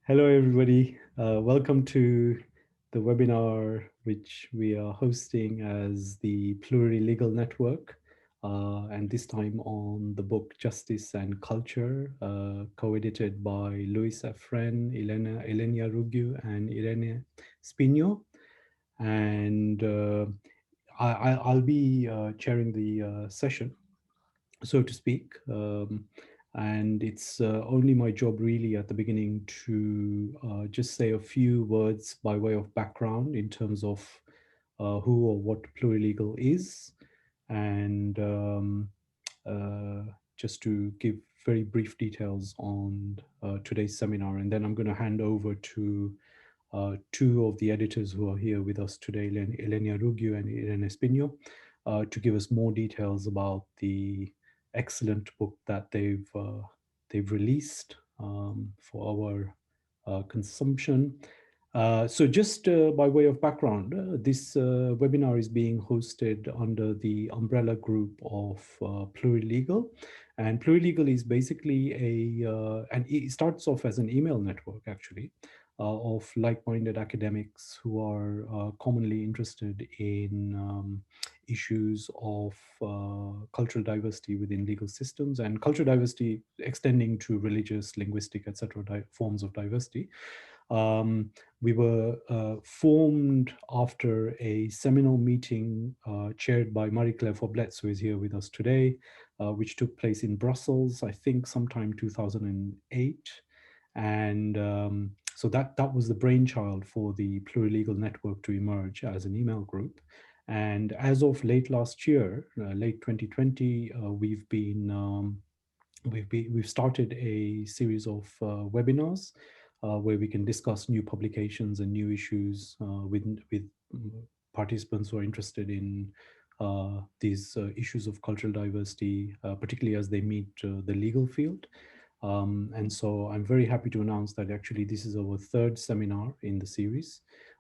Hello, everybody. Welcome to the webinar, which we are hosting as the Plurilegal Network, and this time on the book Justice and Culture, co-edited by Luis Efrén, Ilenia Ruggiu, and Irene Spigno. And I'll be chairing the session, so to speak. And it's only my job really at the beginning to just say a few words by way of background in terms of who or what plurilegal is, and just to give very brief details on today's seminar. And then I'm going to hand over to two of the editors who are here with us today, Ilenia Ruggiu and Irene Spigno, to give us more details about the excellent book that they've released for our consumption. So just by way of background, this webinar is being hosted under the umbrella group of Plurilegal. And Plurilegal is basically and it starts off as an email network, actually, of like-minded academics who are commonly interested in issues of cultural diversity within legal systems, and cultural diversity extending to religious, linguistic, etc. forms of diversity. We were formed after a seminal meeting chaired by Marie-Claire Foblets, who is here with us today, which took place in Brussels, I think sometime 2008. And so that was the brainchild for the Plurilegal Network to emerge as an email group. And as of late last year, late 2020, we've started a series of webinars where we can discuss new publications and new issues with participants who are interested in these issues of cultural diversity, particularly as they meet the legal field. And so I'm very happy to announce that actually this is our third seminar in the series.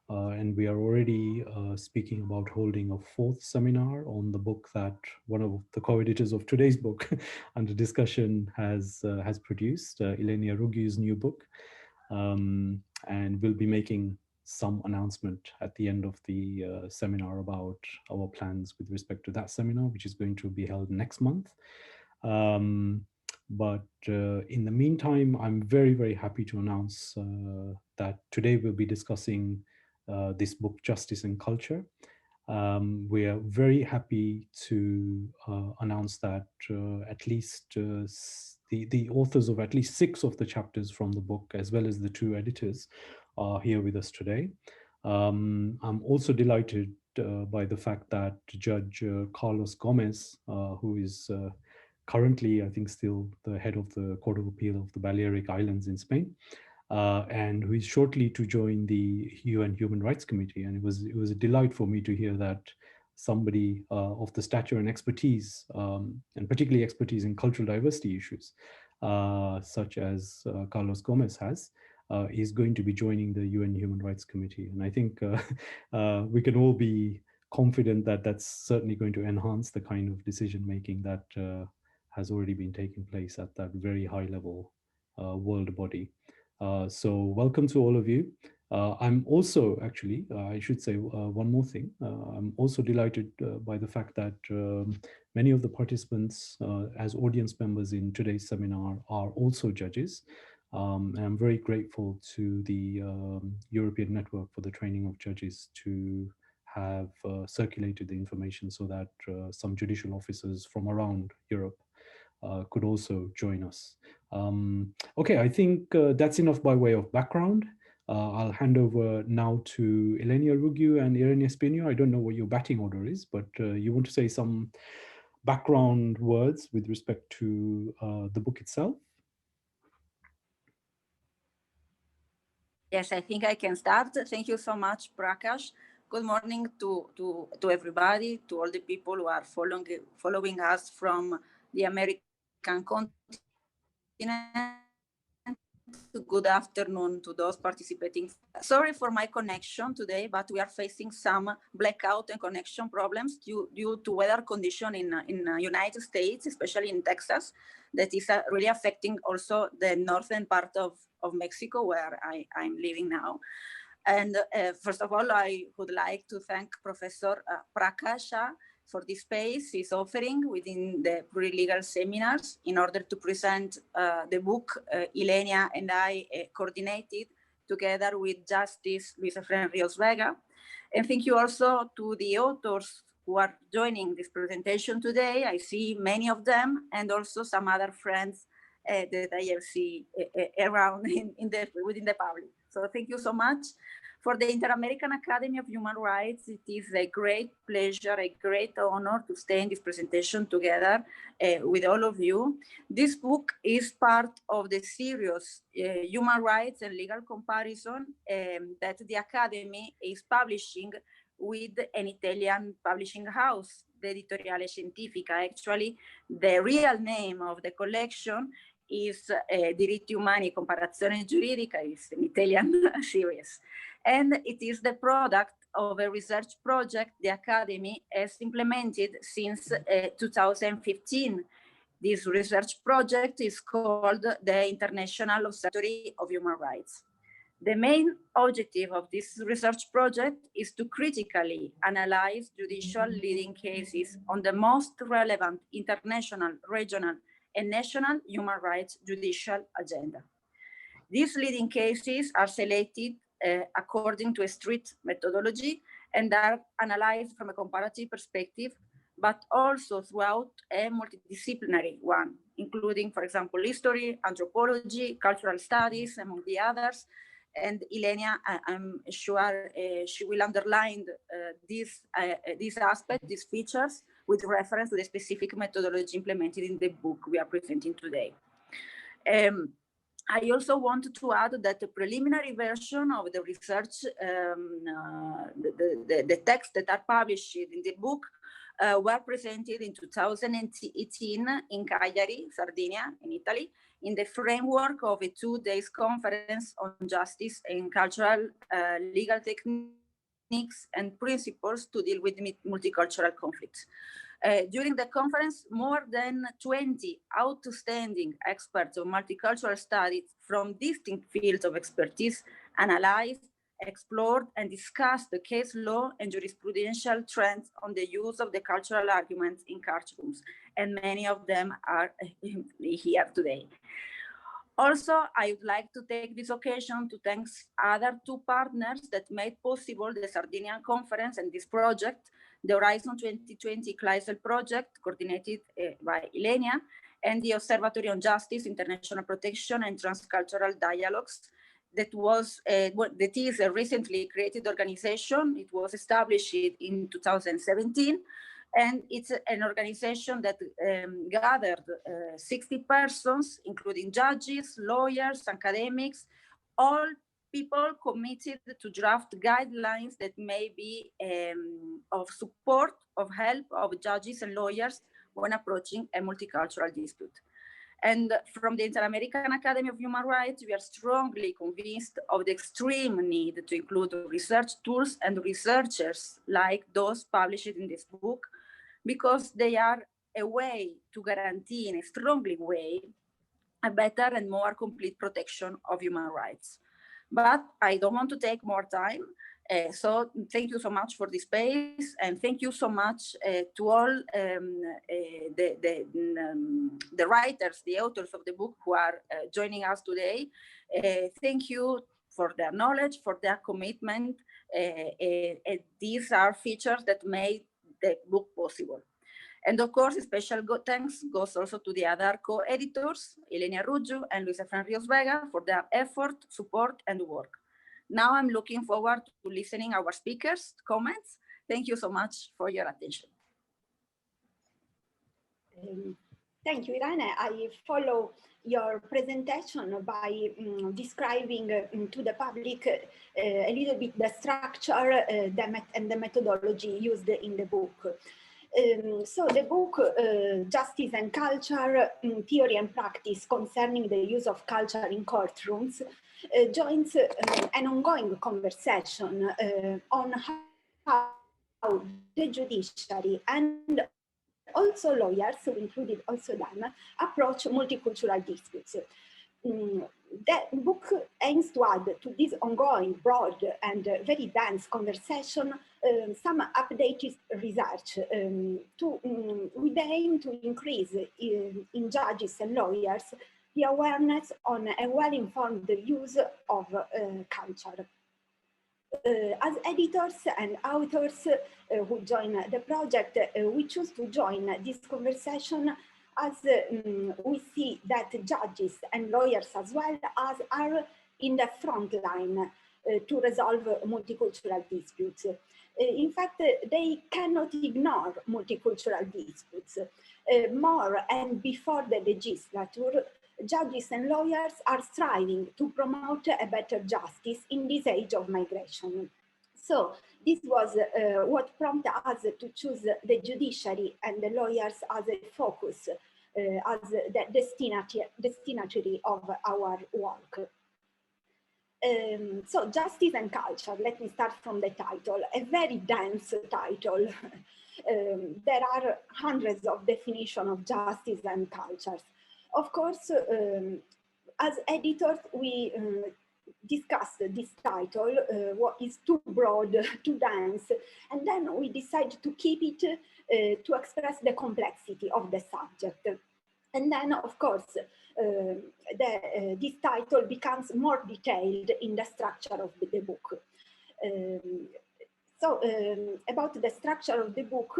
And we are already speaking about holding a fourth seminar on the book that one of the co-editors of today's book under discussion has produced, Ilenia Ruggiu's new book. And we'll be making some announcement at the end of the seminar about our plans with respect to that seminar, which is going to be held next month. But in the meantime, I'm very, very happy to announce that today we'll be discussing this book, Justice and Culture. We are very happy to announce that at least the authors of at least 6 of the chapters from the book, as well as the 2 editors, are here with us today. I'm also delighted by the fact that Judge Carlos Gómez, who is currently, I think, still the head of the Court of Appeal of the Balearic Islands in Spain, and who is shortly to join the UN Human Rights Committee. And it was a delight for me to hear that somebody of the stature and expertise, and particularly expertise in cultural diversity issues, such as Carlos Gómez has, is going to be joining the UN Human Rights Committee. And I think we can all be confident that that's certainly going to enhance the kind of decision-making that has already been taking place at that very high level world body. So welcome to all of you. I'm also actually, I should say one more thing. I'm also delighted by the fact that many of the participants as audience members in today's seminar are also judges. And I'm very grateful to the European Network for the Training of Judges to have circulated the information so that some judicial officers from around Europe could also join us. Okay, I think that's enough by way of background. I'll hand over now to Ilenia Ruggiu and Irene Spigno. I don't know what your batting order is, but you want to say some background words with respect to the book itself? Yes, I think I can start. Thank you so much, Prakash. Good morning to everybody, to all the people who are following us from the American continent. Good afternoon to those participating. Sorry for my connection today, but we are facing some blackout and connection problems due to weather condition in United States, especially in Texas, that is really affecting also the northern part of of Mexico, where I'm living now. And first of all, I would like to thank Professor Prakash for the space he's offering within the pre-legal seminars in order to present the book Ilenia and I coordinated together with Justice Luis Efrén Ríos Vega. And thank you also to the authors who are joining this presentation today. I see many of them, and also some other friends that I have seen around within the public. So thank you so much. For the Inter-American Academy of Human Rights, it is a great pleasure, a great honor to stay in this presentation together with all of you. This book is part of the series Human Rights and Legal Comparison that the Academy is publishing with an Italian publishing house, the Editoriale Scientifica. Actually, the real name of the collection is Diritti Umani Comparazione Giuridica, is an Italian series. And it is the product of a research project the Academy has implemented since 2015. This research project is called the International Observatory of Human Rights. The main objective of this research project is to critically analyze judicial leading cases on the most relevant international, regional, and national human rights judicial agenda. These leading cases are selected according to a strict methodology and are analyzed from a comparative perspective, but also throughout a multidisciplinary one, including, for example, history, anthropology, cultural studies, among the others. And Ilenia, I'm sure she will underline this aspect, these features, with reference to the specific methodology implemented in the book we are presenting today. I also want to add that the preliminary version of the research, the texts that are published in the book were presented in 2018 in Cagliari, Sardinia, in Italy, in the framework of a 2-day conference on justice and cultural legal techniques and principles to deal with multicultural conflicts. During the conference, more than 20 outstanding experts of multicultural studies from distinct fields of expertise analyzed, explored, and discussed the case law and jurisprudential trends on the use of the cultural arguments in courtrooms, and many of them are here today. Also, I would like to take this occasion to thank other 2 partners that made possible the Sardinian conference and this project, the Horizon 2020 Kleisel project, coordinated by Ilenia, and the Observatory on Justice, International Protection, and Transcultural Dialogues. That is a recently created organization. It was established in 2017. And it's an organization that gathered 60 persons, including judges, lawyers, academics, all people committed to draft guidelines that may be of support, of help of judges and lawyers when approaching a multicultural dispute. And from the Inter-American Academy of Human Rights, we are strongly convinced of the extreme need to include research tools and researchers like those published in this book, because they are a way to guarantee, in a strongly way, a better and more complete protection of human rights. But I don't want to take more time. So thank you so much for the space, and thank you so much to all the writers, the authors of the book who are joining us today. Thank you for their knowledge, for their commitment. These are features that made the book possible. And of course, special thanks goes also to the other co-editors, Ilenia Ruggiu and Luis Efrén Ríos Vega, for their effort, support, and work. Now I'm looking forward to listening our speakers' comments. Thank you so much for your attention. Thank you, Irene. I follow your presentation by describing to the public a little bit the structure and the methodology used in the book. So the book, Justice and Culture, Theory and Practice Concerning the Use of Culture in Courtrooms, joins an ongoing conversation on how the judiciary and also lawyers, so included also them, approach multicultural disputes. The book aims to add to this ongoing, broad, and very dense conversation some updated research with the aim to increase in judges and lawyers the awareness on a well-informed use of culture. As editors and authors who join the project, we choose to join this conversation as we see that judges and lawyers as well as are in the front line to resolve multicultural disputes. In fact, they cannot ignore multicultural disputes. More and before the legislature, judges and lawyers are striving to promote a better justice in this age of migration. So this was what prompted us to choose the judiciary and the lawyers as a focus, as the destinatory of our work. So justice and culture, let me start from the title, a very dense title. There are hundreds of definitions of justice and cultures. Of course, as editors, we discussed this title, what is too broad, too dense, and then we decided to keep it to express the complexity of the subject. And then, of course, this title becomes more detailed in the structure of the book. So about the structure of the book,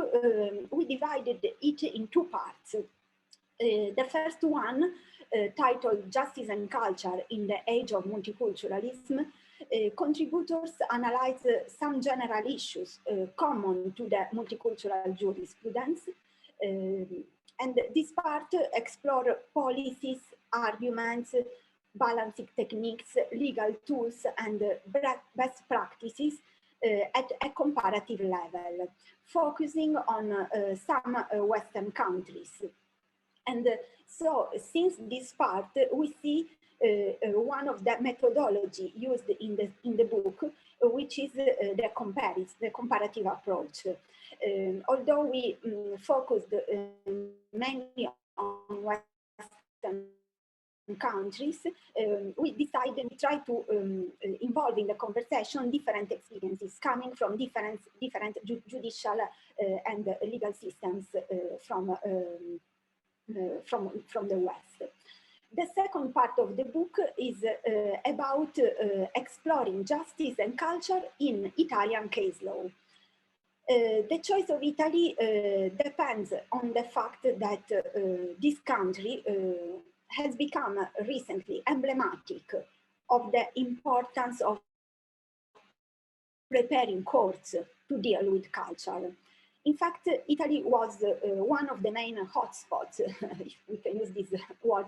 we divided it in two parts. The first one, titled Justice and Culture in the Age of Multiculturalism, contributors analyze some general issues common to the multicultural jurisprudence. And this part explores policies, arguments, balancing techniques, legal tools, and best practices at a comparative level, focusing on some Western countries. And so since this part, we see one of the methodology used in the book, which is the comparative approach. Although we focused mainly on Western countries, we decided to try to involve in the conversation different experiences coming from different judicial and legal systems from the West. The second part of the book is about exploring justice and culture in Italian case law. The choice of Italy depends on the fact that this country has become recently emblematic of the importance of preparing courts to deal with culture. In fact, Italy was one of the main hotspots, if we can use this word,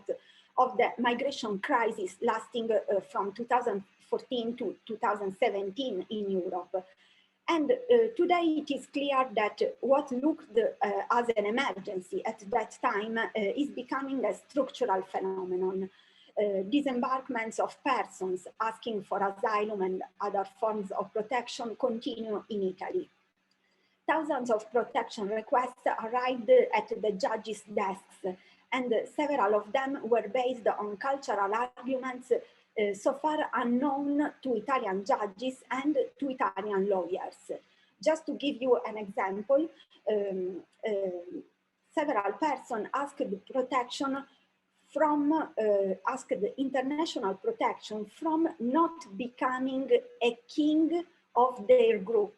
of the migration crisis lasting from 2014 to 2017 in Europe. And today it is clear that what looked as an emergency at that time is becoming a structural phenomenon. Disembarkments of persons asking for asylum and other forms of protection continue in Italy. Thousands of protection requests arrived at the judges' desks, and several of them were based on cultural arguments so far unknown to Italian judges and to Italian lawyers. Just to give you an example, several persons asked protection from, asked international protection from not becoming a king of their group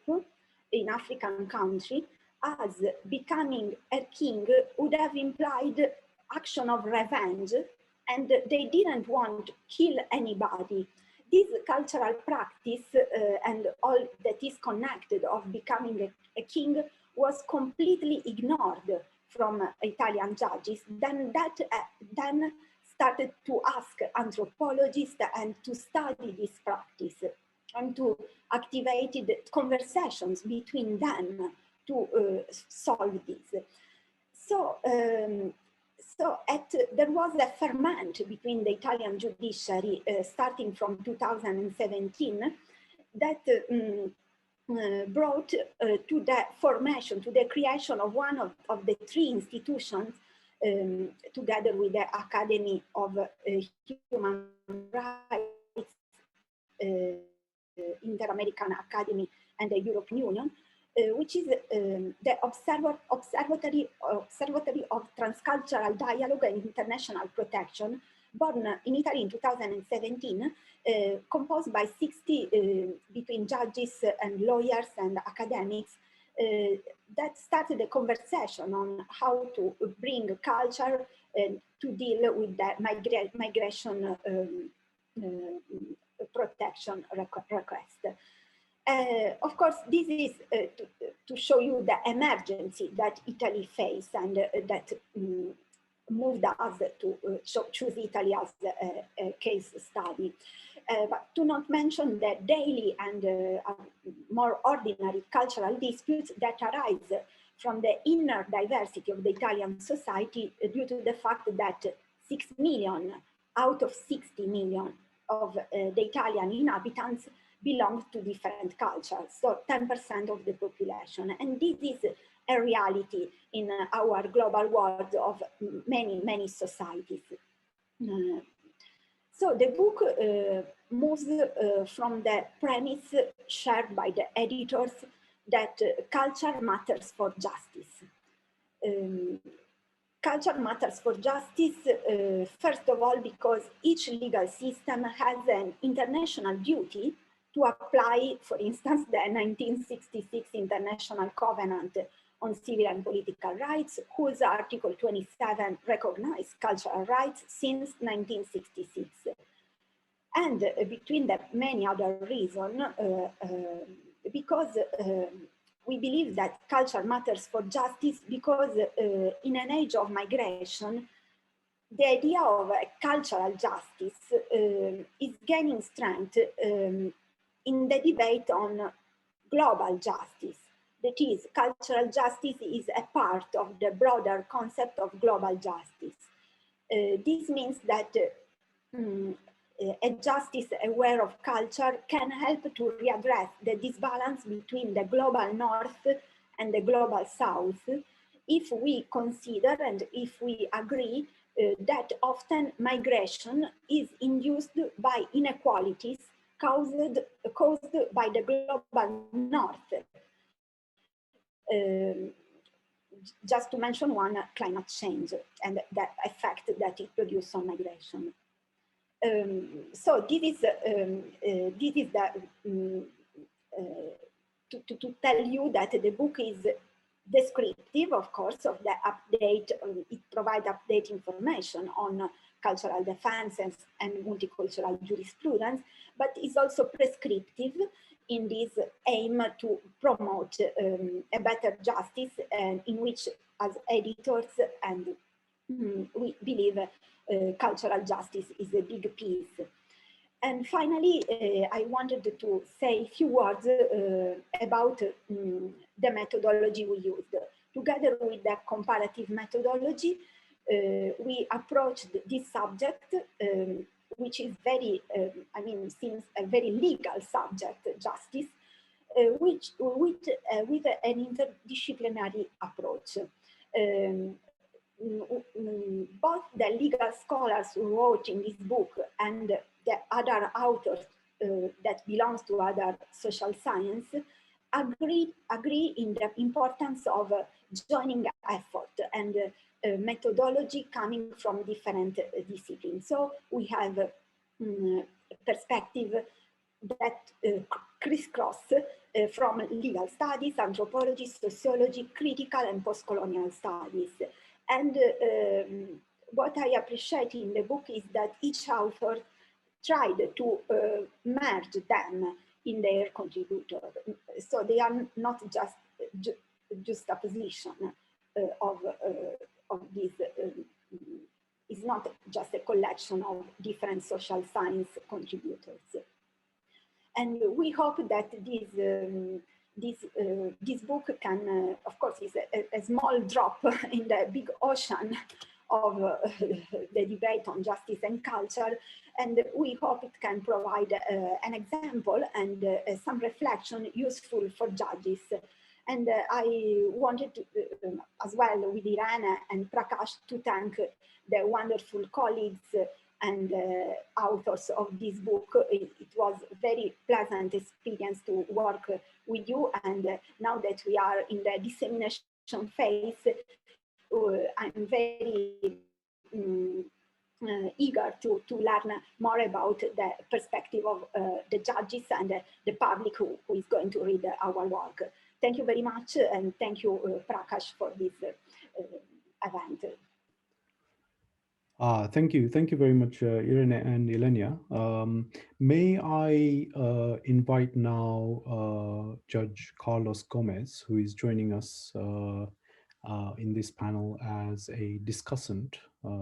in African country, as becoming a king would have implied action of revenge, and they didn't want to kill anybody. This cultural practice and all that is connected of becoming a king was completely ignored from Italian judges. Then started to ask anthropologists and to study this practice and to activate conversations between them to solve this. So, there was a ferment between the Italian judiciary starting from 2017 that brought to the formation, to the creation of one of the three institutions together with the Academy of Human Rights, Inter-American Academy, and the European Union, which is the Observatory of Transcultural Dialogue and International Protection, born in Italy in 2017, composed by 60 between judges and lawyers and academics, that started a conversation on how to bring culture to deal with the migration protection request. Of course, this is to show you the emergency that Italy faced and that moved us to choose Italy as a case study. But to not mention the daily and more ordinary cultural disputes that arise from the inner diversity of the Italian society due to the fact that 6 million out of 60 million of the Italian inhabitants belong to different cultures, so 10% of the population. And this is a reality in our global world of many societies. So the book moves from the premise shared by the editors that culture matters for justice. Culture matters for justice, first of all, because each legal system has an international duty to apply, for instance, the 1966 International Covenant on Civil and Political Rights, whose Article 27 recognized cultural rights since 1966. And between the many other reasons, because we believe that culture matters for justice because in an age of migration, the idea of cultural justice is gaining strength in the debate on global justice. That is, cultural justice is a part of the broader concept of global justice. This means that a justice aware of culture can help to readdress the disbalance between the global north and the global south, if we consider and if we agree that often migration is induced by inequalities caused by the global north. Just to mention one, climate change and the effect that it produces on migration. So this is to tell you that the book is descriptive, of course, of the update. It provides update information on cultural defense and multicultural jurisprudence, but is also prescriptive in this aim to promote a better justice, and in which, as editors, and we believe cultural justice is a big piece. And finally, I wanted to say a few words about the methodology we used. Together with the comparative methodology, we approached this subject, which is very, seems a very legal subject, justice, with an interdisciplinary approach. Both the legal scholars who wrote in this book and the other authors that belongs to other social science agree in the importance of joining effort and methodology coming from different disciplines. So we have a perspective that crisscross from legal studies, anthropology, sociology, critical and post-colonial studies. And what I appreciate in the book is that each author tried to merge them in their contributor. So they are not just juxtaposition of this, it's not just a collection of different social science contributors. And we hope that this book can, of course, is a small drop in the big ocean of the debate on justice and culture, and we hope it can provide an example and some reflection useful for judges And I wanted to, as well with Irene and Prakash, to thank the wonderful colleagues and authors of this book. It was a very pleasant experience to work with you. And now that we are in the dissemination phase, I'm very eager to learn more about the perspective of the judges and the public who is going to read our work. Thank you very much, and thank you, Prakash, for this event. Thank you. Thank you very much, Irene and Ilenia. May I invite now Judge Carlos Gómez, who is joining us in this panel as a discussant.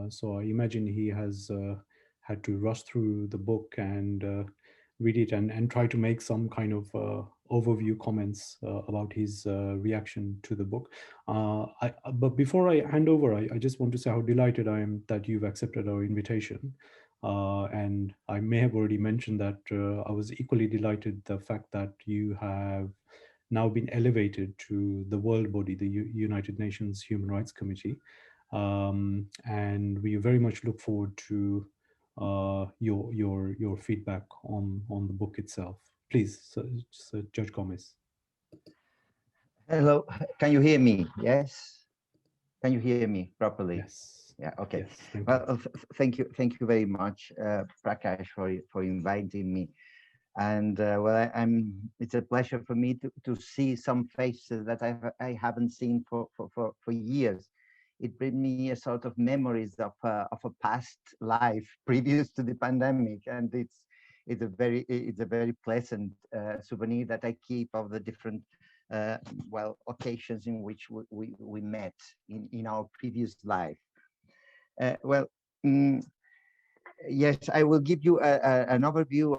So I imagine he has had to rush through the book and read it and try to make some kind of overview comments about his reaction to the book. But before I hand over, I just want to say how delighted I am that you've accepted our invitation. And I may have already mentioned that I was equally delighted the fact that you have now been elevated to the world body, the United Nations Human Rights Committee. And we very much look forward to your feedback on the book itself. Please, Sir Judge Gómez. Hello, can you hear me? Yes? Can you hear me properly? Yes. Yeah, okay. Yes, well, thank you very much, Prakash, for inviting me. And well, it's a pleasure for me to see some faces that I haven't seen for years. It brings me a sort of memories of a past life previous to the pandemic, and it's a very pleasant souvenir that I keep of the different well, occasions in which we met in our previous life. Well, yes, I will give you an overview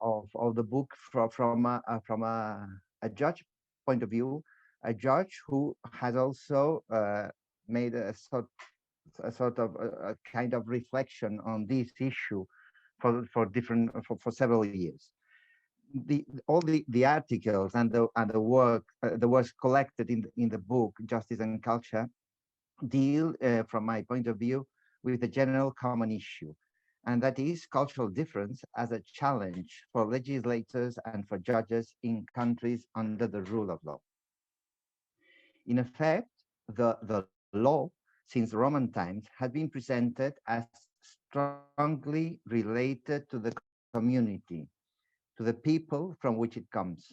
of the book from a judge point of view, a judge who has also made a sort of a kind of reflection on this issue for several years. All the articles and the work that was collected in the book Justice and Culture deal, from my point of view, with a general common issue, and that is cultural difference as a challenge for legislators and for judges in countries under the rule of law. In effect, the law since Roman times has been presented as strongly related to the community, to the people from which it comes.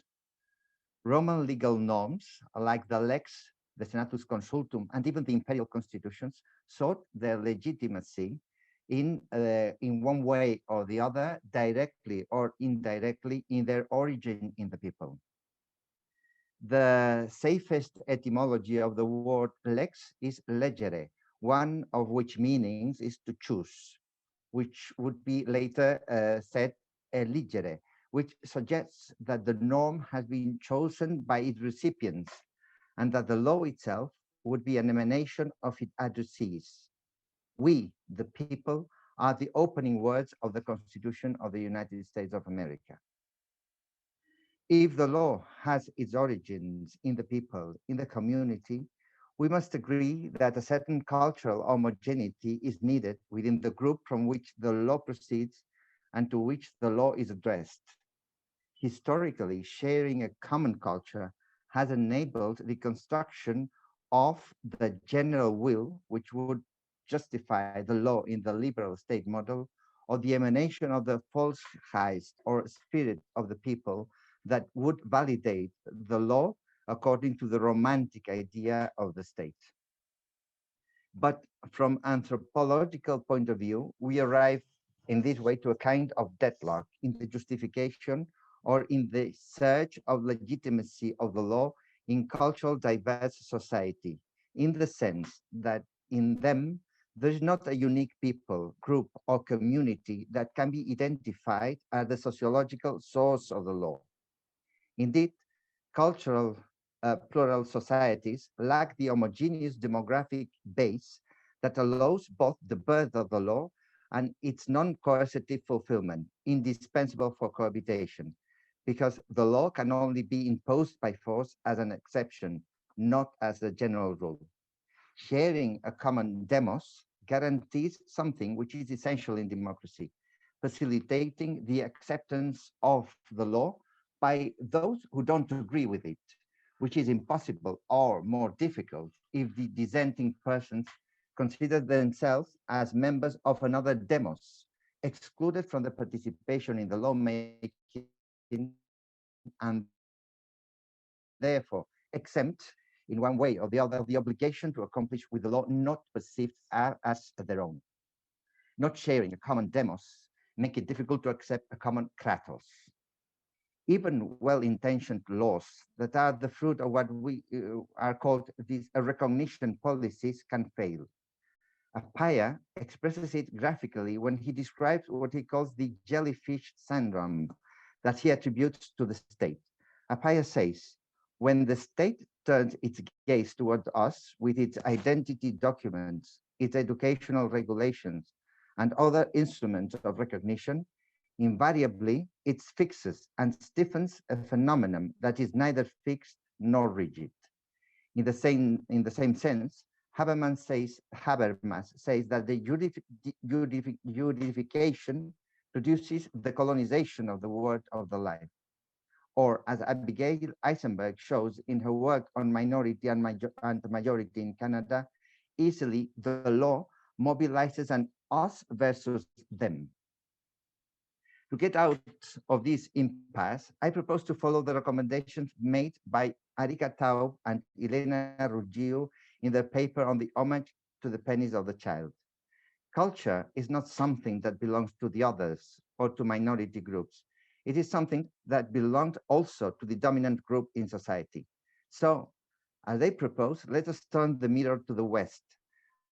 Roman legal norms, like the lex, the senatus consultum, and even the imperial constitutions, sought their legitimacy in one way or the other, directly or indirectly, in their origin in the people. The safest etymology of the word lex is legere, one of which meanings is to choose, which would be later said eligere, which suggests that the norm has been chosen by its recipients and that the law itself would be an emanation of its addressees. We, the people, are the opening words of the Constitution of the United States of America. If the law has its origins in the people, in the community, we must agree that a certain cultural homogeneity is needed within the group from which the law proceeds and to which the law is addressed. Historically, sharing a common culture has enabled the construction of the general will, which would justify the law in the liberal state model, or the emanation of the Volksgeist or spirit of the people that would validate the law according to the romantic idea of the state. But from anthropological point of view, we arrive in this way to a kind of deadlock in the justification or in the search of legitimacy of the law in cultural diverse society, in the sense that in them, there's not a unique people, group, or community that can be identified as the sociological source of the law. Indeed, cultural plural societies lack the homogeneous demographic base that allows both the birth of the law and its non-coercitive fulfillment, indispensable for cohabitation, because the law can only be imposed by force as an exception, not as a general rule. Sharing a common demos guarantees something which is essential in democracy, facilitating the acceptance of the law by those who don't agree with it, which is impossible or more difficult if the dissenting persons consider themselves as members of another demos, excluded from the participation in the lawmaking and therefore exempt in one way or the other of the obligation to accomplish with the law not perceived as their own. Not sharing a common demos make it difficult to accept a common kratos. Even well-intentioned laws that are the fruit of what we are called these recognition policies can fail. Appiah expresses it graphically when he describes what he calls the jellyfish syndrome that he attributes to the state. Appiah says, when the state turns its gaze toward us with its identity documents, its educational regulations, and other instruments of recognition, invariably it fixes and stiffens a phenomenon that is neither fixed nor rigid. In the same sense, Habermas says that the juridification produces the colonization of the word of the life. Or as Abigail Eisenberg shows in her work on minority and majority in Canada, easily the law mobilizes an us versus them. To get out of this impasse, I propose to follow the recommendations made by Arika Taub and Ilenia Ruggiu in their paper on the homage to the pennies of the child. Culture is not something that belongs to the others or to minority groups. It is something that belongs also to the dominant group in society. So, as they propose, let us turn the mirror to the West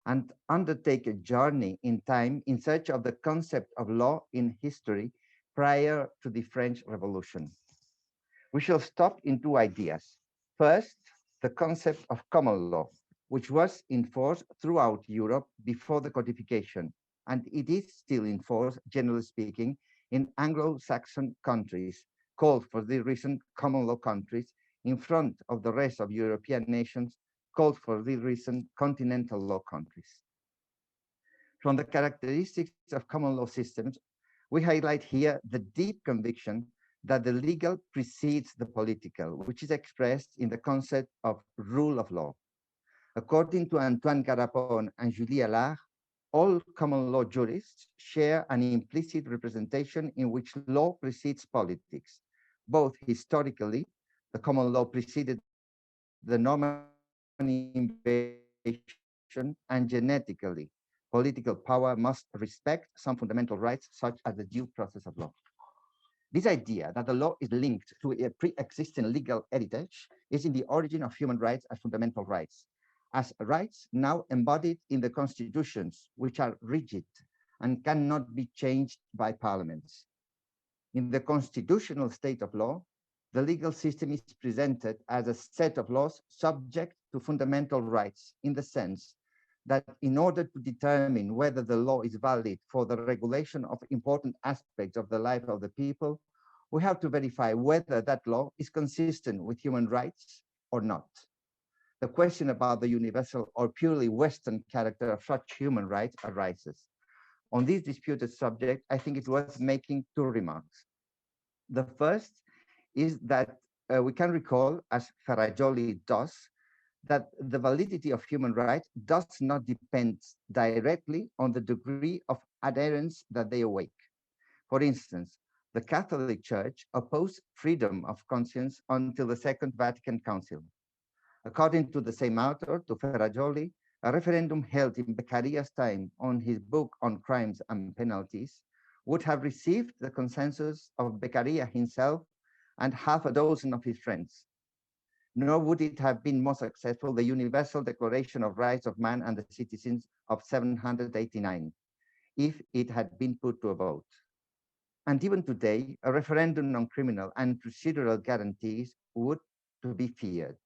and undertake a journey in time in search of the concept of law in history prior to the French Revolution. We shall stop in two ideas. First, the concept of common law, which was in force throughout Europe before the codification, and it is still in force, generally speaking, in Anglo-Saxon countries, called for the reason common law countries, in front of the rest of European nations, called for the reason continental law countries. From the characteristics of common law systems, we highlight here the deep conviction that the legal precedes the political, which is expressed in the concept of rule of law. According to Antoine Garapon and Julie Allard, all common law jurists share an implicit representation in which law precedes politics. Both historically, the common law preceded the Norman invasion, and genetically, political power must respect some fundamental rights, such as the due process of law. This idea that the law is linked to a pre-existing legal heritage is in the origin of human rights as fundamental rights, as rights now embodied in the constitutions, which are rigid and cannot be changed by parliaments. In the constitutional state of law, the legal system is presented as a set of laws subject to fundamental rights, in the sense that in order to determine whether the law is valid for the regulation of important aspects of the life of the people, we have to verify whether that law is consistent with human rights or not. The question about the universal or purely Western character of such human rights arises. On this disputed subject, I think it's worth making two remarks. The first is that we can recall, as Ferrajoli does, that the validity of human rights does not depend directly on the degree of adherence that they awake. For instance, the Catholic Church opposed freedom of conscience until the Second Vatican Council. According to the same author, to Ferrajoli, a referendum held in Beccaria's time on his book on crimes and penalties would have received the consensus of Beccaria himself and half a dozen of his friends. Nor would it have been more successful the Universal Declaration of Rights of Man and the Citizens of 789, if it had been put to a vote. And even today, a referendum on criminal and procedural guarantees would to be feared.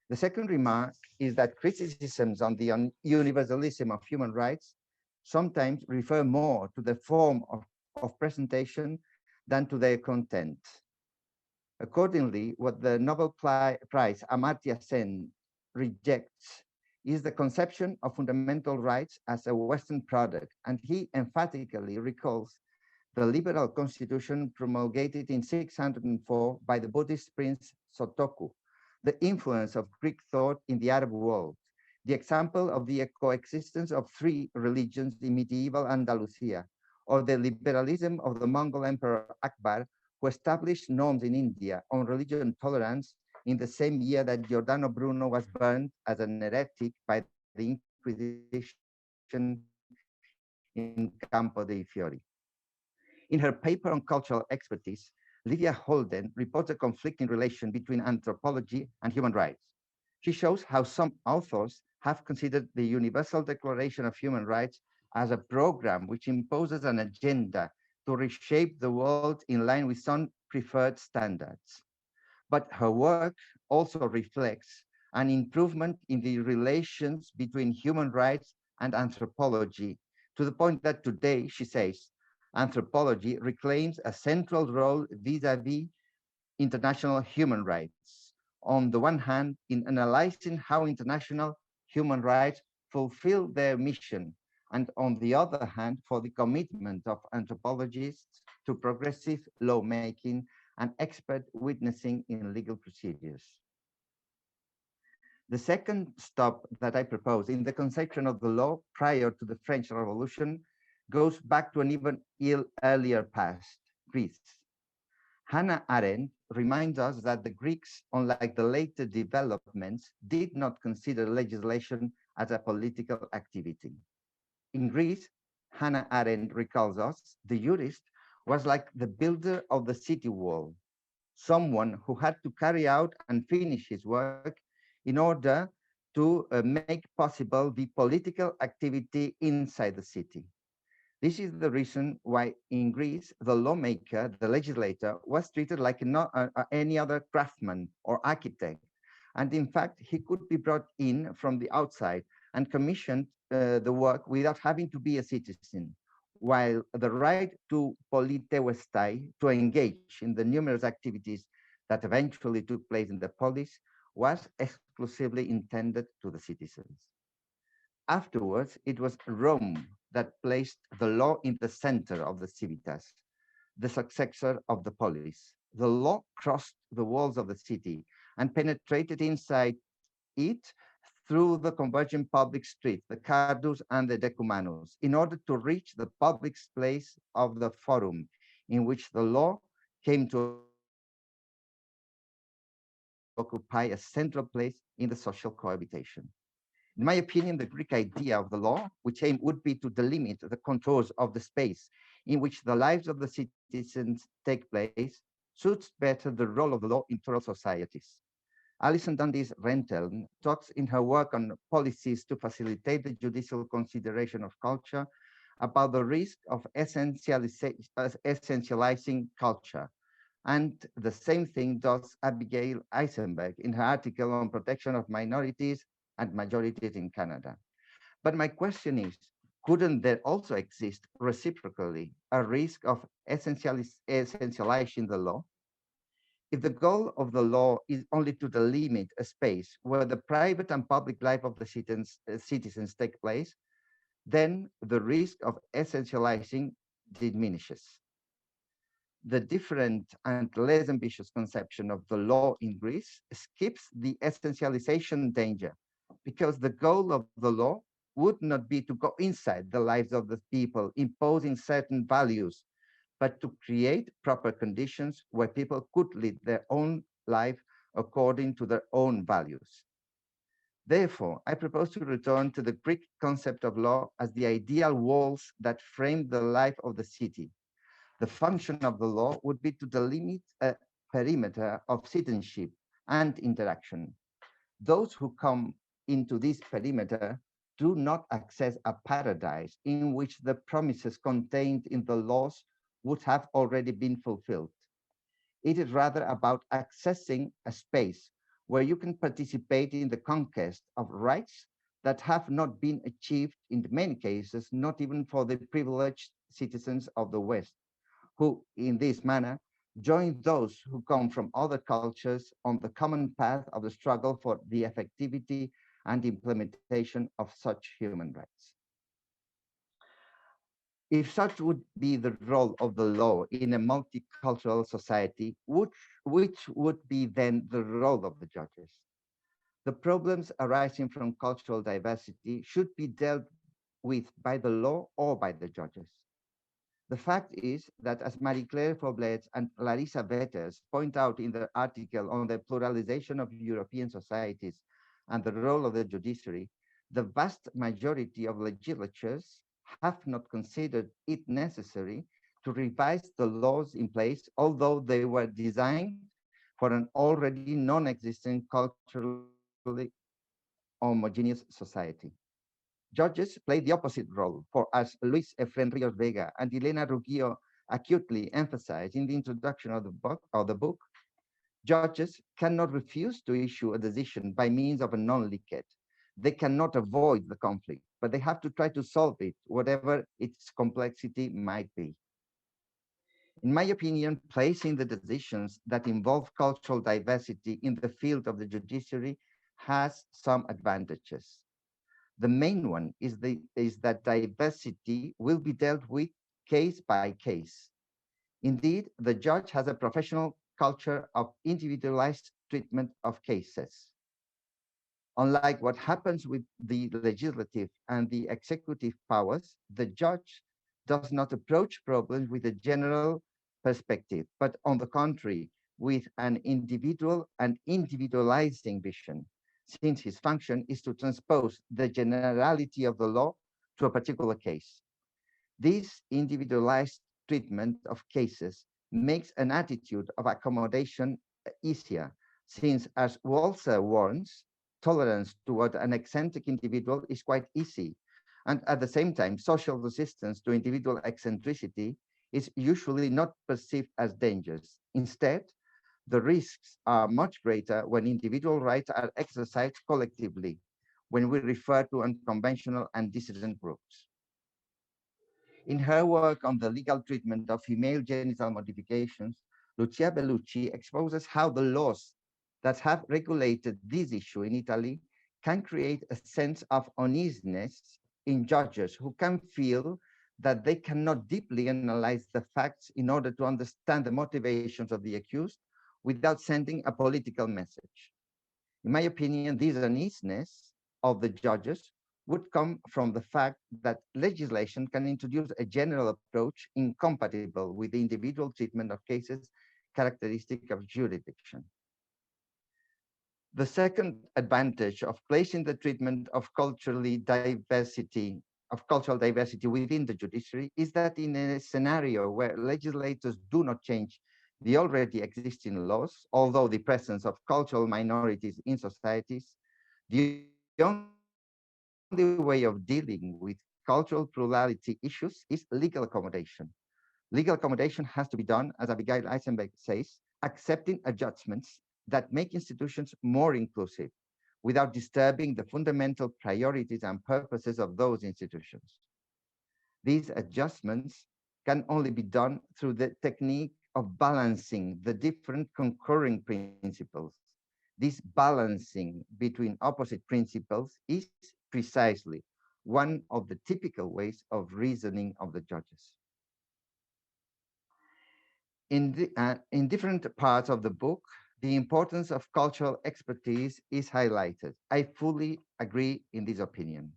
The second remark is that criticisms on the universalism of human rights sometimes refer more to the form of presentation than to their content. Accordingly, what the Nobel Prize Amartya Sen rejects is the conception of fundamental rights as a Western product, and he emphatically recalls the liberal constitution promulgated in 604 by the Buddhist prince Sotoku, the influence of Greek thought in the Arab world, the example of the coexistence of three religions in medieval Andalusia, or the liberalism of the Mongol Emperor Akbar, who established norms in India on religion tolerance in the same year that Giordano Bruno was burned as an heretic by the Inquisition in Campo dei Fiori. In her paper on cultural expertise, Lydia Holden reports a conflicting relation between anthropology and human rights. She shows how some authors have considered the Universal Declaration of Human Rights as a program which imposes an agenda to reshape the world in line with some preferred standards. But her work also reflects an improvement in the relations between human rights and anthropology, to the point that today, she says, anthropology reclaims a central role vis-à-vis international human rights. On the one hand, in analyzing how international human rights fulfill their mission, and on the other hand, for the commitment of anthropologists to progressive lawmaking and expert witnessing in legal procedures. The second stop that I propose in the conception of the law prior to the French Revolution goes back to an even earlier past, Greece. Hannah Arendt reminds us that the Greeks, unlike the later developments, did not consider legislation as a political activity. In Greece, Hannah Arendt recalls us, the jurist was like the builder of the city wall, someone who had to carry out and finish his work in order to make possible the political activity inside the city. This is the reason why in Greece, the lawmaker, the legislator, was treated like any other craftsman or architect. And in fact, he could be brought in from the outside and commissioned the work without having to be a citizen, while the right to politeuestai, to engage in the numerous activities that eventually took place in the polis, was exclusively intended to the citizens. Afterwards, it was Rome that placed the law in the center of the civitas, the successor of the polis. The law crossed the walls of the city and penetrated inside it through the converging public streets, the Cardus and the Decumanus, in order to reach the public place of the Forum, in which the law came to occupy a central place in the social cohabitation. In my opinion, the Greek idea of the law, which aim would be to delimit the contours of the space in which the lives of the citizens take place, suits better the role of the law in plural societies. Alison Dundes Renteln talks in her work on policies to facilitate the judicial consideration of culture about the risk of essentializing culture. And the same thing does Abigail Eisenberg in her article on protection of minorities and majorities in Canada. But my question is, couldn't there also exist reciprocally a risk of essentializing the law? If the goal of the law is only to delimit a space where the private and public life of the citizens take place, then the risk of essentializing diminishes. The different and less ambitious conception of the law in Greece skips the essentialization danger, because the goal of the law would not be to go inside the lives of the people, imposing certain values, but to create proper conditions where people could lead their own life according to their own values. Therefore, I propose to return to the Greek concept of law as the ideal walls that frame the life of the city. The function of the law would be to delimit a perimeter of citizenship and interaction. Those who come into this perimeter do not access a paradise in which the promises contained in the laws would have already been fulfilled. It is rather about accessing a space where you can participate in the conquest of rights that have not been achieved in many cases, not even for the privileged citizens of the West, who, in this manner, join those who come from other cultures on the common path of the struggle for the effectivity and implementation of such human rights. If such would be the role of the law in a multicultural society, which would be then the role of the judges? The problems arising from cultural diversity should be dealt with by the law or by the judges. The fact is that, as Marie-Claire Foblets and Larissa point out in their article on the pluralization of European societies and the role of the judiciary, the vast majority of legislatures have not considered it necessary to revise the laws in place, although they were designed for an already non-existent culturally homogeneous society. Judges play the opposite role, for as Luis Efrén Ríos Vega and Ilenia Ruggiu acutely emphasize in the introduction of the book, judges cannot refuse to issue a decision by means of a non-liquid. They cannot avoid the conflict, but they have to try to solve it, whatever its complexity might be. In my opinion, placing the decisions that involve cultural diversity in the field of the judiciary has some advantages. The main one is that diversity will be dealt with case by case. Indeed, the judge has a professional culture of individualized treatment of cases. Unlike what happens with the legislative and the executive powers, the judge does not approach problems with a general perspective, but on the contrary, with an individual and individualizing vision, since his function is to transpose the generality of the law to a particular case. This individualized treatment of cases makes an attitude of accommodation easier, since, as Walser warns, tolerance toward an eccentric individual is quite easy, and at the same time, social resistance to individual eccentricity is usually not perceived as dangerous. Instead, the risks are much greater when individual rights are exercised collectively, when we refer to unconventional and dissident groups. In her work on the legal treatment of female genital modifications, Lucia Bellucci exposes how the laws that have regulated this issue in Italy can create a sense of uneasiness in judges who can feel that they cannot deeply analyze the facts in order to understand the motivations of the accused without sending a political message. In my opinion, this uneasiness of the judges would come from the fact that legislation can introduce a general approach incompatible with the individual treatment of cases characteristic of jurisdiction. The second advantage of placing the treatment of cultural diversity within the judiciary is that in a scenario where legislators do not change the already existing laws, although the presence of cultural minorities in societies, the only way of dealing with cultural plurality issues is legal accommodation. Legal accommodation has to be done, as Avigail Eisenberg says, accepting adjustments that make institutions more inclusive, without disturbing the fundamental priorities and purposes of those institutions. These adjustments can only be done through the technique of balancing the different concurring principles. This balancing between opposite principles is precisely one of the typical ways of reasoning of the judges. In different parts of the book, the importance of cultural expertise is highlighted. I fully agree in this opinion.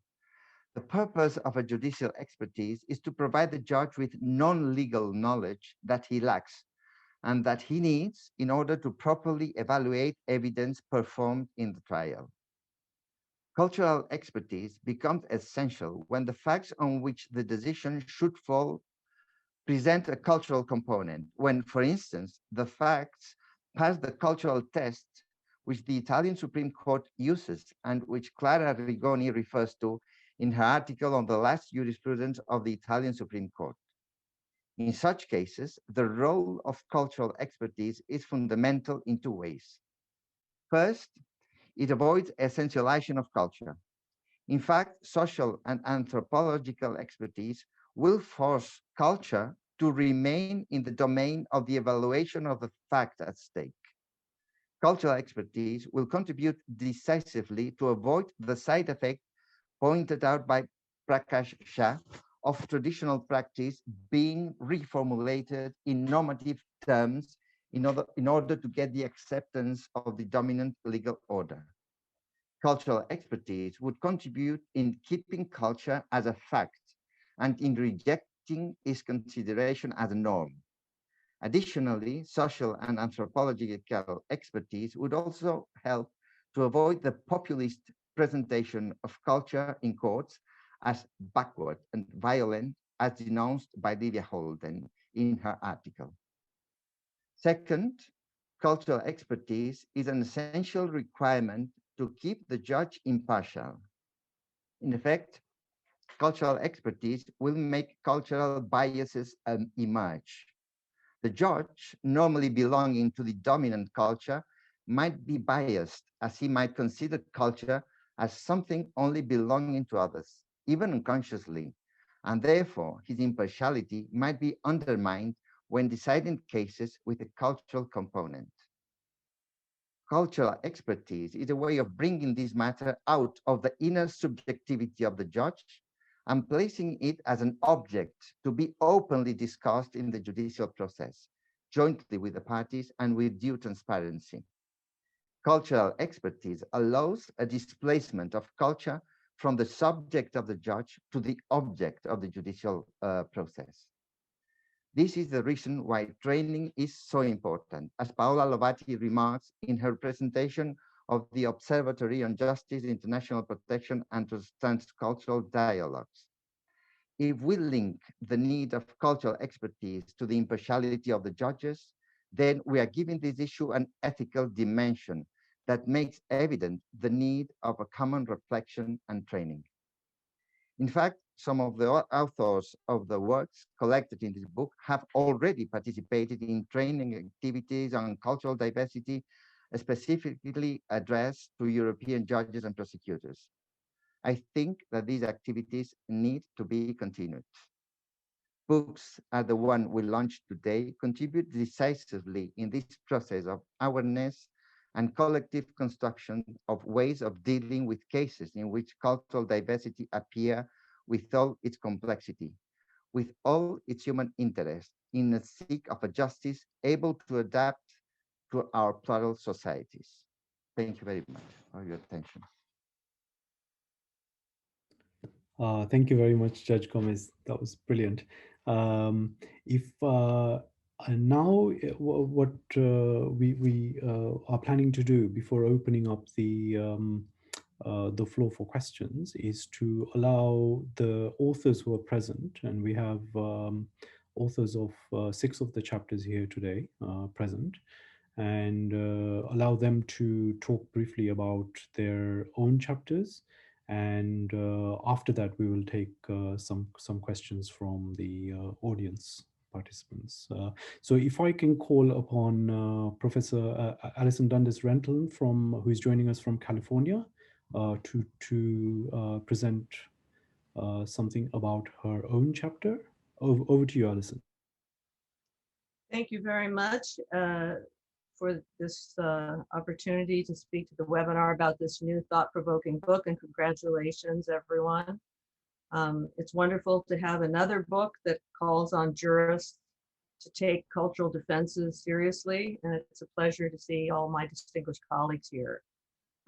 The purpose of a judicial expertise is to provide the judge with non-legal knowledge that he lacks and that he needs in order to properly evaluate evidence performed in the trial. Cultural expertise becomes essential when the facts on which the decision should fall present a cultural component, when, for instance, the facts pass the cultural test which the Italian Supreme Court uses and which Clara Rigoni refers to in her article on the last jurisprudence of the Italian Supreme Court. In such cases, the role of cultural expertise is fundamental in two ways. First, it avoids essentialization of culture. In fact, social and anthropological expertise will force culture to remain in the domain of the evaluation of the fact at stake. Cultural expertise will contribute decisively to avoid the side effect pointed out by Prakash Shah of traditional practice being reformulated in normative terms in order to get the acceptance of the dominant legal order. Cultural expertise would contribute in keeping culture as a fact and in rejecting its consideration as a norm. Additionally, social and anthropological expertise would also help to avoid the populist presentation of culture in courts as backward and violent, as denounced by Lydia Holden in her article. Second, cultural expertise is an essential requirement to keep the judge impartial. In effect, cultural expertise will make cultural biases emerge. The judge, normally belonging to the dominant culture, might be biased as he might consider culture as something only belonging to others, even unconsciously, and therefore his impartiality might be undermined when deciding cases with a cultural component. Cultural expertise is a way of bringing this matter out of the inner subjectivity of the judge and placing it as an object to be openly discussed in the judicial process, jointly with the parties and with due transparency. Cultural expertise allows a displacement of culture from the subject of the judge to the object of the judicial process. This is the reason why training is so important, as Paola Lovati remarks in her presentation of the Observatory on Justice, International Protection, and Transcultural Dialogues. If we link the need of cultural expertise to the impartiality of the judges, then we are giving this issue an ethical dimension that makes evident the need of a common reflection and training. In fact, some of the authors of the works collected in this book have already participated in training activities on cultural diversity, specifically addressed to European judges and prosecutors. I think that these activities need to be continued. Books as the one we launched today contribute decisively in this process of awareness and collective construction of ways of dealing with cases in which cultural diversity appear with all its complexity, with all its human interest, in the seek of a justice able to adapt to our plural societies. Thank you very much for your attention. Thank you very much, Judge Gomez. That was brilliant. If now what we are planning to do before opening up the floor for questions is to allow the authors who are present, and we have authors of 6 of the chapters here today present, and allow them to talk briefly about their own chapters. And after that, we will take some questions from the audience participants. So if I can call upon Professor Alison Dundes Renteln, who is joining us from California, to present something about her own chapter. Over to you, Alison. Thank you very much for this opportunity to speak to the webinar about this new thought-provoking book, and congratulations, everyone. It's wonderful to have another book that calls on jurists to take cultural defenses seriously, and it's a pleasure to see all my distinguished colleagues here.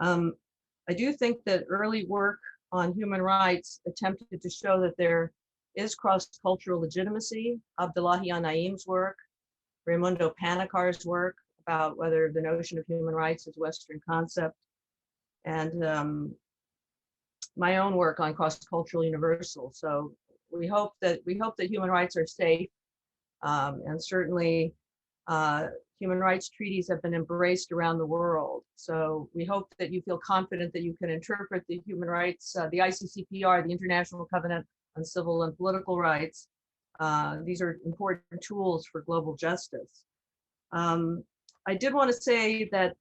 I do think that early work on human rights attempted to show that there is cross-cultural legitimacy. Abdullahi Naim's work, Raimundo Panikar's work about whether the notion of human rights is Western concept, and my own work on cross-cultural universal. So we hope that human rights are safe, and certainly human rights treaties have been embraced around the world. So we hope that you feel confident that you can interpret the human rights, the ICCPR, the International Covenant on Civil and Political Rights. These are important tools for global justice. I did want to say that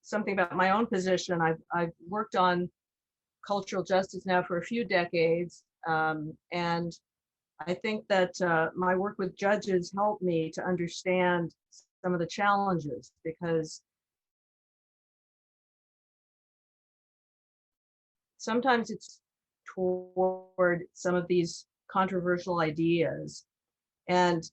something about my own position. I've worked on cultural justice now for a few decades, and I think that my work with judges helped me to understand some of the challenges, because sometimes it's toward some of these controversial ideas. And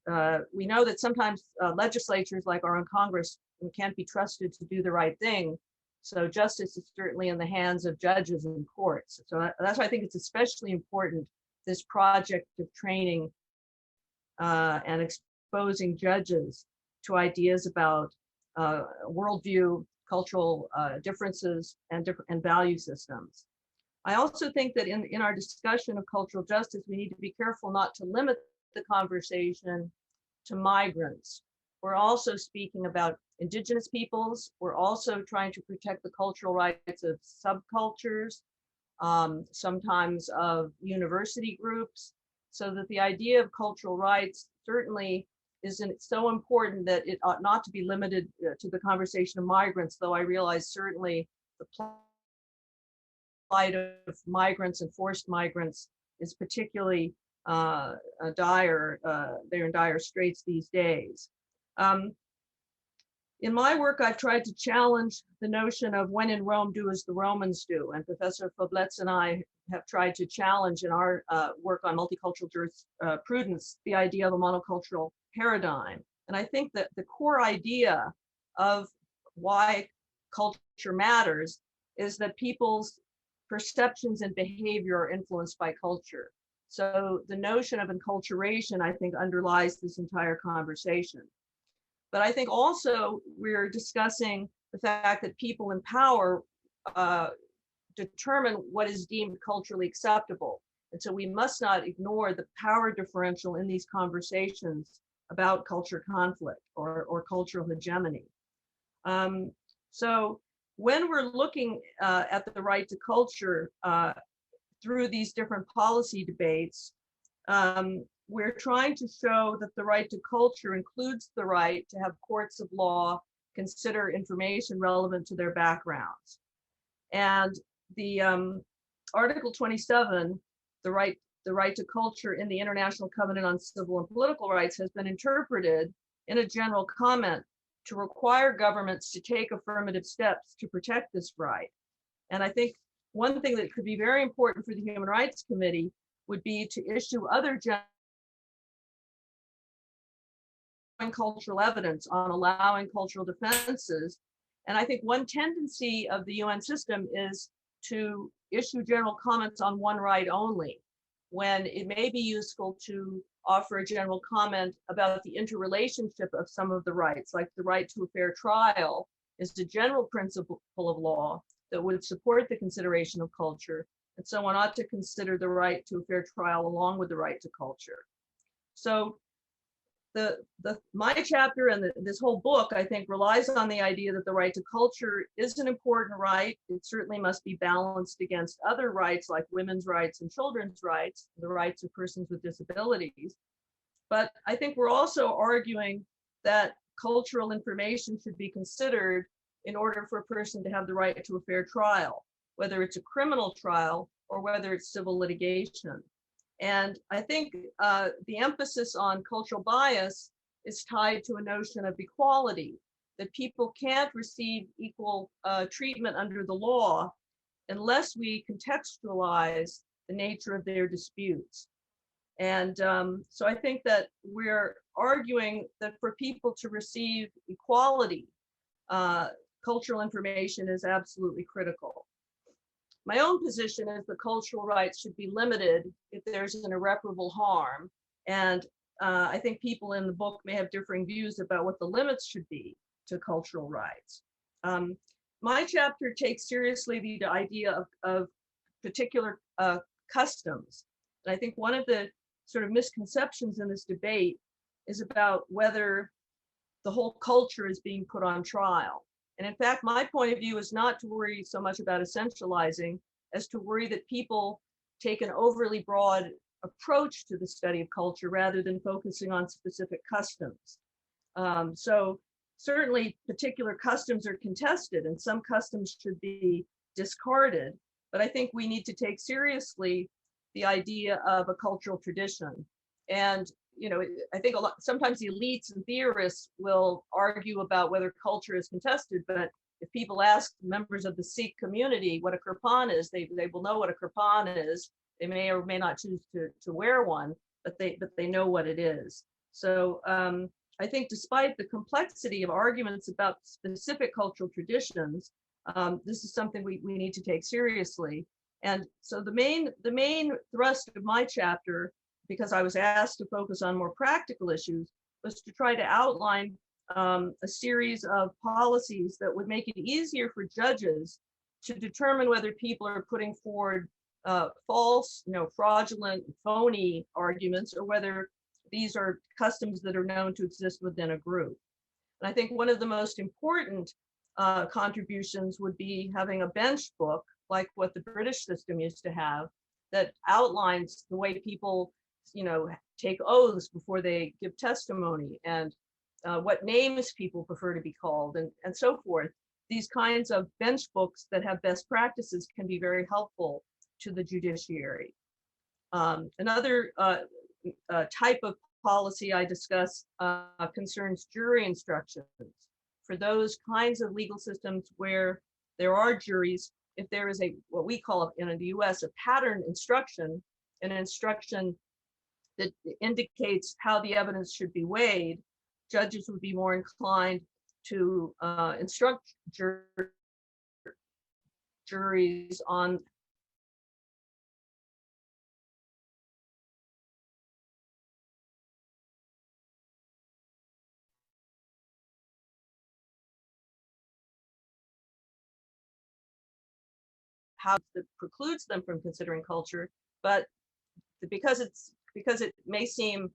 we know that sometimes legislatures like our own Congress can't be trusted to do the right thing. So justice is certainly in the hands of judges and courts. So that's why I think it's especially important, this project of training and exposing judges to ideas about worldview, cultural differences, and value systems. I also think that in our discussion of cultural justice, we need to be careful not to limit the conversation to migrants. We're also speaking about indigenous peoples. We're also trying to protect the cultural rights of subcultures, sometimes of university groups, so that the idea of cultural rights certainly isn't so important that it ought not to be limited to the conversation of migrants, though I realize certainly the plight of migrants and forced migrants is particularly dire. They're in dire straits these days. In my work, I've tried to challenge the notion of when in Rome, do as the Romans do. And Professor Foblets and I have tried to challenge in our work on multicultural jurisprudence the idea of a monocultural paradigm. And I think that the core idea of why culture matters is that people's perceptions and behavior are influenced by culture. So the notion of enculturation, I think, underlies this entire conversation. But I think also we're discussing the fact that people in power determine what is deemed culturally acceptable. And so we must not ignore the power differential in these conversations about culture conflict or cultural hegemony. So when we're looking at the right to culture through these different policy debates, we're trying to show that the right to culture includes the right to have courts of law consider information relevant to their backgrounds. And the Article 27, the right to culture in the International Covenant on Civil and Political Rights, has been interpreted in a general comment to require governments to take affirmative steps to protect this right. And I think one thing that could be very important for the Human Rights Committee would be to issue other cultural evidence on allowing cultural defenses. And I think one tendency of the UN system is to issue general comments on one right only, when it may be useful to offer a general comment about the interrelationship of some of the rights, like the right to a fair trial is a general principle of law that would support the consideration of culture. And so one ought to consider the right to a fair trial along with the right to culture. So my chapter and this whole book, I think, relies on the idea that the right to culture is an important right. It certainly must be balanced against other rights like women's rights and children's rights, the rights of persons with disabilities. But I think we're also arguing that cultural information should be considered in order for a person to have the right to a fair trial, whether it's a criminal trial or whether it's civil litigation. And I think the emphasis on cultural bias is tied to a notion of equality, that people can't receive equal treatment under the law unless we contextualize the nature of their disputes. And so I think that we're arguing that for people to receive equality, cultural information is absolutely critical. My own position is that cultural rights should be limited if there's an irreparable harm. And I think people in the book may have differing views about what the limits should be to cultural rights. My chapter takes seriously the idea of particular customs. And I think one of the sort of misconceptions in this debate is about whether the whole culture is being put on trial. And in fact, my point of view is not to worry so much about essentializing as to worry that people take an overly broad approach to the study of culture rather than focusing on specific customs. So certainly particular customs are contested and some customs should be discarded, but I think we need to take seriously the idea of a cultural tradition. And I think sometimes the elites and theorists will argue about whether culture is contested, but if people ask members of the Sikh community what a kirpan is, they will know what a kirpan is. They may or may not choose to wear one, but they know what it is. So I think despite the complexity of arguments about specific cultural traditions, this is something we need to take seriously. And so the main thrust of my chapter, because I was asked to focus on more practical issues, was to try to outline a series of policies that would make it easier for judges to determine whether people are putting forward false, fraudulent, phony arguments, or whether these are customs that are known to exist within a group. And I think one of the most important contributions would be having a bench book, like what the British system used to have, that outlines the way people, take oaths before they give testimony, and what names people prefer to be called, and so forth. These kinds of bench books that have best practices can be very helpful to the judiciary. Another type of policy I discuss concerns jury instructions. For those kinds of legal systems where there are juries, if there is what we call in the US a pattern instruction, an instruction that indicates how the evidence should be weighed, judges would be more inclined to instruct juries on how that precludes them from considering culture, but because it may seem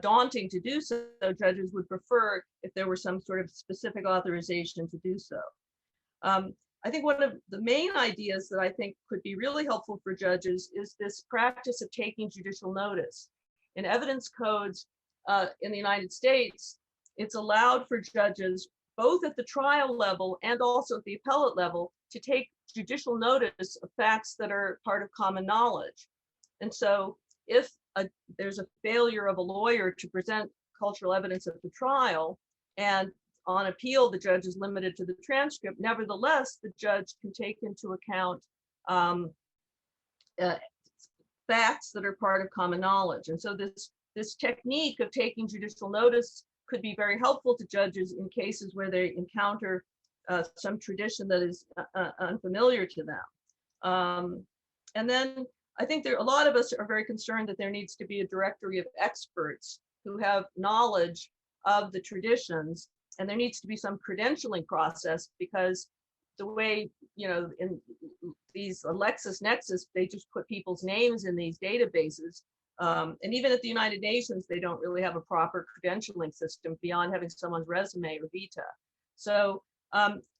daunting to do so, judges would prefer if there were some sort of specific authorization to do so. I think one of the main ideas that I think could be really helpful for judges is this practice of taking judicial notice. In evidence codes in the United States, it's allowed for judges, both at the trial level and also at the appellate level, to take judicial notice of facts that are part of common knowledge. And so if there's a failure of a lawyer to present cultural evidence at the trial, and on appeal the judge is limited to the transcript, nevertheless, the judge can take into account facts that are part of common knowledge. And so this technique of taking judicial notice could be very helpful to judges in cases where they encounter some tradition that is unfamiliar to them. And then I think a lot of us are very concerned that there needs to be a directory of experts who have knowledge of the traditions, and there needs to be some credentialing process, because the way, in these LexisNexis, they just put people's names in these databases. And even at the United Nations, they don't really have a proper credentialing system beyond having someone's resume or vita. So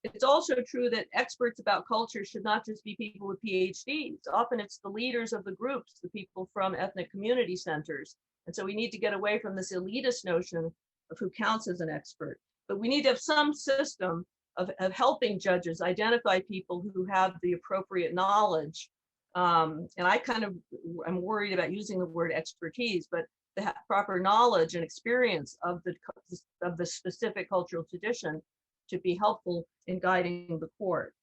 it's also true that experts about culture should not just be people with PhDs. Often it's the leaders of the groups, the people from ethnic community centers. And so we need to get away from this elitist notion of who counts as an expert. But we need to have some system of helping judges identify people who have the appropriate knowledge. And I I'm worried about using the word expertise, but the proper knowledge and experience of the specific cultural tradition to be helpful in guiding the court.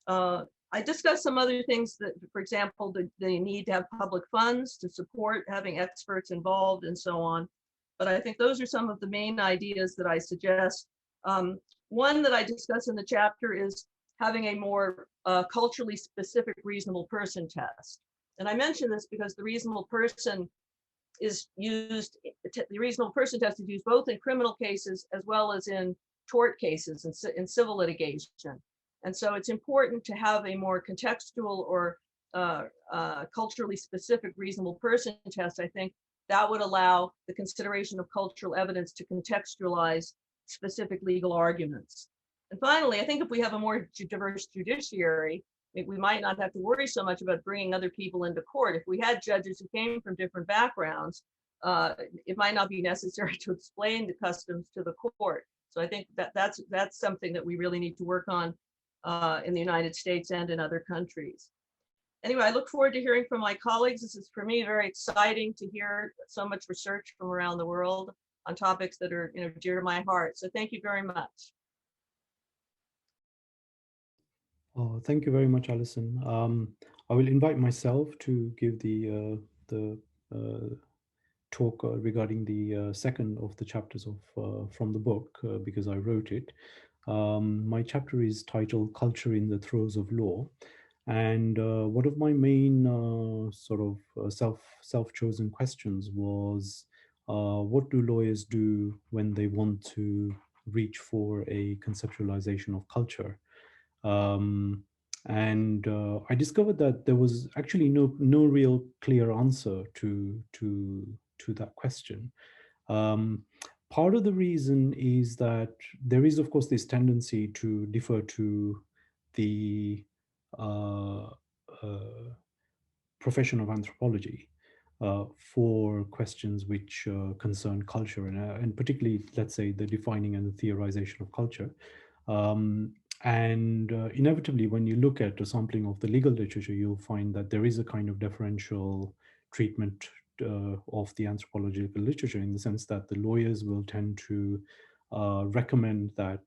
I discussed some other things that, for example, they need to have public funds to support having experts involved and so on. But I think those are some of the main ideas that I suggest. One that I discuss in the chapter is having a more culturally specific reasonable person test. And I mention this because the reasonable person is used, the reasonable person test is used both in criminal cases as well as in tort cases and in civil litigation. And so it's important to have a more contextual or culturally specific reasonable person test. I think that would allow the consideration of cultural evidence to contextualize specific legal arguments. And finally, I think if we have a more diverse judiciary, we might not have to worry so much about bringing other people into court. If we had judges who came from different backgrounds, it might not be necessary to explain the customs to the court. So I think that's something that we really need to work on in the United States and in other countries. anyway, I look forward to hearing from my colleagues. This is for me very exciting to hear so much research from around the world on topics that are, dear to my heart. So thank you very much. Thank you very much, Alison. I will invite myself to give the talk regarding the second of the chapters of from the book because I wrote it. My chapter is titled "Culture in the Throes of Law," and one of my main sort of self-chosen questions was, what do lawyers do when they want to reach for a conceptualization of culture? And I discovered that there was actually no real clear answer to that question. Part of the reason is that there is, of course, this tendency to defer to the profession of anthropology for questions which concern culture, and particularly, let's say, the defining and the theorization of culture. And inevitably, when you look at a sampling of the legal literature, you'll find that there is a kind of differential treatment of the anthropological literature, in the sense that the lawyers will tend to recommend that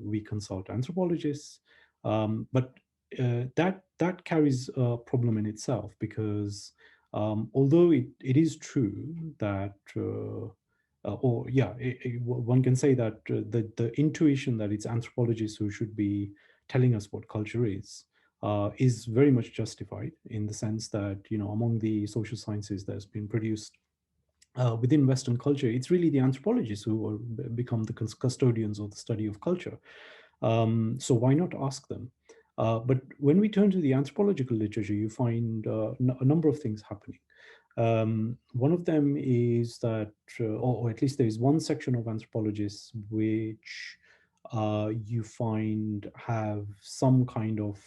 we consult anthropologists. But that carries a problem in itself, because although it is true that one can say that the intuition that it's anthropologists who should be telling us what culture is very much justified, in the sense that, among the social sciences that's been produced within Western culture, it's really the anthropologists who are, become the custodians of the study of culture. So why not ask them? But when we turn to the anthropological literature, you find a number of things happening. One of them is that, or at least there is one section of anthropologists which you find have some kind of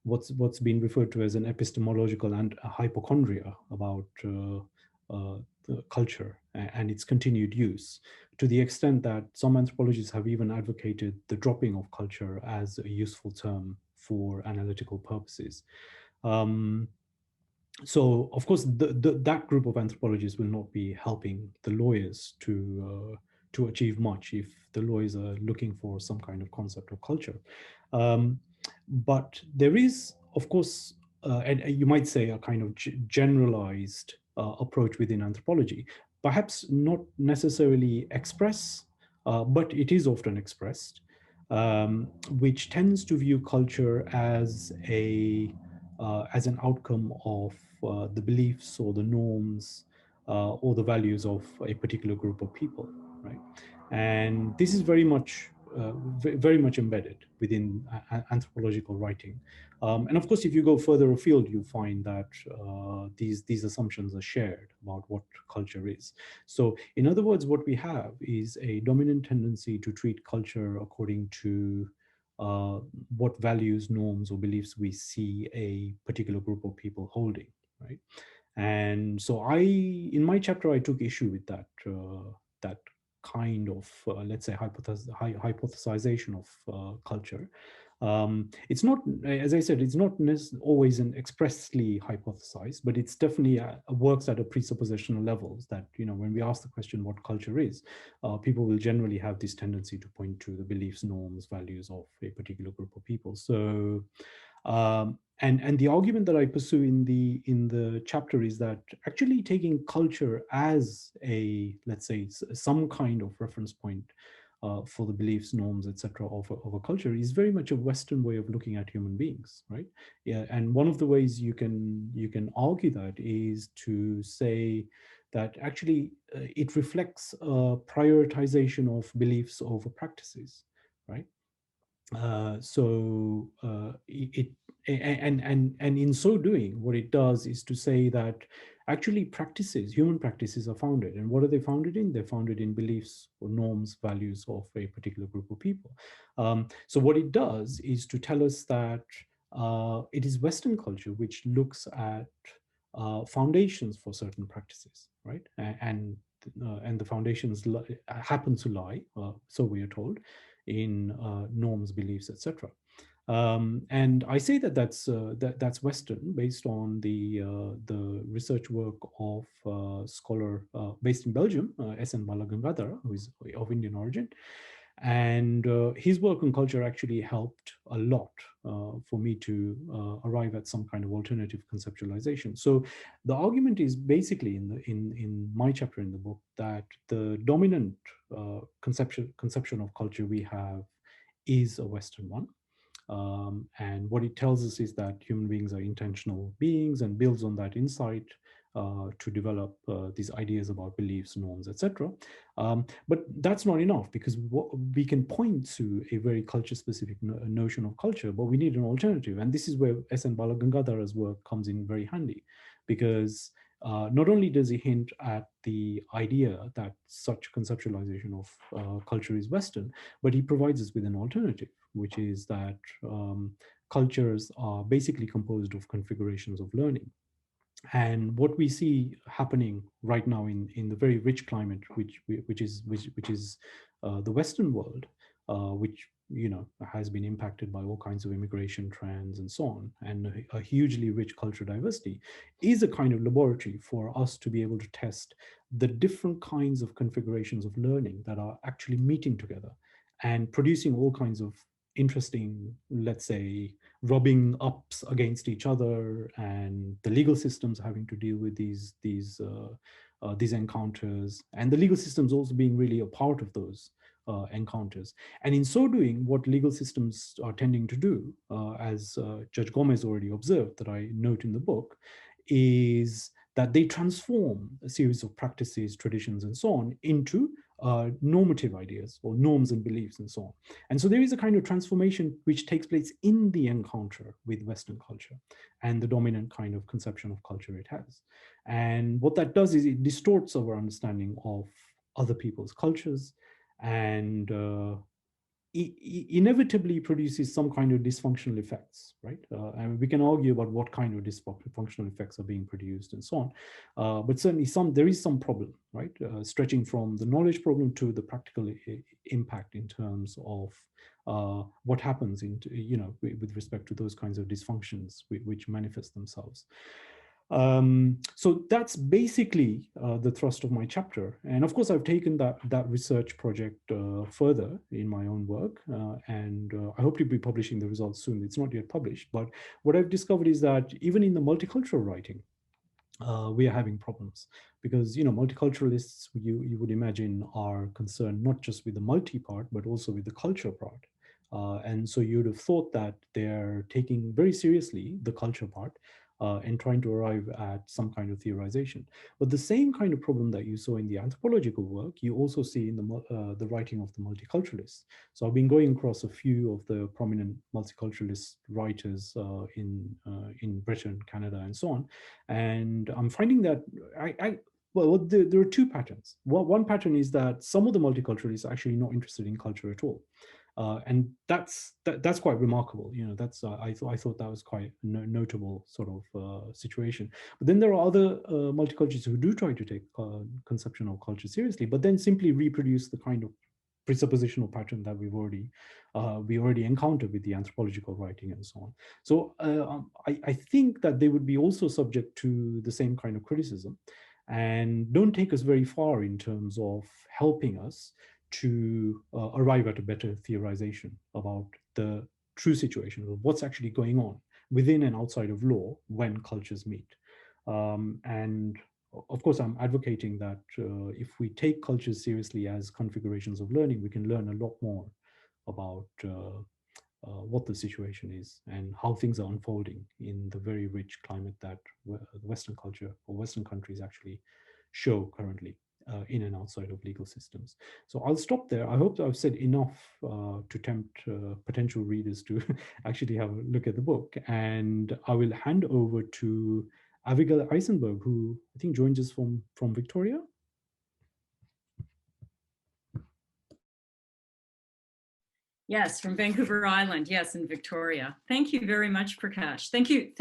what's been referred to as an epistemological and a hypochondria about culture and its continued use, to the extent that some anthropologists have even advocated the dropping of culture as a useful term for analytical purposes. So, of course, that group of anthropologists will not be helping the lawyers to achieve much if the lawyers are looking for some kind of concept of culture. But there is, of course, and you might say, a kind of generalized approach within anthropology, perhaps not necessarily express, but it is often expressed, which tends to view culture as an outcome of the beliefs or the norms or the values of a particular group of people, right? And this is very much embedded within anthropological writing. And of course, if you go further afield, you find that these assumptions are shared about what culture is. So in other words, what we have is a dominant tendency to treat culture according to what values, norms, or beliefs we see a particular group of people holding, right? And so in my chapter, I took issue with that kind of, let's say, hypothesization of culture. It's not, as I said, it's not always an expressly hypothesized, but it's definitely works at a presuppositional levels that, when we ask the question what culture is, people will generally have this tendency to point to the beliefs, norms, values of a particular group of people. So, and the argument that I pursue in the chapter is that actually taking culture as a, let's say, some kind of reference point for the beliefs, norms, etc. of a culture is very much a Western way of looking at human beings, right? Yeah, and one of the ways you can argue that is to say that actually it reflects a prioritization of beliefs over practices, right? And in so doing, what it does is to say that actually human practices are founded. And what are they founded in? They're founded in beliefs or norms, values of a particular group of people. So what it does is to tell us that it is Western culture which looks at foundations for certain practices, right? And the foundations happen to lie, so we are told, in norms, beliefs, etc. And I say that that's Western based on the research work of scholar based in Belgium, S.N. Balagangadhara, who is of Indian origin. And his work on culture actually helped a lot for me to arrive at some kind of alternative conceptualization. So the argument is basically in my chapter in the book that the dominant conception of culture we have is a Western one. And what it tells us is that human beings are intentional beings, and builds on that insight to develop these ideas about beliefs, norms, etc. But that's not enough, because we can point to a very culture-specific notion of culture, but we need an alternative. And this is where S.N. Balagangadhara's work comes in very handy, because not only does he hint at the idea that such conceptualization of culture is Western, but he provides us with an alternative, which is that cultures are basically composed of configurations of learning. And what we see happening right now in the very rich climate, which is the Western world, which has been impacted by all kinds of immigration trends and so on, and a hugely rich cultural diversity, is a kind of laboratory for us to be able to test the different kinds of configurations of learning that are actually meeting together and producing all kinds of interesting, let's say, rubbing ups against each other, and the legal systems having to deal with these encounters, and the legal systems also being really a part of those encounters. And in so doing, what legal systems are tending to do, as Judge Gómez already observed, that I note in the book, is that they transform a series of practices, traditions, and so on into normative ideas or norms and beliefs and so on. And so there is a kind of transformation which takes place in the encounter with Western culture and the dominant kind of conception of culture it has. And what that does is it distorts our understanding of other people's cultures, and inevitably produces some kind of dysfunctional effects, right? And we can argue about what kind of dysfunctional effects are being produced and so on. But certainly there is some problem, right? Stretching from the knowledge problem to the practical impact in terms of what happens with respect to those kinds of dysfunctions which manifest themselves. So that's basically the thrust of my chapter. And of course, I've taken that research project further in my own work, and I hope to be publishing the results soon. It's not yet published, but what I've discovered is that even in the multicultural writing, we are having problems, because multiculturalists, you would imagine, are concerned not just with the multi part, but also with the culture part. And so you'd have thought that they're taking very seriously the culture part, and trying to arrive at some kind of theorization. But the same kind of problem that you saw in the anthropological work, you also see in the writing of the multiculturalists. So I've been going across a few of the prominent multiculturalist writers in Britain, Canada, and so on. And I'm finding that there are two patterns. One pattern is that some of the multiculturalists are actually not interested in culture at all. And that's quite remarkable. I thought that was quite a notable sort of situation. But then there are other multiculturalists who do try to take conception of culture seriously, but then simply reproduce the kind of presuppositional pattern that we already encountered with the anthropological writing and so on. So I think that they would be also subject to the same kind of criticism, and don't take us very far in terms of helping us to arrive at a better theorization about the true situation of what's actually going on within and outside of law when cultures meet. And of course, I'm advocating that if we take cultures seriously as configurations of learning, we can learn a lot more about what the situation is and how things are unfolding in the very rich climate that Western culture or Western countries actually show currently in and outside of legal systems. So I'll stop there. I hope that I've said enough to tempt potential readers to actually have a look at the book. And I will hand over to Avigail Eisenberg, who I think joins us from Victoria. Yes, from Vancouver Island. Yes, in Victoria. Thank you very much, Prakash. Thank you,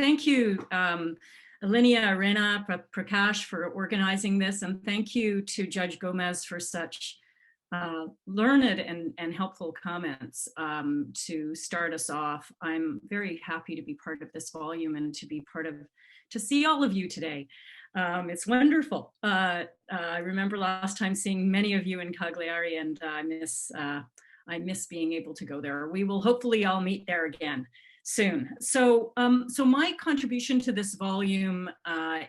Ilenia, Irene, Prakash for organizing this, and thank you to Judge Gómez for such learned and helpful comments to start us off. I'm very happy to be part of this volume and to see all of you today. It's wonderful. I remember last time seeing many of you in Cagliari, and I miss being able to go there. We will hopefully all meet there again soon. So my contribution to this volume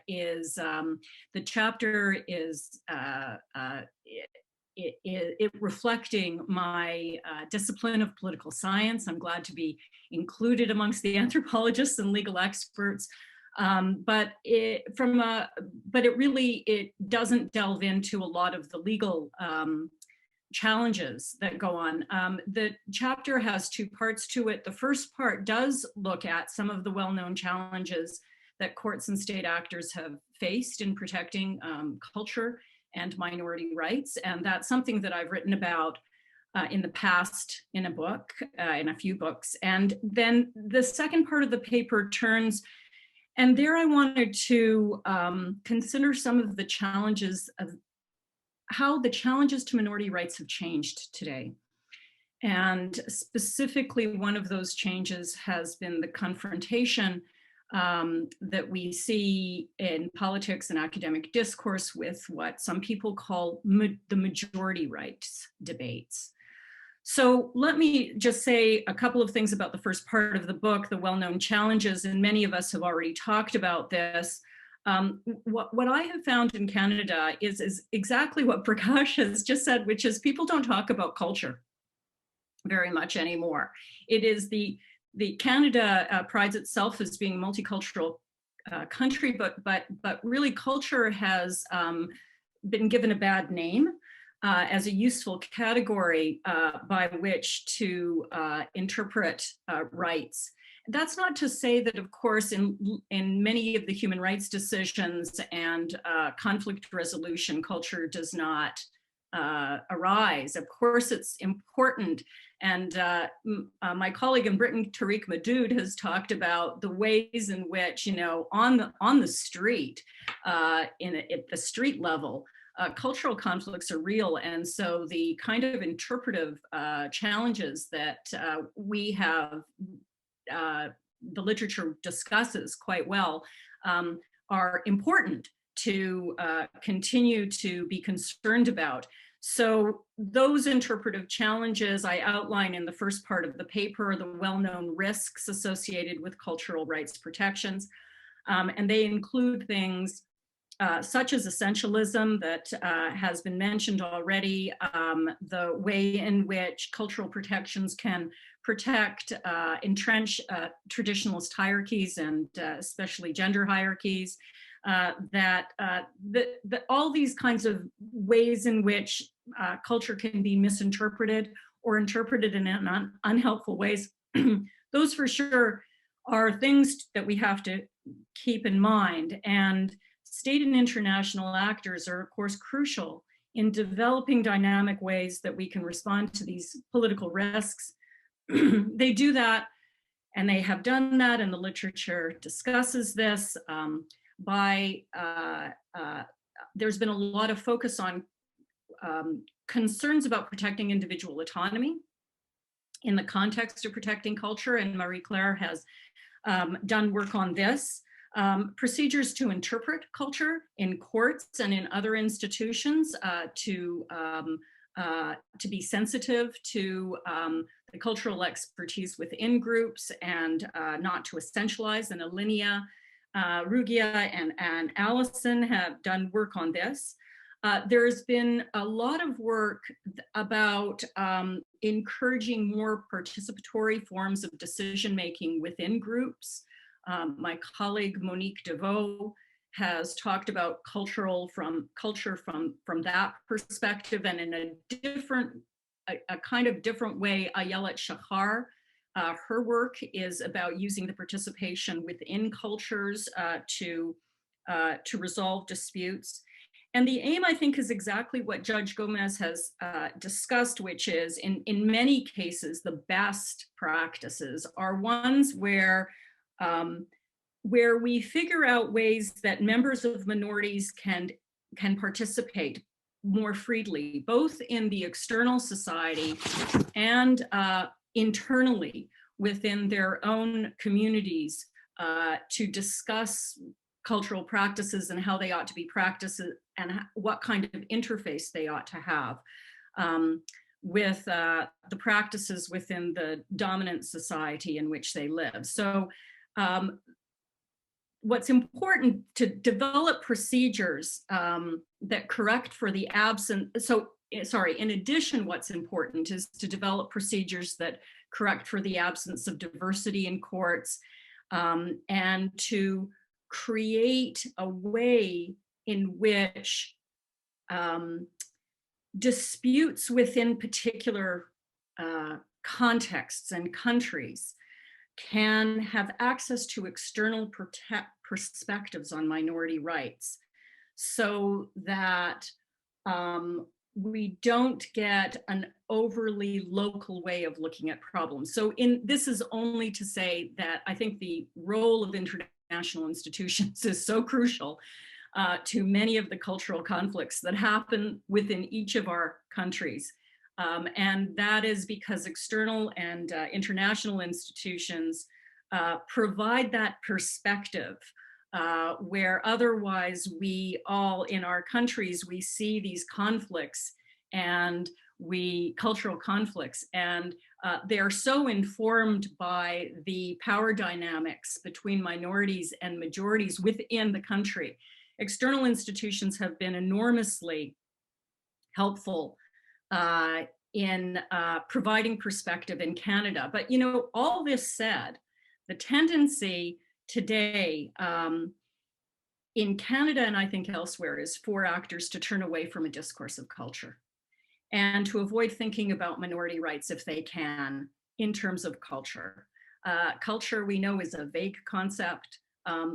is the chapter is it reflecting my discipline of political science. I'm glad to be included amongst the anthropologists and legal experts. But it doesn't delve into a lot of the legal challenges that go on. The chapter has two parts to it. The first part does look at some of the well-known challenges that courts and state actors have faced in protecting culture and minority rights. And that's something that I've written about in the past in a book, in a few books. And then the second part of the paper turns, and there I wanted to consider some of the challenges of how the challenges to minority rights have changed today. And specifically, one of those changes has been the confrontation that we see in politics and academic discourse with what some people call the majority rights debates. So let me just say a couple of things about the first part of the book, the well-known challenges, and many of us have already talked about this. What I have found in Canada is exactly what Prakash has just said, which is people don't talk about culture very much anymore. It is the Canada prides itself as being a multicultural country, but really culture has been given a bad name as a useful category by which to interpret rights. That's not to say that, of course, in many of the human rights decisions and conflict resolution, culture does not arise. Of course, it's important. And my colleague in Britain, Tariq Madood, has talked about the ways in which, on the street, at the street level, cultural conflicts are real. And so the kind of interpretive challenges that we have, the literature discusses quite well, are important to continue to be concerned about. So those interpretive challenges I outline in the first part of the paper, the well-known risks associated with cultural rights protections, and they include things such as essentialism that has been mentioned already, the way in which cultural protections can protect, entrench traditionalist hierarchies and especially gender hierarchies, all these kinds of ways in which culture can be misinterpreted or interpreted in unhelpful ways, those for sure are things that we have to keep in mind. And state and international actors are, of course, crucial in developing dynamic ways that we can respond to these political risks. They do that, and they have done that, and the literature discusses this. There's been a lot of focus on concerns about protecting individual autonomy in the context of protecting culture, and Marie-Claire has done work on this. Procedures to interpret culture in courts and in other institutions, to be sensitive to the cultural expertise within groups and not to essentialize. And Ilenia Ruggiu and Alison have done work on this. There's been a lot of work about encouraging more participatory forms of decision-making within groups. My colleague Monique DeVoe has talked about culture from that perspective, and in a kind of different way, Ayelet Shachar, her work is about using the participation within cultures to resolve disputes. And the aim, I think, is exactly what Judge Gomez has discussed, which is in many cases, the best practices are ones where we figure out ways that members of minorities can participate more freely, both in the external society and internally within their own communities, to discuss cultural practices and how they ought to be practiced and what kind of interface they ought to have with the practices within the dominant society in which they live. So what's important to develop procedures that correct for the absence. So, sorry, in addition, what's important is to develop procedures that correct for the absence of diversity in courts, and to create a way in which disputes within particular contexts and countries can have access to external perspectives on minority rights, so that we don't get an overly local way of looking at problems. So this is only to say that I think the role of international institutions is so crucial to many of the cultural conflicts that happen within each of our countries. And that is because external and international institutions provide that perspective where otherwise we all in our countries, we see these conflicts and cultural conflicts, and they are so informed by the power dynamics between minorities and majorities within the country. External institutions have been enormously helpful in providing perspective in Canada. But, you know, all this said, the tendency today in Canada, and I think elsewhere, is for actors to turn away from a discourse of culture and to avoid thinking about minority rights if they can in terms of culture. Culture, we know, is a vague concept.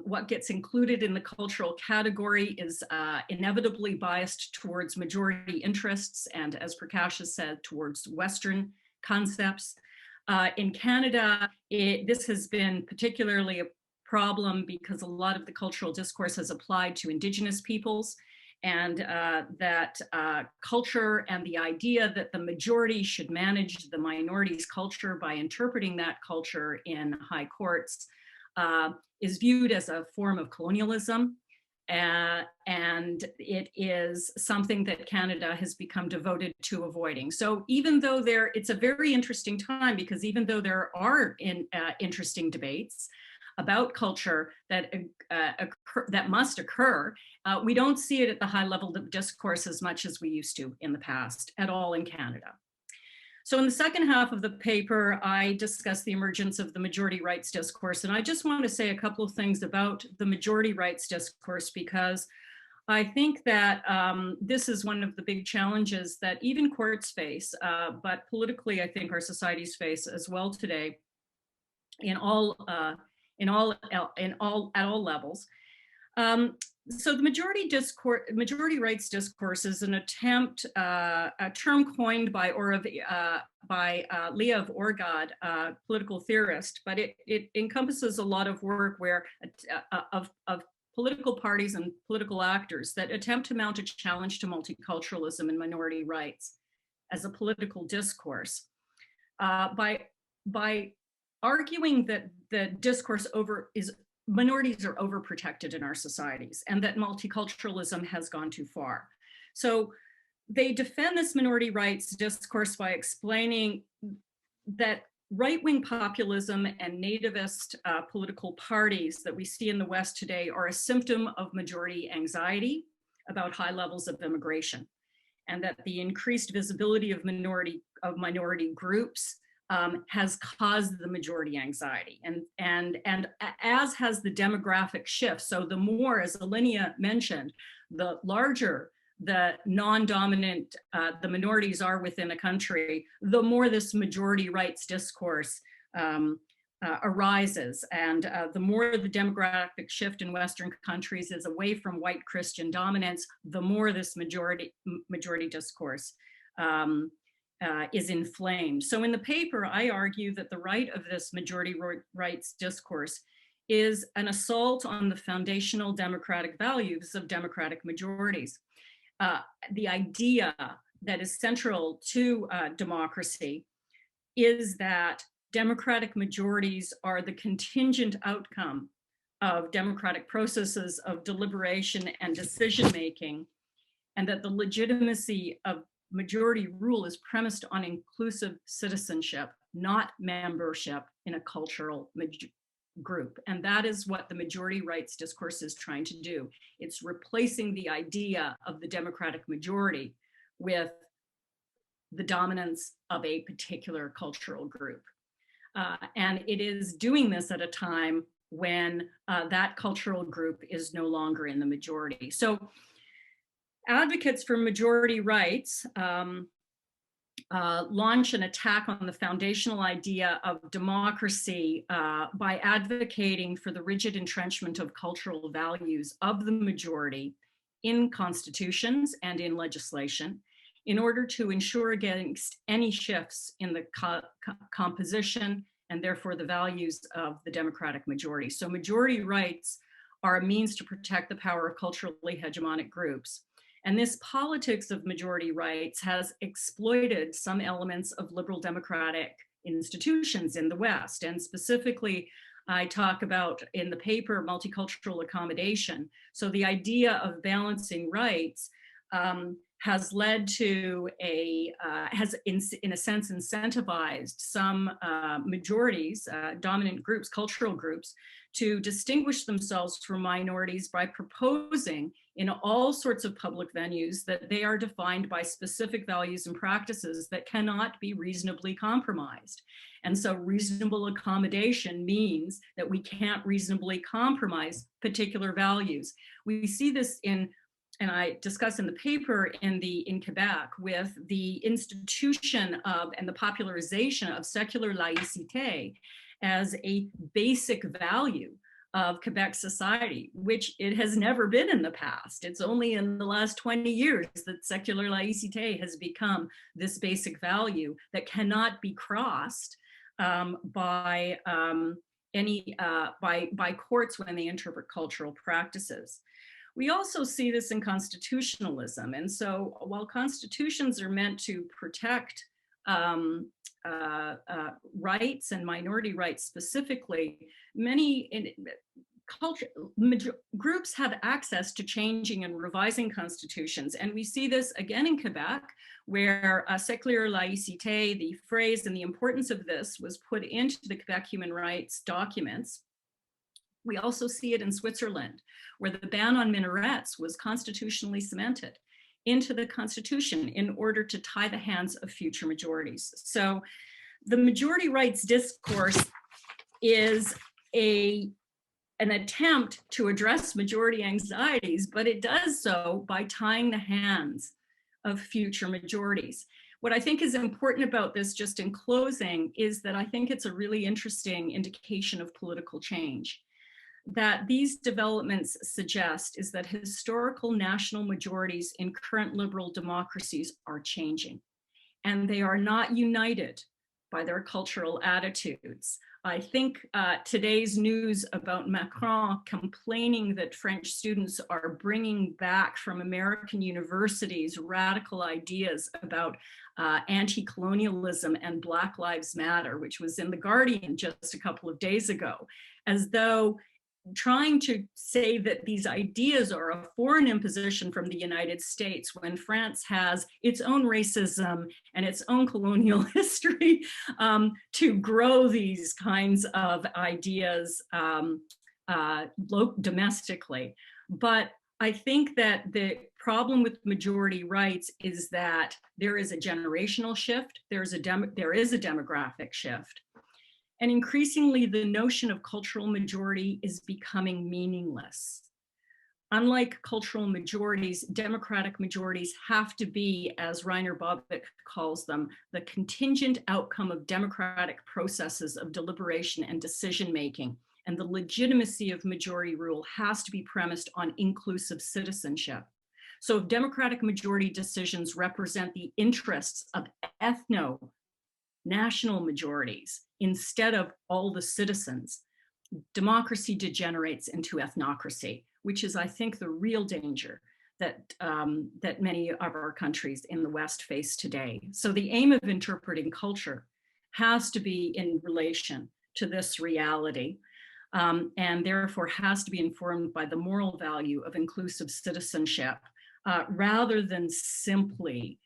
What gets included in the cultural category is inevitably biased towards majority interests, and as Prakash has said, towards Western concepts. In Canada, this has been particularly a problem because a lot of the cultural discourse has applied to Indigenous peoples, and that culture and the idea that the majority should manage the minority's culture by interpreting that culture in high courts is viewed as a form of colonialism, and it is something that Canada has become devoted to avoiding. So even though it's a very interesting time, because even though there are interesting debates about culture that must occur, we don't see it at the high level of discourse as much as we used to in the past at all in Canada. So in the second half of the paper, I discuss the emergence of the majority rights discourse. And I just want to say a couple of things about the majority rights discourse, because I think that this is one of the big challenges that even courts face, but politically, I think our societies face as well today at all levels. So the majority rights discourse is an attempt, a term coined by Leah of Orgod, a political theorist, but it encompasses a lot of work where of political parties and political actors that attempt to mount a challenge to multiculturalism and minority rights as a political discourse by arguing that the discourse minorities are overprotected in our societies and that multiculturalism has gone too far. So they defend this minority rights discourse by explaining that right-wing populism and nativist political parties that we see in the West today are a symptom of majority anxiety about high levels of immigration, and that the increased visibility of minority groups has caused the majority anxiety, and as has the demographic shift. So the more, as Ilenia mentioned, the larger the non-dominant the minorities are within a country, the more this majority rights discourse arises, and the more the demographic shift in Western countries is away from white Christian dominance, the more this majority discourse is inflamed. So in the paper, I argue that the right of this majority rights discourse is an assault on the foundational democratic values of democratic majorities. the idea that is central to democracy is that democratic majorities are the contingent outcome of democratic processes of deliberation and decision-making, and that the legitimacy of majority rule is premised on inclusive citizenship, not membership in a cultural group. And that is what the majority rights discourse is trying to do. It's replacing the idea of the democratic majority with the dominance of a particular cultural group. And it is doing this at a time when that cultural group is no longer in the majority. So advocates for majority rights launch an attack on the foundational idea of democracy by advocating for the rigid entrenchment of cultural values of the majority in constitutions and in legislation in order to ensure against any shifts in the composition and therefore the values of the democratic majority. So majority rights are a means to protect the power of culturally hegemonic groups. And this politics of majority rights has exploited some elements of liberal democratic institutions in the West. And specifically, I talk about in the paper multicultural accommodation. So the idea of balancing rights has led to has in a sense incentivized some majorities, dominant groups, cultural groups, to distinguish themselves from minorities by proposing in all sorts of public venues that they are defined by specific values and practices that cannot be reasonably compromised. And so reasonable accommodation means that we can't reasonably compromise particular values. We see this in, and I discuss in the paper in Quebec, with the institution of and the popularization of secular laïcité as a basic value of Quebec society, which it has never been in the past. It's only in the last 20 years that secular laïcité has become this basic value that cannot be crossed by courts when they interpret cultural practices. We also see this in constitutionalism. And so while constitutions are meant to protect rights and minority rights specifically, many groups have access to changing and revising constitutions. And we see this again in Quebec, where secular laïcité, the phrase and the importance of this was put into the Quebec human rights documents. We also see it in Switzerland, where the ban on minarets was constitutionally cemented into the constitution in order to tie the hands of future majorities. So the majority rights discourse is an attempt to address majority anxieties, but it does so by tying the hands of future majorities. What I think is important about this, just in closing, is that I think it's a really interesting indication of political change. That these developments suggest is that historical national majorities in current liberal democracies are changing, and they are not united by their cultural attitudes. I think today's news about Macron complaining that French students are bringing back from American universities radical ideas about anti-colonialism and Black Lives Matter, which was in The Guardian just a couple of days ago, as though trying to say that these ideas are a foreign imposition from the United States when France has its own racism and its own colonial history to grow these kinds of ideas domestically. But I think that the problem with majority rights is that there is a generational shift, there is a demographic shift. And increasingly, the notion of cultural majority is becoming meaningless. Unlike cultural majorities, democratic majorities have to be, as Rainer Bobic calls them, the contingent outcome of democratic processes of deliberation and decision-making. And the legitimacy of majority rule has to be premised on inclusive citizenship. So if democratic majority decisions represent the interests of national majorities instead of all the citizens, democracy degenerates into ethnocracy, which is, I think, the real danger that many of our countries in the West face today. So the aim of interpreting culture has to be in relation to this reality, and therefore has to be informed by the moral value of inclusive citizenship, rather than simply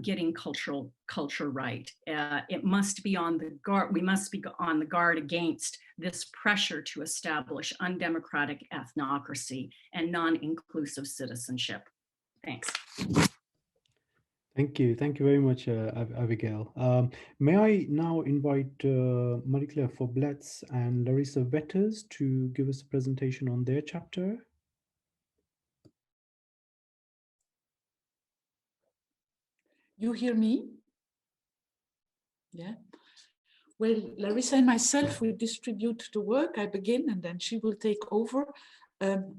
getting culture right. It must be on the guard. We must be on the guard against this pressure to establish undemocratic ethnocracy and non-inclusive citizenship. Thanks. Thank you very much, Avigail. May I now invite Marie-Claire Foblets and Larissa Vetters to give us a presentation on their chapter? You hear me? Yeah. Well, Larissa and myself, we distribute the work. I begin and then she will take over.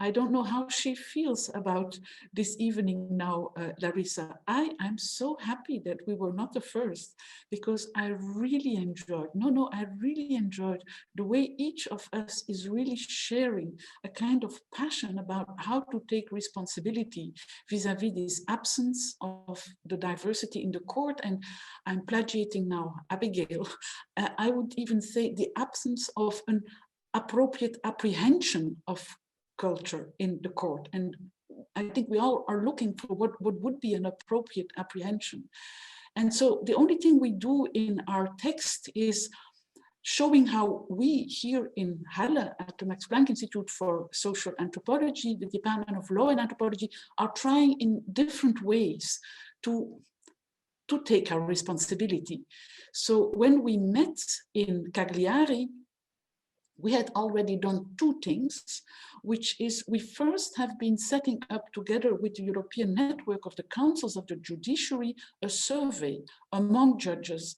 I don't know how she feels about this evening now, Larissa. I'm so happy that we were not the first, because I really enjoyed, I really enjoyed the way each of us is really sharing a kind of passion about how to take responsibility vis-a-vis this absence of the diversity in the court. And I'm plagiating now Abigail. I would even say the absence of an appropriate apprehension of culture in the court. And I think we all are looking for what would be an appropriate apprehension. And so the only thing we do in our text is showing how we here in Halle at the Max Planck Institute for Social Anthropology, the Department of Law and Anthropology, are trying in different ways to take our responsibility. So when we met in Cagliari, we had already done two things, which is we first have been setting up together with the European Network of the Councils of the Judiciary a survey among judges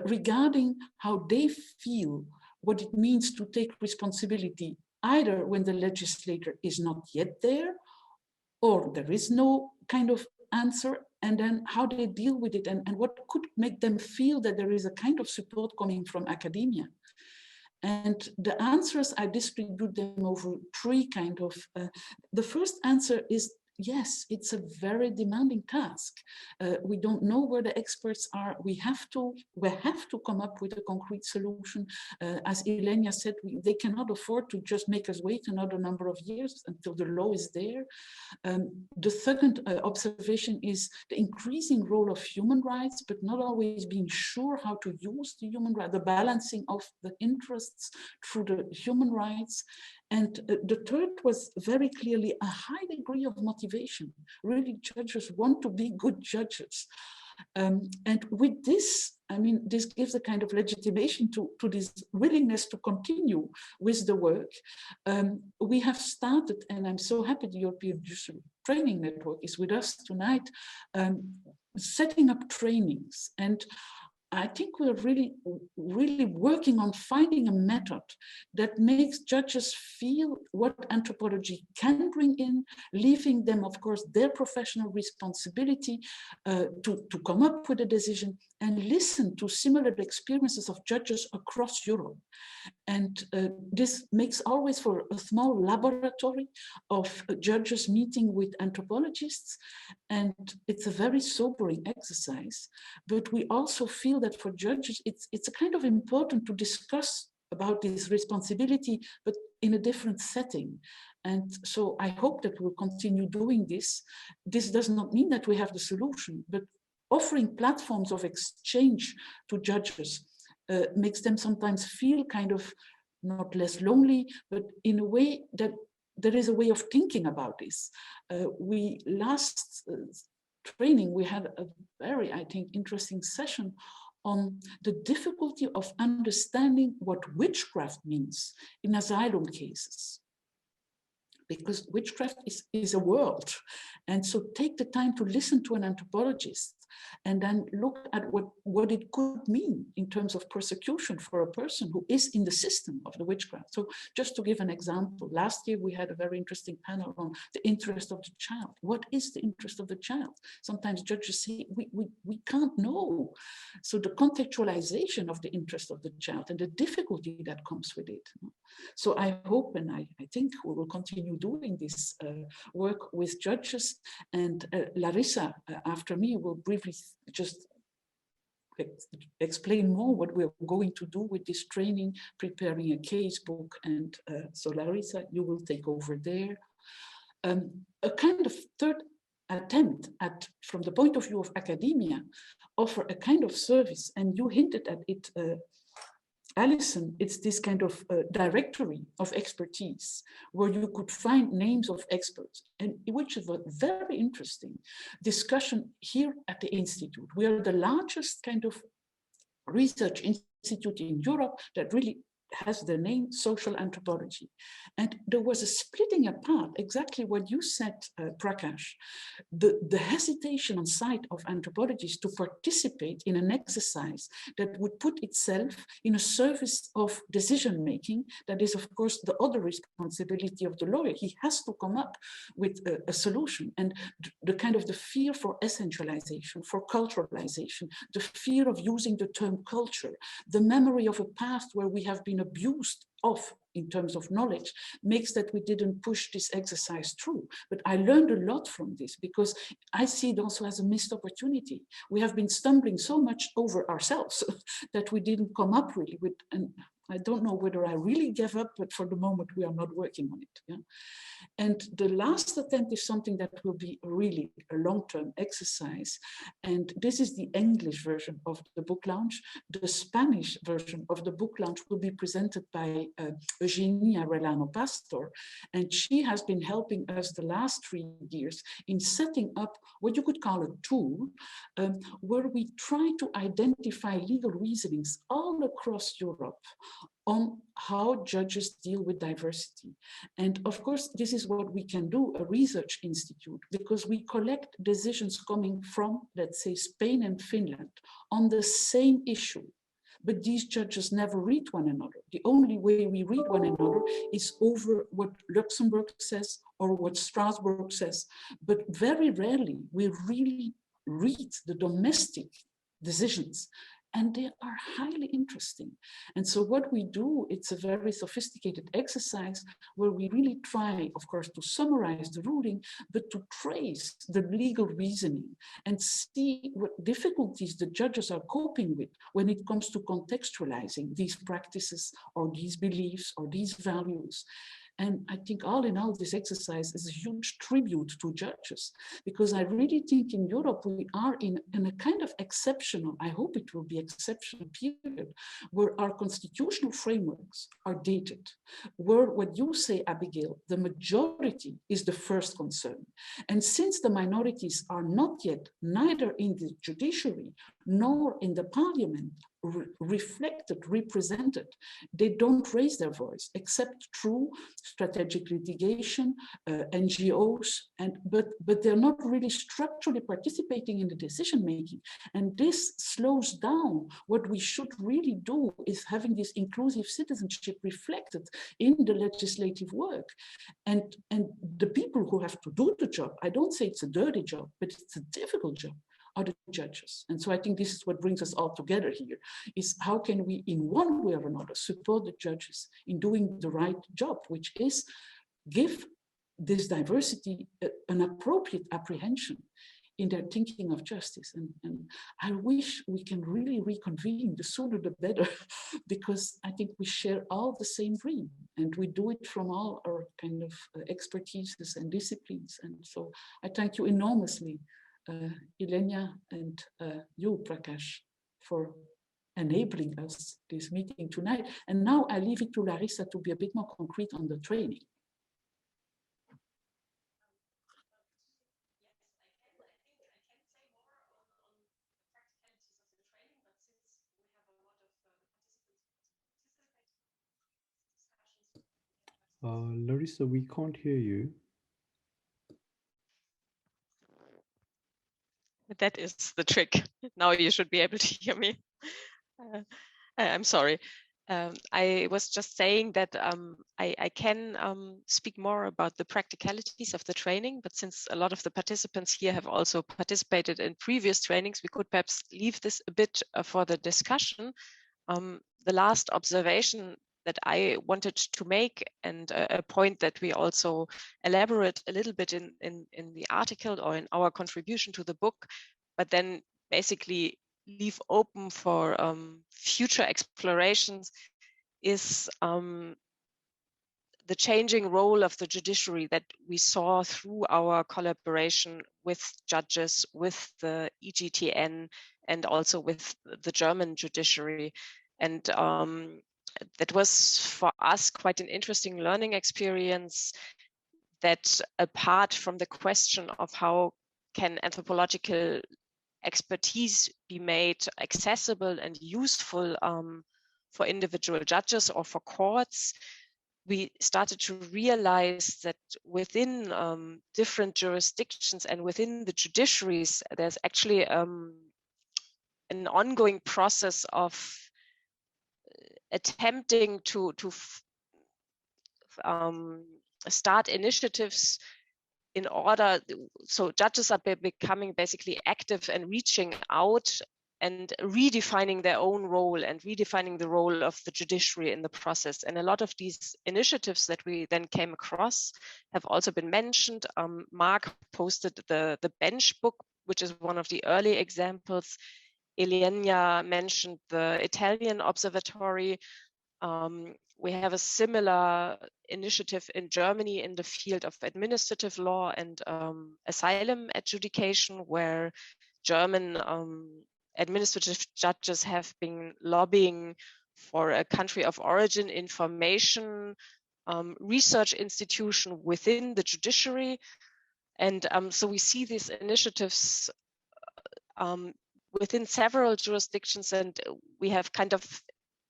regarding how they feel what it means to take responsibility, either when the legislator is not yet there, or there is no kind of answer, and then how they deal with it, and what could make them feel that there is a kind of support coming from academia. And the answers, I distribute them over three kind of, the first answer is, yes, it's a very demanding task. We don't know where the experts are. We have to come up with a concrete solution. As Ilenia said, they cannot afford to just make us wait another number of years until the law is there. The second observation is the increasing role of human rights, but not always being sure how to use the human rights, the balancing of the interests through the human rights. And the third was very clearly a high degree of motivation. Really, judges want to be good judges. And with this, I mean, this gives a kind of legitimation to this willingness to continue with the work. We have started, and I'm so happy the European Judicial Training Network is with us tonight, setting up trainings. And I think we're really working on finding a method that makes judges feel what anthropology can bring in, leaving them, of course, their professional responsibility to come up with a decision and listen to similar experiences of judges across Europe. And this makes always for a small laboratory of judges meeting with anthropologists. And it's a very sobering exercise, but we also feel that for judges, it's a kind of important to discuss about this responsibility, but in a different setting. And so I hope that we'll continue doing this. This does not mean that we have the solution, but offering platforms of exchange to judges makes them sometimes feel kind of not less lonely, but in a way that there is a way of thinking about this. We last training, we had a very, I think, interesting session on the difficulty of understanding what witchcraft means in asylum cases. Because witchcraft is a world. And so take the time to listen to an anthropologist and then look at what it could mean in terms of persecution for a person who is in the system of the witchcraft. So just to give an example, last year we had a very interesting panel on the interest of the child. What is the interest of the child? Sometimes judges say, we can't know. So the contextualization of the interest of the child and the difficulty that comes with it. So I hope, and I think we will continue doing this work with judges, and Larissa, after me, will briefly just explain more what we're going to do with this training, preparing a case book. And so Larissa, you will take over there. A kind of third attempt at, from the point of view of academia, offer a kind of service, and you hinted at it, Alison. It's this kind of directory of expertise where you could find names of experts, and which is a very interesting discussion here at the Institute. We are the largest kind of research institute in Europe that really has the name social anthropology. And there was a splitting apart, exactly what you said, Prakash, the hesitation on side of anthropologists to participate in an exercise that would put itself in a service of decision-making. That is, of course, the other responsibility of the lawyer. He has to come up with a solution. And the kind of the fear for essentialization, for culturalization, the fear of using the term culture, the memory of a past where we have been abused of in terms of knowledge, makes that we didn't push this exercise through. But I learned a lot from this, because I see it also as a missed opportunity. We have been stumbling so much over ourselves that we didn't come up really with, and I don't know whether I really gave up, but for the moment we are not working on it. Yeah? And the last attempt is something that will be really a long-term exercise. And this is the English version of the book launch. The Spanish version of the book launch will be presented by Eugenia Relano Pastor. And she has been helping us the last 3 years in setting up what you could call a tool where we try to identify legal reasonings all across Europe on how judges deal with diversity. And of course, this is what we can do, a research institute, because we collect decisions coming from, let's say, Spain and Finland on the same issue. But these judges never read one another. The only way we read one another is over what Luxembourg says or what Strasbourg says. But very rarely we really read the domestic decisions. And they are highly interesting. And so what we do, it's a very sophisticated exercise where we really try, of course, to summarize the ruling, but to trace the legal reasoning and see what difficulties the judges are coping with when it comes to contextualizing these practices or these beliefs or these values. And I think all in all, this exercise is a huge tribute to judges, because I really think in Europe, we are in a kind of exceptional, I hope it will be exceptional period, where our constitutional frameworks are dated, where what you say, Abigail, the majority is the first concern. And since the minorities are not yet neither in the judiciary nor in the parliament, reflected, represented, they don't raise their voice except through strategic litigation, NGOs, but they're not really structurally participating in the decision making. And this slows down. What we should really do is having this inclusive citizenship reflected in the legislative work. And the people who have to do the job, I don't say it's a dirty job, but it's a difficult job, are the judges. And so I think this is what brings us all together here, is how can we in one way or another support the judges in doing the right job, which is give this diversity an appropriate apprehension in their thinking of justice. And I wish we can really reconvene, the sooner the better, because I think we share all the same dream, and we do it from all our kind of expertises and disciplines. And so I thank you enormously, Ilenia, and you, Prakash, for enabling us this meeting tonight. And now I leave it to Larissa to be a bit more concrete on the training. Larissa, we can't hear you. That is the trick. Now you should be able to hear me. I'm sorry. I was just saying that I can speak more about the practicalities of the training, but since a lot of the participants here have also participated in previous trainings, we could perhaps leave this a bit for the discussion. The last observation that I wanted to make, and a point that we also elaborate a little bit in the article or in our contribution to the book, but then basically leave open for future explorations, is the changing role of the judiciary that we saw through our collaboration with judges, with the EGTN, and also with the German judiciary. And that was for us quite an interesting learning experience, that apart from the question of how can anthropological expertise be made accessible and useful for individual judges or for courts, we started to realize that within different jurisdictions and within the judiciaries, there's actually an ongoing process of attempting to start initiatives in order, so judges are becoming basically active and reaching out and redefining their own role and redefining the role of the judiciary in the process. And a lot of these initiatives that we then came across have also been mentioned. Mark posted the bench book, which is one of the early examples. Ilenia mentioned the Italian observatory. We have a similar initiative in Germany in the field of administrative law and asylum adjudication, where German administrative judges have been lobbying for a country of origin information research institution within the judiciary. And so we see these initiatives within several jurisdictions, and we have kind of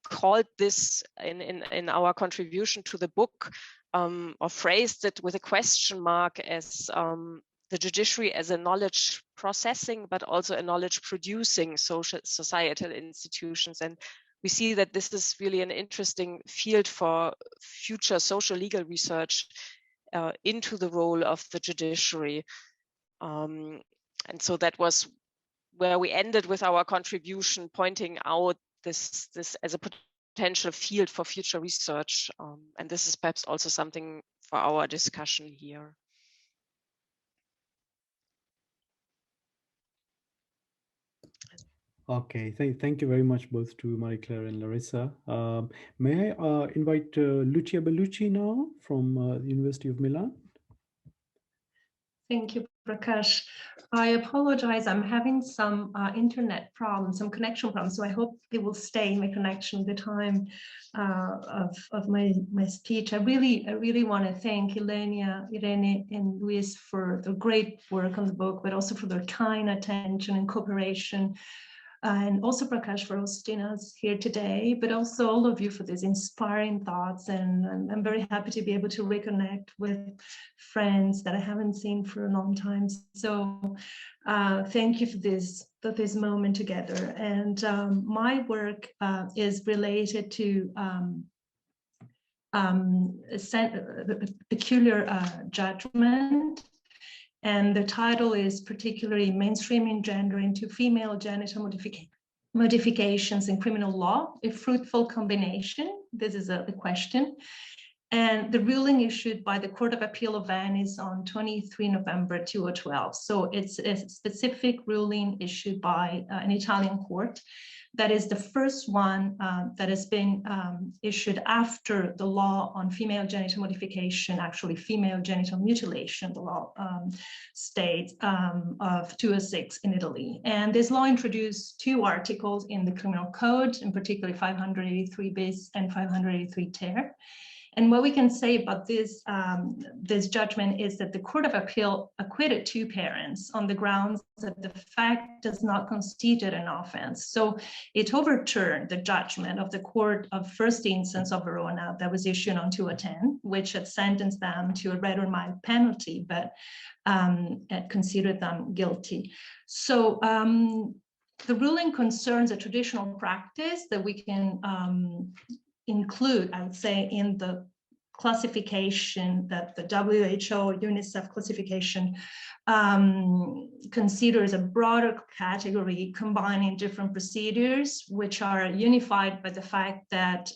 called this in our contribution to the book, or phrased it with a question mark as the judiciary as a knowledge processing, but also a knowledge producing societal institutions. And we see that this is really an interesting field for future social legal research into the role of the judiciary. And so that was where we ended with our contribution, pointing out this as a potential field for future research. And this is perhaps also something for our discussion here. Okay, thank you very much both to Marie-Claire and Larissa. May I invite Lucia Bellucci now from the University of Milan? Thank you, Prakash. I apologize, I'm having some internet problems, some connection problems, so I hope it will stay my connection the time of my speech. I really want to thank Ilenia, Irene, and Luis for the great work on the book, but also for their kind attention and cooperation. And also Prakash for hosting us here today, but also all of you for these inspiring thoughts. And I'm very happy to be able to reconnect with friends that I haven't seen for a long time. So thank you for this moment together. And my work is related to peculiar judgment. And the title is particularly Mainstreaming Gender into Female Genital Modifications in Criminal Law, a Fruitful Combination. This is the question. And the ruling issued by the Court of Appeal of Venice on 23 November 2012. So it's a specific ruling issued by an Italian court. That is the first one that has been issued after the law on female genital modification, actually female genital mutilation, the law states of 2006 in Italy. And this law introduced two articles in the criminal code, in particular 583 bis and 583 ter. And what we can say about this, this judgment is that the Court of Appeal acquitted 2 parents on the grounds that the fact does not constitute an offense. So it overturned the judgment of the Court of First Instance of Verona that was issued on 2010, which had sentenced them to a rather mild penalty, but had considered them guilty. So the ruling concerns a traditional practice that we can include, I would say, in the classification that the WHO UNICEF classification considers a broader category combining different procedures, which are unified by the fact that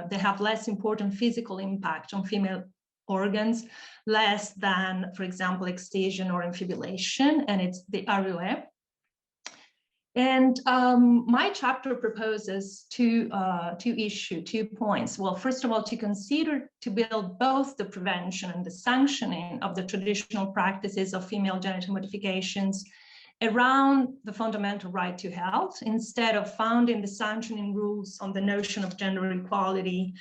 they have less important physical impact on female organs, less than, for example, excision or infibulation, and it's the RUE. And my chapter proposes to issue 2 points. Well, first of all, to consider to build both the prevention and the sanctioning of the traditional practices of female genital modifications around the fundamental right to health, instead of founding the sanctioning rules on the notion of gender equality,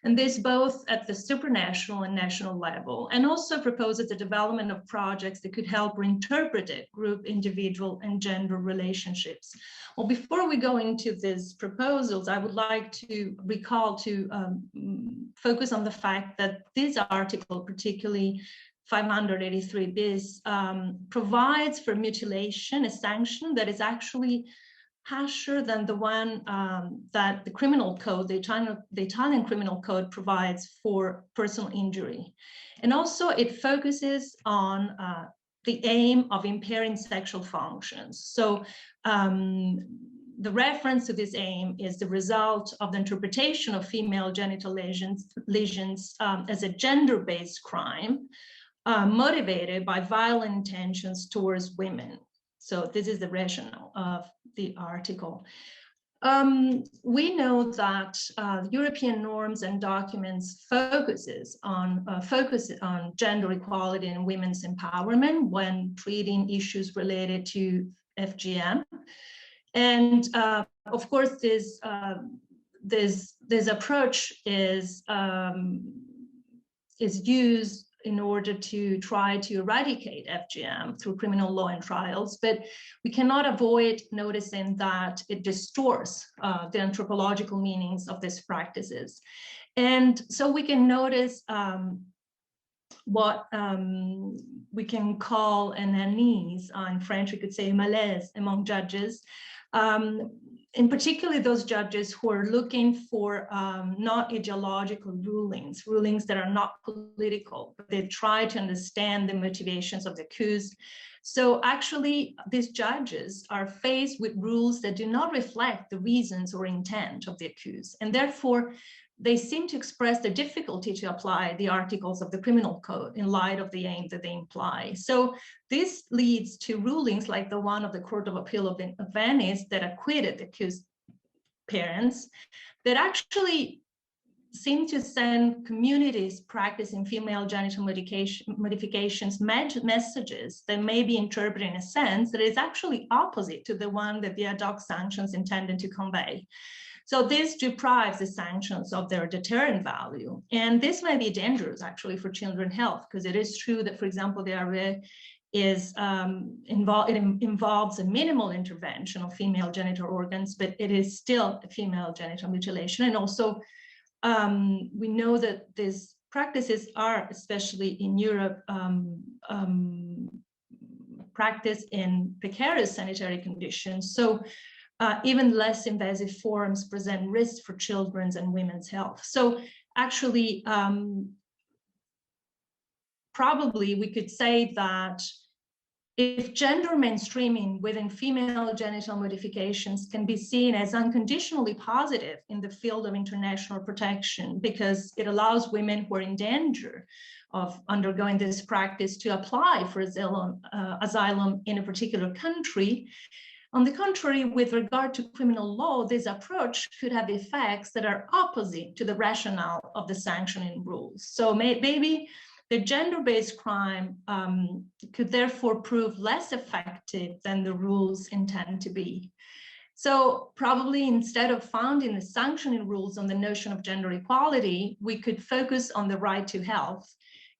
and this both at the supranational and national level, and also proposes the development of projects that could help reinterpret it, group, individual, and gender relationships. Well, before we go into these proposals, I would like to recall to focus on the fact that this article, particularly 583 bis, provides for mutilation a sanction that is actually harsher than the one that the criminal code, the Italian criminal code, provides for personal injury. And also it focuses on the aim of impairing sexual functions. So the reference to this aim is the result of the interpretation of female genital lesions as a gender-based crime, motivated by violent intentions towards women. So this is the rationale of the article. We know that European norms and documents focus on gender equality and women's empowerment when treating issues related to FGM. And of course, this approach is used in order to try to eradicate FGM through criminal law and trials, but we cannot avoid noticing that it distorts the anthropological meanings of these practices. And so we can notice what we can call an unease, in French we could say malaise, among judges, in particular those judges who are looking for not ideological rulings that are not political, but they try to understand the motivations of the accused. So actually, these judges are faced with rules that do not reflect the reasons or intent of the accused, and therefore they seem to express the difficulty to apply the articles of the criminal code in light of the aim that they imply. So this leads to rulings like the one of the Court of Appeal of Venice that acquitted the accused parents, that actually seem to send communities practicing female genital modifications messages that may be interpreted in a sense that is actually opposite to the one that the ad hoc sanctions intended to convey. So this deprives the sanctions of their deterrent value. And this may be dangerous actually for children's health, because it is true that, for example, the RA is involves a minimal intervention of female genital organs, but it is still a female genital mutilation. And also we know that these practices are, especially in Europe, practiced in precarious sanitary conditions. So even less invasive forms present risks for children's and women's health. So actually, probably we could say that if gender mainstreaming within female genital modifications can be seen as unconditionally positive in the field of international protection, because it allows women who are in danger of undergoing this practice to apply for asylum in a particular country. On the contrary, with regard to criminal law, this approach could have effects that are opposite to the rationale of the sanctioning rules. So maybe the gender-based crime could therefore prove less effective than the rules intend to be. So probably instead of founding the sanctioning rules on the notion of gender equality, we could focus on the right to health.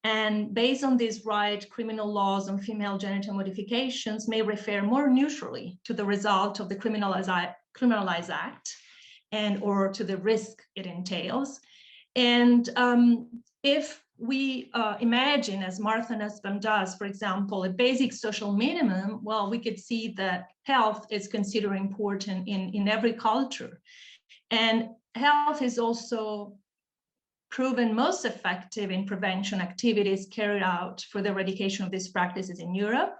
And based on this right, criminal laws on female genital modifications may refer more neutrally to the result of the Criminalized Act and or to the risk it entails. And if we imagine, as Martha Nussbaum does, for example, a basic social minimum, well, we could see that health is considered important in every culture. And health is also proven most effective in prevention activities carried out for the eradication of these practices in Europe.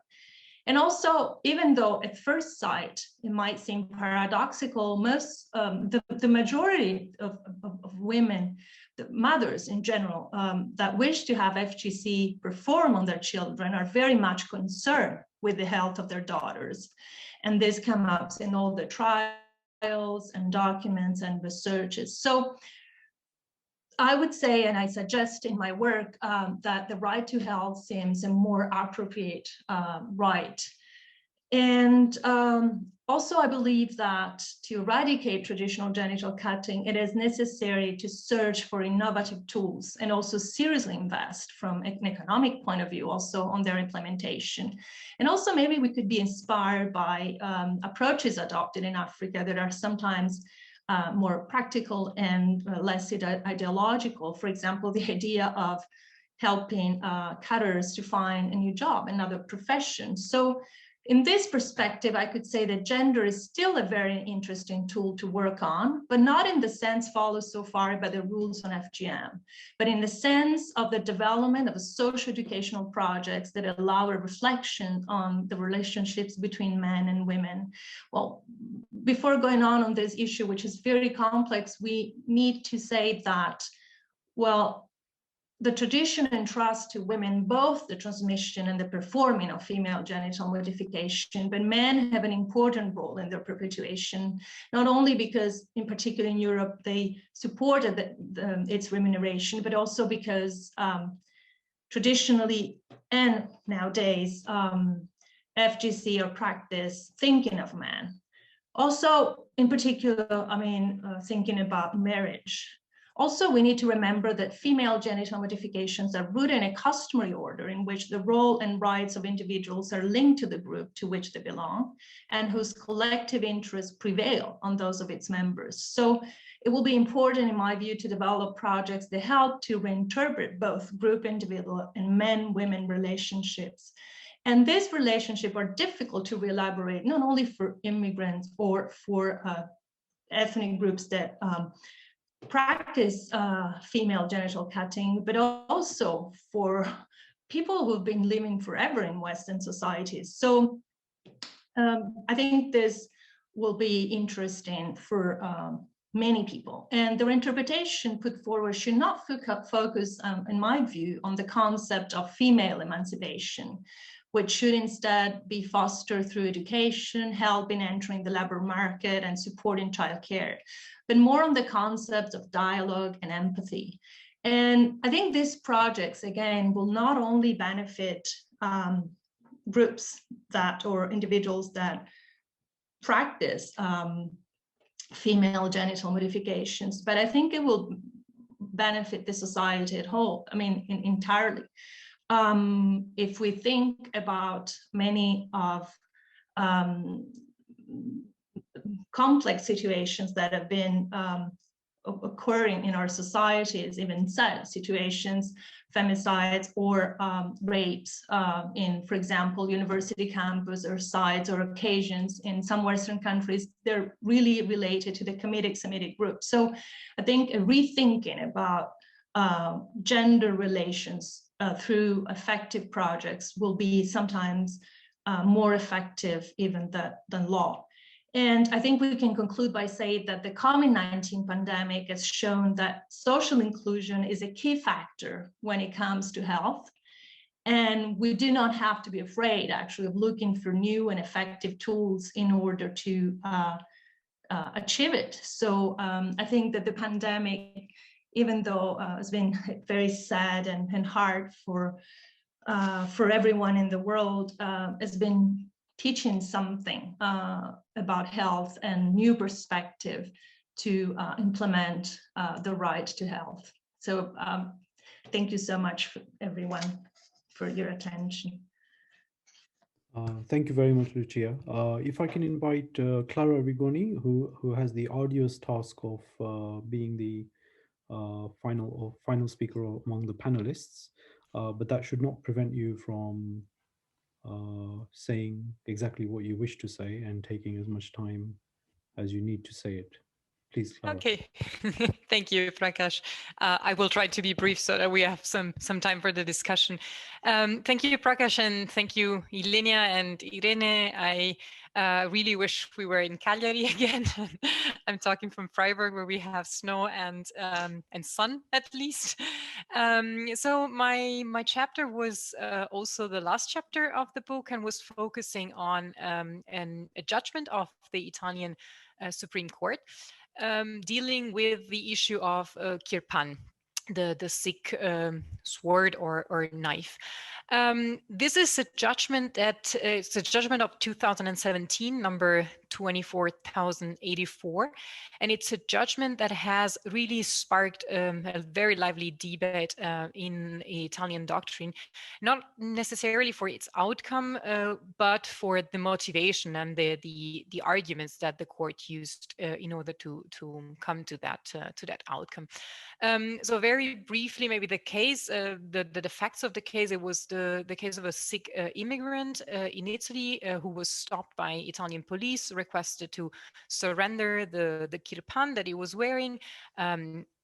And also, even though at first sight it might seem paradoxical, the majority of women, the mothers in general, that wish to have FGC perform on their children are very much concerned with the health of their daughters. And this comes up in all the trials and documents and researches. So I would say, and I suggest in my work, that the right to health seems a more appropriate right. And also, I believe that to eradicate traditional genital cutting, it is necessary to search for innovative tools and also seriously invest from an economic point of view also on their implementation. And also maybe we could be inspired by approaches adopted in Africa that are sometimes more practical and less ideological. For example, the idea of helping cutters to find a new job, another profession. So in this perspective, I could say that gender is still a very interesting tool to work on, but not in the sense followed so far by the rules on FGM, but in the sense of the development of socio-educational projects that allow a reflection on the relationships between men and women. Well, before going on this issue, which is very complex, we need to say that, well, the tradition entrusts to women both the transmission and the performing of female genital modification, but men have an important role in their perpetuation, not only because, in particular in Europe, they supported its remuneration, but also because traditionally and nowadays, FGC are practiced thinking of man. Also, in particular, thinking about marriage. Also, we need to remember that female genital modifications are rooted in a customary order in which the role and rights of individuals are linked to the group to which they belong and whose collective interests prevail on those of its members. So it will be important, in my view, to develop projects that help to reinterpret both group, individual, and men-women relationships. And these relationships are difficult to elaborate, not only for immigrants or for ethnic groups that practice female genital cutting, but also for people who've been living forever in Western societies. So I think this will be interesting for many people. And their interpretation put forward should not focus, in my view, on the concept of female emancipation, which should instead be fostered through education, help in entering the labor market, and supporting childcare, but more on the concept of dialogue and empathy. And I think these projects, again, will not only benefit groups or individuals that practice female genital modifications, but I think it will benefit the society at whole, entirely. If we think about many of complex situations that have been occurring in our societies, even sad situations, femicides or rapes in, for example, university campus or sites or occasions in some Western countries, they're really related to the Kemetic-Semitic group. So I think a rethinking about gender relations through effective projects will be sometimes more effective even than law. And I think we can conclude by saying that the COVID-19 pandemic has shown that social inclusion is a key factor when it comes to health. And we do not have to be afraid, actually, of looking for new and effective tools in order to achieve it. So I think that the pandemic, even though it's been very sad and hard for everyone in the world, has been teaching something about health and new perspective to implement the right to health. So thank you so much, everyone, for your attention. Thank you very much, Lucia. If I can invite Clara Rigoni, who has the arduous task of being the final speaker among the panelists, but that should not prevent you from saying exactly what you wish to say and taking as much time as you need to say it. Please, Clara. Okay, thank you, Prakash. I will try to be brief so that we have some time for the discussion. Thank you, Prakash, and thank you, Ilenia and Irene. I really wish we were in Cagliari again. I'm talking from Freiburg, where we have snow and sun at least. So my chapter was also the last chapter of the book and was focusing on a judgment of the Italian Supreme Court, dealing with the issue of kirpan, the Sikh sword or knife. This is a judgment that it's a judgment of 2017, number 24,084, and it's a judgment that has really sparked a very lively debate in Italian doctrine, not necessarily for its outcome, but for the motivation and the arguments that the court used in order to come to that outcome. So very briefly, maybe the case, the facts of the case. It was the case of a Sikh immigrant in Italy who was stopped by Italian police, requested to surrender the kirpan that he was wearing.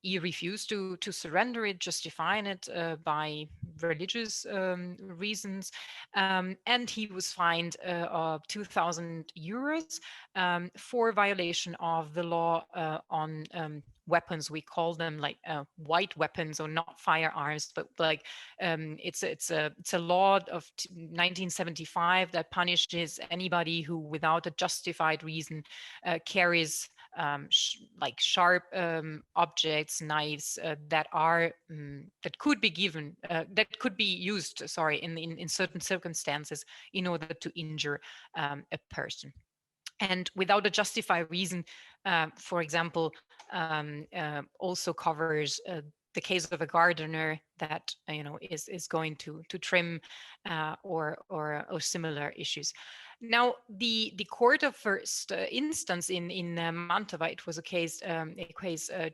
He refused to surrender it, justifying it by religious reasons, and he was fined 2,000 euros for violation of the law on weapons. We call them like white weapons, or not firearms, but like it's a law of 1975 that punishes anybody who, without a justified reason, carries like sharp objects, knives that could be used, in certain circumstances in order to injure a person. And without a justified reason, for example, also covers the case of a gardener that is going to trim or similar issues. Now, the court of first instance in Mantova, it was a case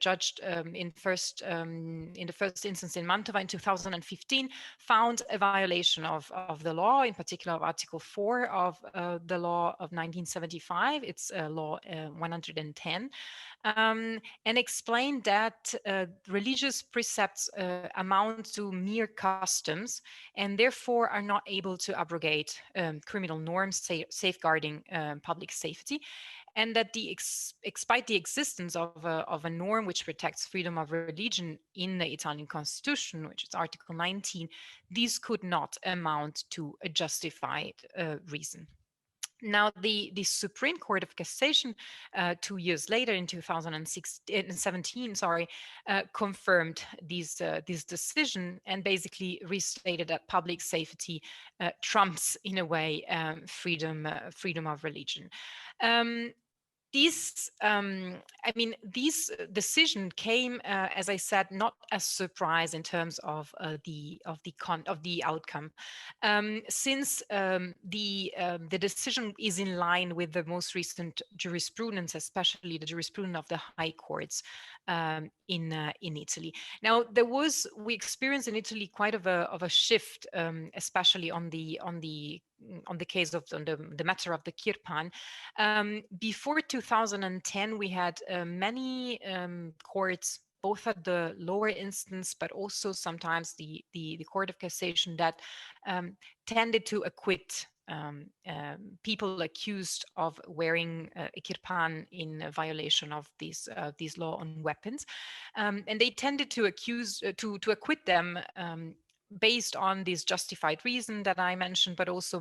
judged in the first instance in Mantova in 2015, found a violation of the law, in particular of Article 4 of the law of 1975. It's law 110. And explained that religious precepts amount to mere customs and therefore are not able to abrogate criminal norms safeguarding public safety, and that despite the existence of a norm which protects freedom of religion in the Italian constitution, which is Article 19, these could not amount to a justified reason. Now, the Supreme Court of Cassation 2 years later, in 2017, confirmed this decision and basically restated that public safety trumps, in a way, freedom of religion. This decision came, as I said, not as surprise in terms of the outcome, since the decision is in line with the most recent jurisprudence, especially the jurisprudence of the high courts in Italy. Now, we experienced in Italy quite of a shift, especially on the case of the matter of the kirpan. Before 2010, we had many courts, both at the lower instance, but also sometimes the Court of Cassation, that tended to acquit people accused of wearing a kirpan in violation of these law on weapons, and they tended to acquit them based on this justified reason that I mentioned, but also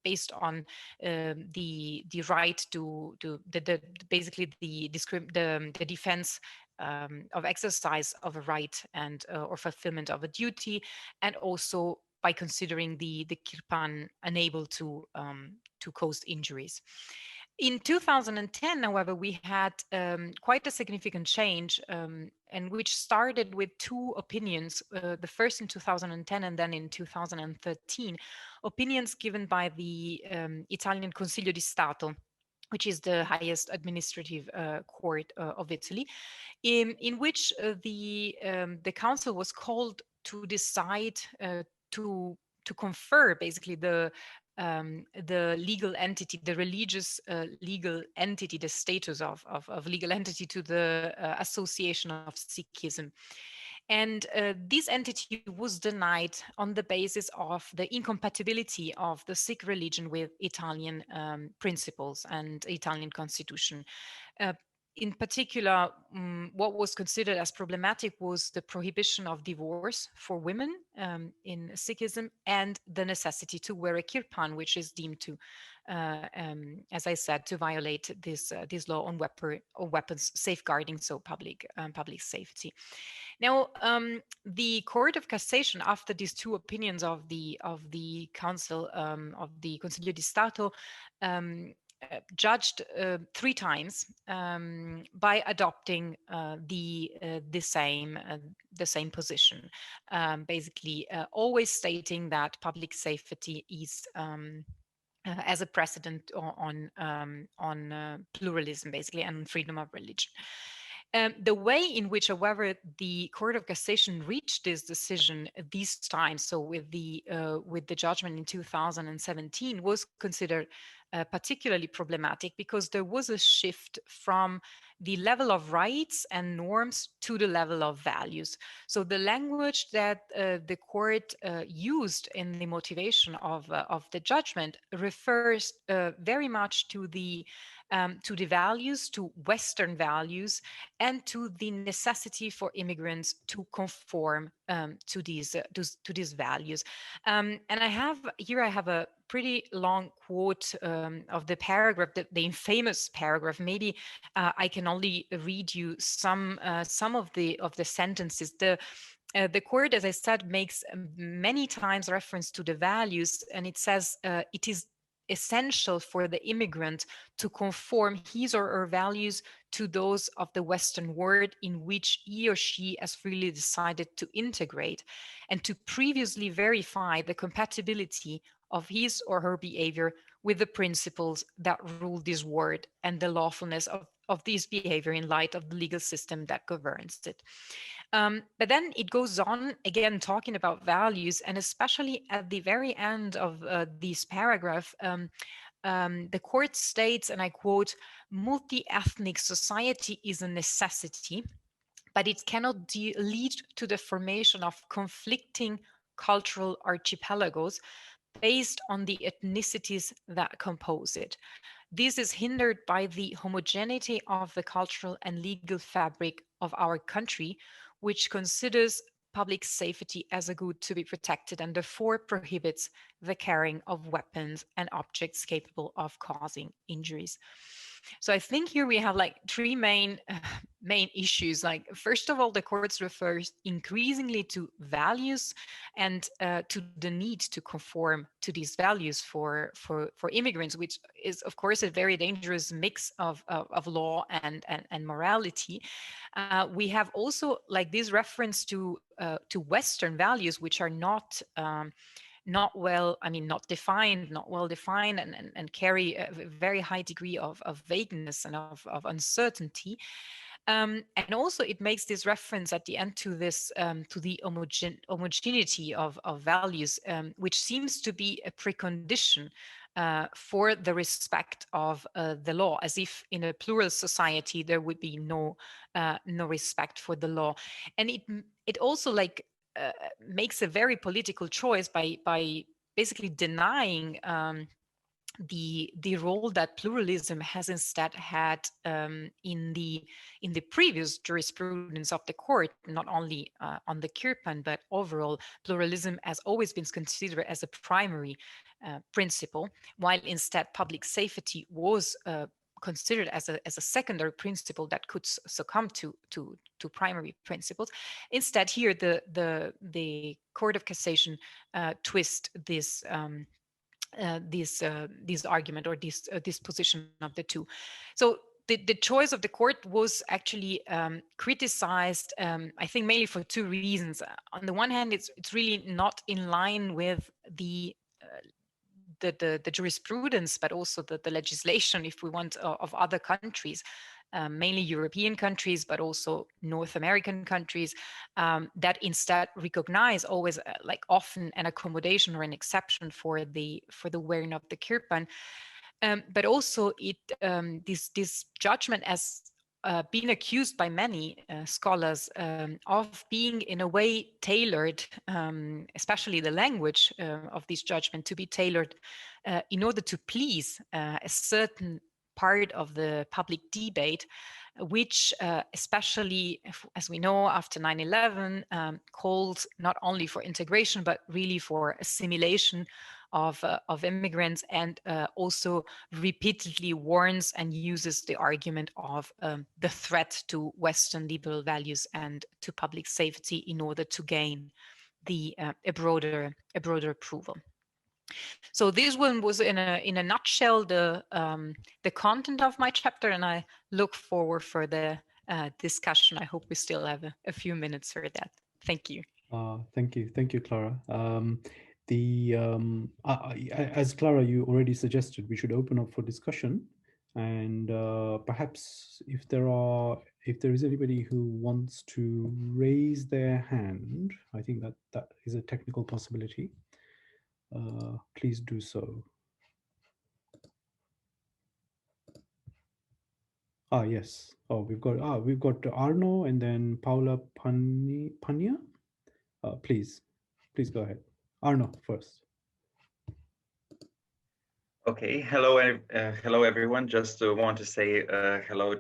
based on the right to basically the defense of exercise of a right and or fulfillment of a duty, and also by considering the kirpan unable to cause injuries. In 2010, however, we had quite a significant change, and which started with two opinions, the first in 2010 and then in 2013, opinions given by the Italian Consiglio di Stato, which is the highest administrative court of Italy, in which the council was called to decide to confer basically the legal entity, the religious legal entity, the status of legal entity to the Association of Sikhism. And this entity was denied on the basis of the incompatibility of the Sikh religion with Italian principles and Italian constitution. In particular, what was considered as problematic was the prohibition of divorce for women in Sikhism and the necessity to wear a kirpan, which is deemed to, as I said, to violate this law on weapons safeguarding, so public safety. Now, the Court of Cassation, after these two opinions of the Council of the Consiglio di Stato, judged 3 times by adopting the same position, basically always stating that public safety is as a precedent on pluralism, basically, and freedom of religion. The way in which, however, the Court of Cassation reached this decision these times, so with the judgment in 2017, was considered particularly problematic because there was a shift from the level of rights and norms to the level of values. So the language that the court used in the motivation of the judgment refers very much to the values, to Western values, and to the necessity for immigrants to conform to these values. And I have a pretty long quote of the paragraph, the infamous paragraph. Maybe I can only read you some of the sentences. The court, as I said, makes many times reference to the values, and it says it is essential for the immigrant to conform his or her values to those of the Western world in which he or she has freely decided to integrate, and to previously verify the compatibility of his or her behavior with the principles that rule this world and the lawfulness of this behavior in light of the legal system that governs it. But then it goes on again talking about values, and especially at the very end of this paragraph, the court states, and I quote, "Multi-ethnic society is a necessity, but it cannot lead to the formation of conflicting cultural archipelagos based on the ethnicities that compose it. This is hindered by the homogeneity of the cultural and legal fabric of our country, which considers public safety as a good to be protected and therefore prohibits the carrying of weapons and objects capable of causing injuries." So I think here we have like 3 main issues. Like, first of all, the courts refers increasingly to values and to the need to conform to these values for immigrants, which is of course a very dangerous mix of law and morality. We have also like this reference to Western values, which are not well defined and carry a very high degree of vagueness and of uncertainty. And also it makes this reference at the end to this to the homogeneity of values, which seems to be a precondition for the respect of the law, as if in a plural society there would be no respect for the law. And it also like makes a very political choice by basically denying the role that pluralism has instead had in the previous jurisprudence of the court, not only on the kirpan, but overall pluralism has always been considered as a primary principle, while instead public safety was considered as a secondary principle that could succumb to primary principles. Instead, here the Court of Cassation twist this argument, or this position of the two. So the choice of the court was actually criticized, I think, mainly for two reasons. On the one hand, it's really not in line with the jurisprudence, but also the legislation, if we want, of other countries, mainly European countries, but also North American countries, that instead recognize always, like often, an accommodation or an exception for the wearing of the kirpan. But also this judgment has been accused by many scholars of being in a way tailored, especially the language of this judgment, to be tailored in order to please a certain part of the public debate, which especially, as we know, after 9/11, calls not only for integration, but really for assimilation of immigrants, and also repeatedly warns and uses the argument of the threat to Western liberal values and to public safety in order to gain a broader approval. So this one was in a nutshell the content of my chapter, and I look forward for the discussion. I hope we still have a few minutes for that. Thank you. Thank you, Clara. As Clara, you already suggested, we should open up for discussion, and perhaps if there is anybody who wants to raise their hand, I think that is a technical possibility. Please do so. Yes. We've got Arno and then Paula Pania. Please go ahead. Arno first. Okay, hello everyone. Just want to say hello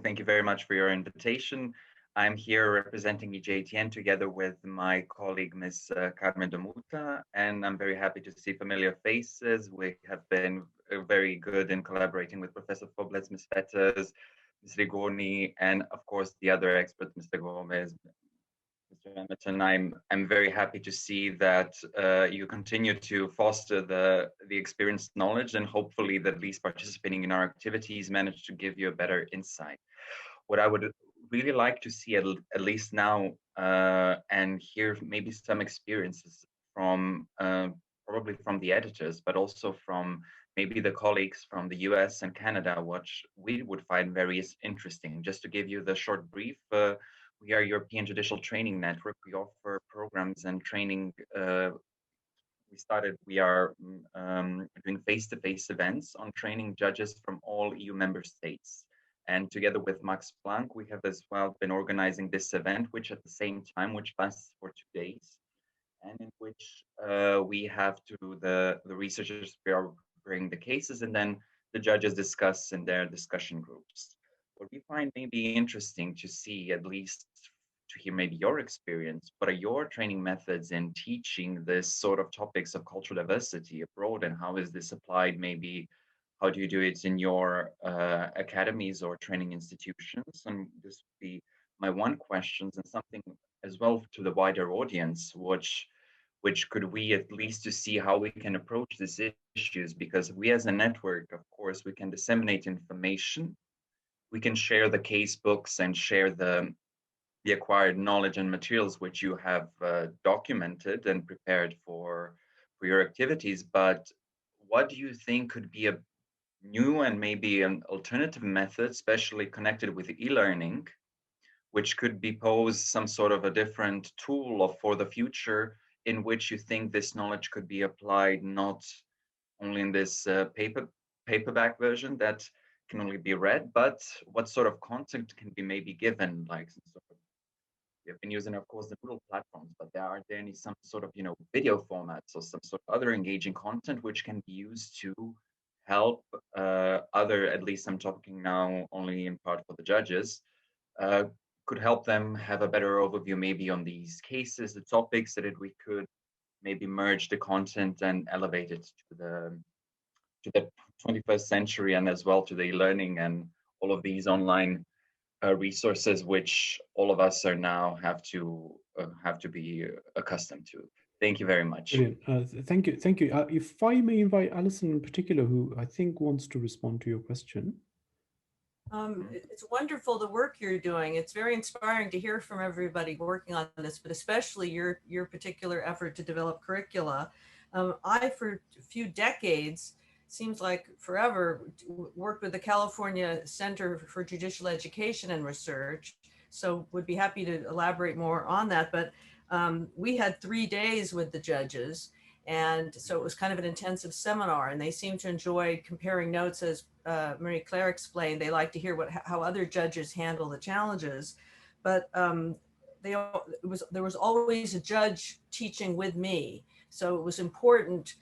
thank you very much for your invitation. I'm here representing EJTN together with my colleague, Ms. Carmen Domuta, and I'm very happy to see familiar faces. We have been very good in collaborating with Professor Foblets, Ms. Fetters, Ms. Rigoni, and of course the other expert, Mr. Gomez, Mr. Hamilton. I'm very happy to see that you continue to foster the experienced knowledge, and hopefully that at least participating in our activities manage to give you a better insight. What I would really like to see at least now and hear maybe some experiences from probably from the editors, but also from maybe the colleagues from the US and Canada, which we would find very interesting. Just to give you the short brief, we are European Judicial Training Network. We offer programs and training. We are doing face-to-face events on training judges from all EU member states. And together with Max Planck, we have as well been organizing this event, which at the same time, which lasts for 2 days, and in which we have the researchers bring the cases, and then the judges discuss in their discussion groups. What we find may be interesting to see, at least to hear maybe your experience, what are your training methods in teaching this sort of topics of cultural diversity abroad, and how is this applied? Maybe how do you do it in your academies or training institutions? And this would be my one question, and something as well to the wider audience, which could we at least to see how we can approach these issues, because we as a network, of course, we can disseminate information, we can share the case books and share the acquired knowledge and materials which you have documented and prepared for your activities. But what do you think could be a new and maybe an alternative method, especially connected with e-learning, which could be posed some sort of a different tool for the future, in which you think this knowledge could be applied not only in this paperback version that can only be read, but what sort of content can be maybe given, like some sort of, we have been using, of course, the Moodle platforms, but are there any some sort of video formats or some sort of other engaging content which can be used to help other, at least I'm talking now only in part for the judges, could help them have a better overview maybe on these cases, the topics, that we could maybe merge the content and elevate it the 21st century, and as well to the learning and all of these online resources, which all of us are now have to be accustomed to. Thank you very much. Brilliant. Thank you. Thank you. If I may invite Alison in particular, who I think wants to respond to your question. It's wonderful the work you're doing. It's very inspiring to hear from everybody working on this, but especially your particular effort to develop curricula. I, for a few decades, seems like forever, worked with the California Center for Judicial Education and Research. So would be happy to elaborate more on that. But we had 3 days with the judges. And so it was kind of an intensive seminar, and they seemed to enjoy comparing notes. As Marie-Claire explained, they like to hear how other judges handle the challenges. But there was always a judge teaching with me. So it was important,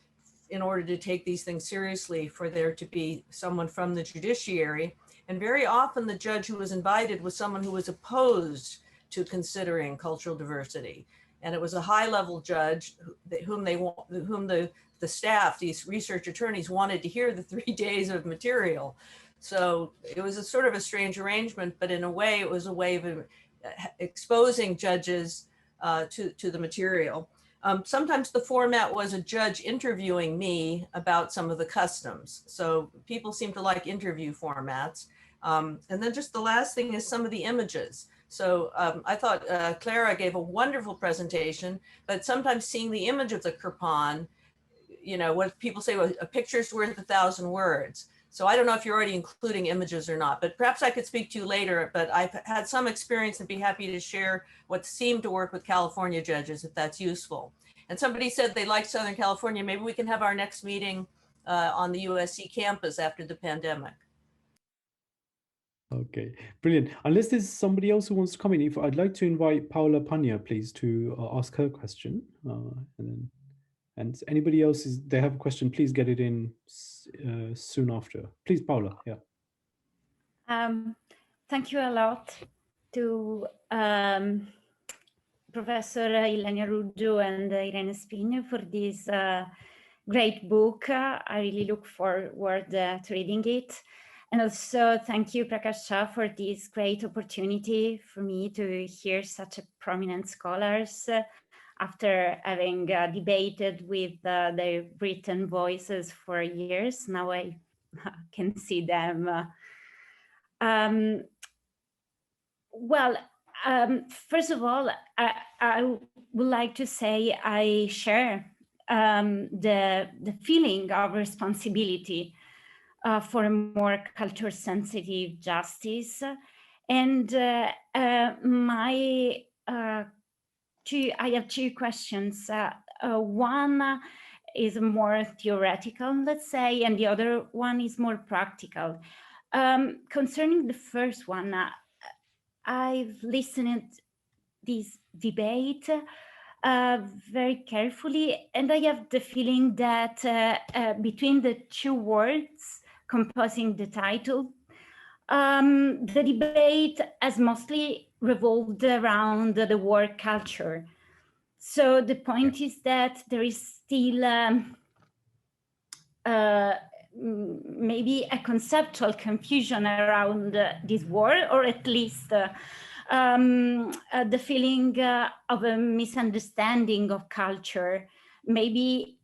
in order to take these things seriously, for there to be someone from the judiciary. And very often the judge who was invited was someone who was opposed to considering cultural diversity. And it was a high-level judge whom the staff, these research attorneys, wanted to hear the 3 days of material. So it was a sort of a strange arrangement, but in a way it was a way of exposing judges to the material. Sometimes the format was a judge interviewing me about some of the customs. So people seem to like interview formats. And then just the last thing is some of the images. So I thought Clara gave a wonderful presentation, but sometimes seeing the image of the kirpan, you know, what people say, well, a picture's worth 1,000 words. So I don't know if you're already including images or not, but perhaps I could speak to you later. But I've had some experience and be happy to share what seemed to work with California judges, if that's useful. And somebody said they like Southern California. Maybe we can have our next meeting on the USC campus after the pandemic. Okay, brilliant. Unless there's somebody else who wants to come in, if I'd like to invite Paula Pania, please, to ask her question. And anybody else, they have a question, please get it in soon after. Please, Paula, yeah. Thank you a lot to Professor Ilenia Ruggiu and Irene Spigno for this great book. I really look forward to reading it. And also thank you, Prakash Shah, for this great opportunity for me to hear such prominent scholars after having debated with their written voices for years. Now I can see them. First of all, I would like to say I share the feeling of responsibility for a more culture-sensitive justice. And I have two questions. One is more theoretical, let's say, and the other one is more practical. Concerning the first one, I've listened to this debate very carefully, and I have the feeling that between the two words composing the title, the debate has mostly revolved around the word culture. So the point is that there is still maybe a conceptual confusion around this word, or at least the feeling of a misunderstanding of culture. Maybe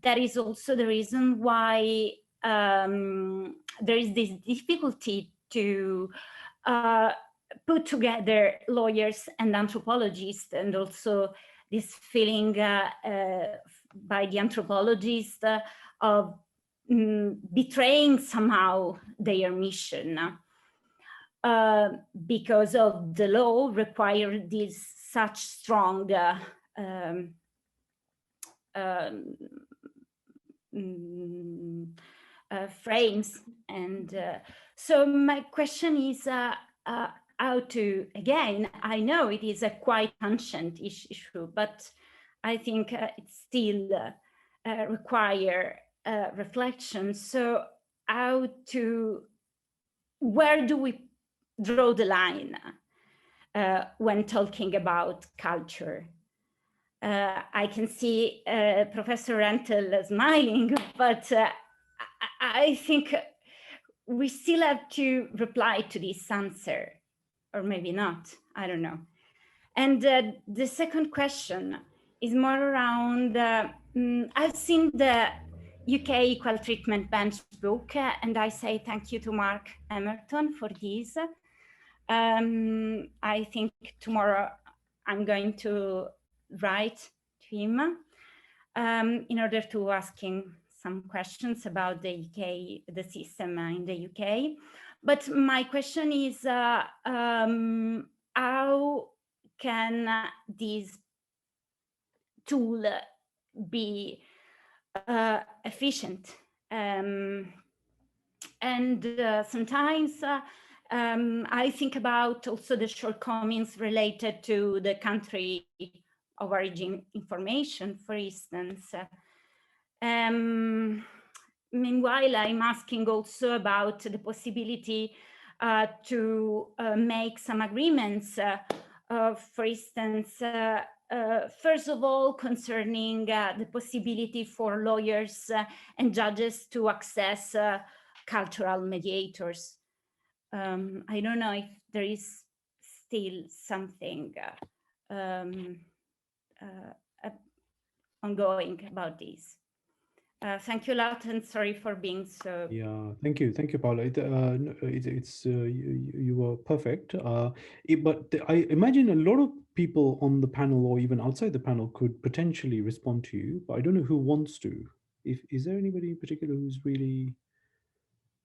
that is also the reason why there is this difficulty to put together lawyers and anthropologists, and also this feeling by the anthropologists of betraying somehow their mission because of the law require these such strong frames. And so my question is how to, again, I know it is a quite ancient issue, but I think it still require reflection. So where do we draw the line when talking about culture? I can see Professor Renteln smiling, but I think we still have to reply to this answer, or maybe not, I don't know. And the second question is more around, I've seen the UK Equal Treatment Bench book, and I say thank you to Mark Emerton for this. I think tomorrow I'm going to write to him in order to ask him some questions about the UK, the system in the UK. But my question is, how can this tool be efficient? And sometimes I think about also the shortcomings related to the country of origin information, for instance. Meanwhile, I'm asking also about the possibility to make some agreements, for instance, first of all, concerning the possibility for lawyers and judges to access cultural mediators. I don't know if there is still something ongoing about this. Thank you a lot, and sorry for being so. Yeah, thank you, Paula. You were perfect. But I imagine a lot of people on the panel or even outside the panel could potentially respond to you, but I don't know who wants to. Is there anybody in particular who's really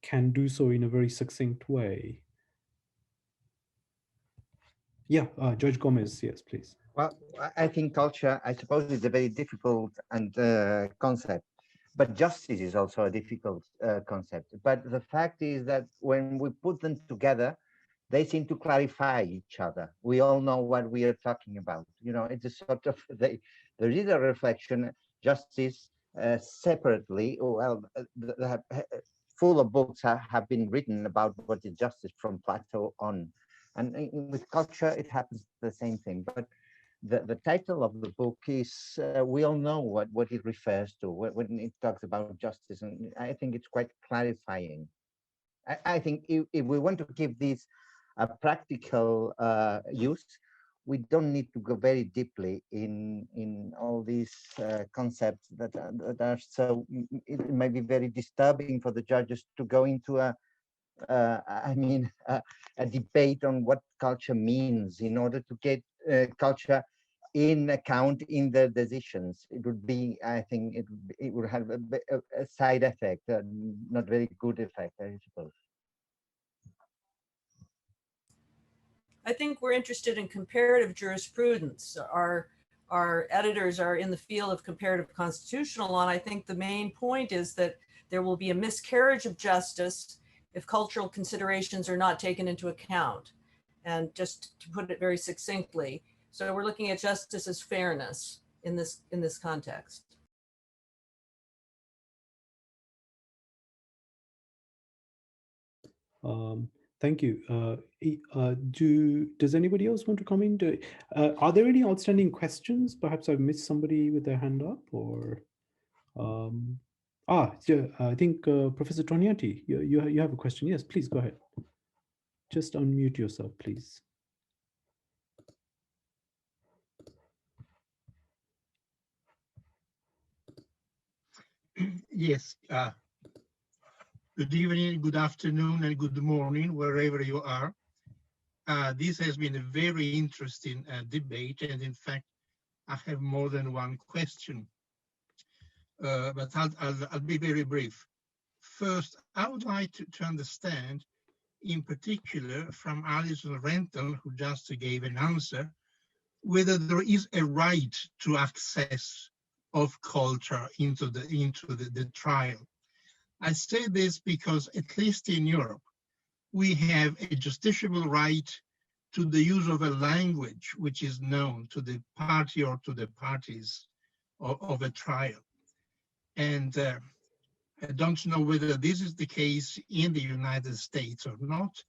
can do so in a very succinct way? Yeah, Judge Gomez, yes, please. Well, I think culture, I suppose, is a very difficult and concept, but justice is also a difficult concept. But the fact is that when we put them together, they seem to clarify each other. We all know what we are talking about. You know, it's a sort of, there is a reflection, justice separately, well, full of books have been written about what is justice from Plato on. And with culture, it happens the same thing. But the title of the book is, we all know what it refers to when it talks about justice. And I think it's quite clarifying. I think if we want to give this a practical use, we don't need to go very deeply in all these concepts that are so, it may be very disturbing for the judges to go into a debate on what culture means in order to get culture in account in their decisions. It would be, I think, it would have a side effect, not very good effect, I suppose. I think we're interested in comparative jurisprudence. Our editors are in the field of comparative constitutional law, and I think the main point is that there will be a miscarriage of justice if cultural considerations are not taken into account. And just to put it very succinctly, so we're looking at justice as fairness in this context. Thank you. Does anybody else want to comment? Are there any outstanding questions? Perhaps I've missed somebody with their hand up, or I think Professor Toniati, you have a question. Yes, please go ahead. Just unmute yourself, please. Yes. Good evening, good afternoon, and good morning, wherever you are. This has been a very interesting debate, and in fact, I have more than one question. But I'll be very brief. First, I would like to understand, in particular, from Alison Renteln, who just gave an answer, whether there is a right to access of culture into the trial. I say this because, at least in Europe, we have a justiciable right to the use of a language which is known to the party or to the parties of a trial. And I don't know whether this is the case in the United States or not.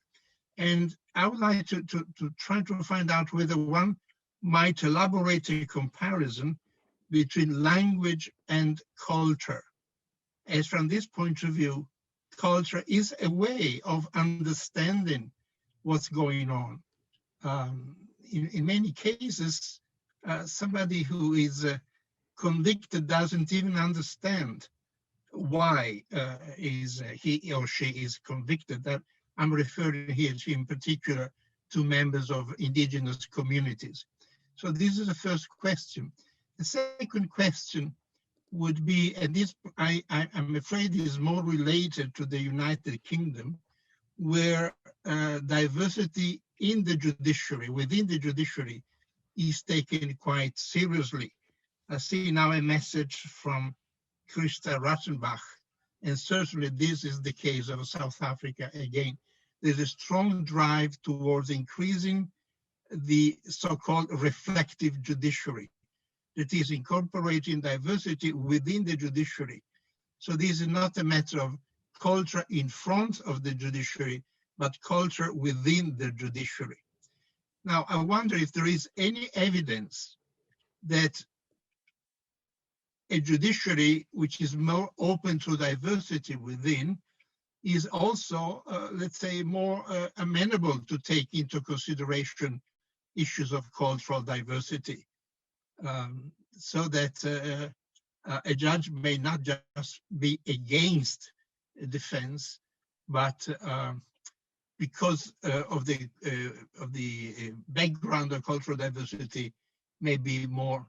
And I would like to try to find out whether one might elaborate a comparison between language and culture, as from this point of view, culture is a way of understanding what's going on. In many cases, somebody who is convicted doesn't even understand why he or she is convicted. That I'm referring here to, in particular, to members of indigenous communities. So this is the first question. The second question would be, and this I'm afraid is more related to the United Kingdom, where diversity in the judiciary, within the judiciary, is taken quite seriously. I see now a message from Christa Ratzenbach, and certainly this is the case of South Africa again. There's a strong drive towards increasing the so-called reflective judiciary, that is incorporating diversity within the judiciary. So this is not a matter of culture in front of the judiciary, but culture within the judiciary. Now, I wonder if there is any evidence that a judiciary which is more open to diversity within is also, let's say, more amenable to take into consideration issues of cultural diversity, so that a judge may not just be against a defense, but because of the background of cultural diversity, may be more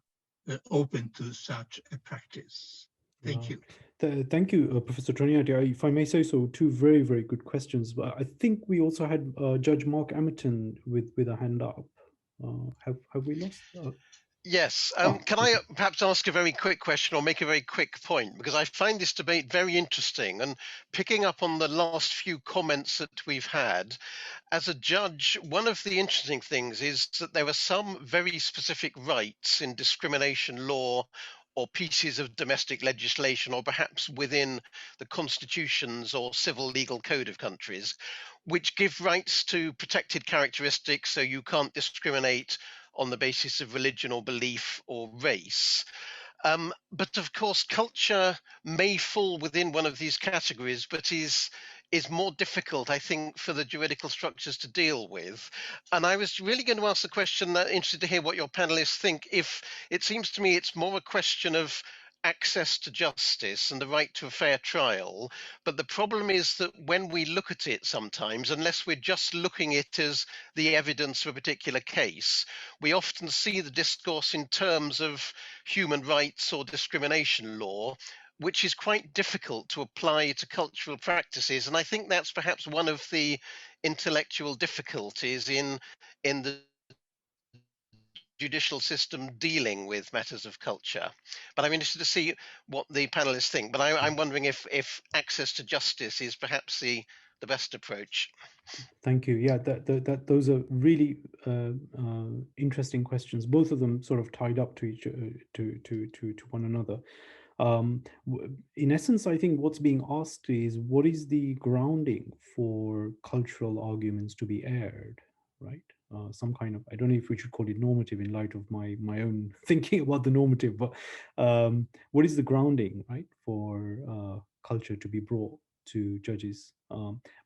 open to such a practice. Thank you. Thank you, Professor Toniati. If I may say so, two very, very good questions. But I think we also had Judge Mark Amerton with a hand up. Have we lost? Yes. Can I perhaps ask a very quick question or make a very quick point? Because I find this debate very interesting, and picking up on the last few comments that we've had, as a judge, one of the interesting things is that there are some very specific rights in discrimination law or pieces of domestic legislation, or perhaps within the constitutions or civil legal code of countries, which give rights to protected characteristics, so you can't discriminate on the basis of religion or belief or race. But of course, culture may fall within one of these categories, but is more difficult, I think, for the juridical structures to deal with. And I was really going to ask the question, interested to hear what your panelists think, if it seems to me it's more a question of access to justice and the right to a fair trial. But the problem is that when we look at it sometimes, unless we're just looking at it as the evidence of a particular case, we often see the discourse in terms of human rights or discrimination law, which is quite difficult to apply to cultural practices. And I think that's perhaps one of the intellectual difficulties in the judicial system dealing with matters of culture. But I'm interested to see what the panelists think. But I'm wondering if access to justice is perhaps the best approach. Thank you. Yeah, those are really interesting questions. Both of them sort of tied up to each to one another. In essence, I think what's being asked is, what is the grounding for cultural arguments to be aired, right? Some kind of, I don't know if we should call it normative in light of my own thinking about the normative, but what is the grounding, right, for culture to be brought to judges?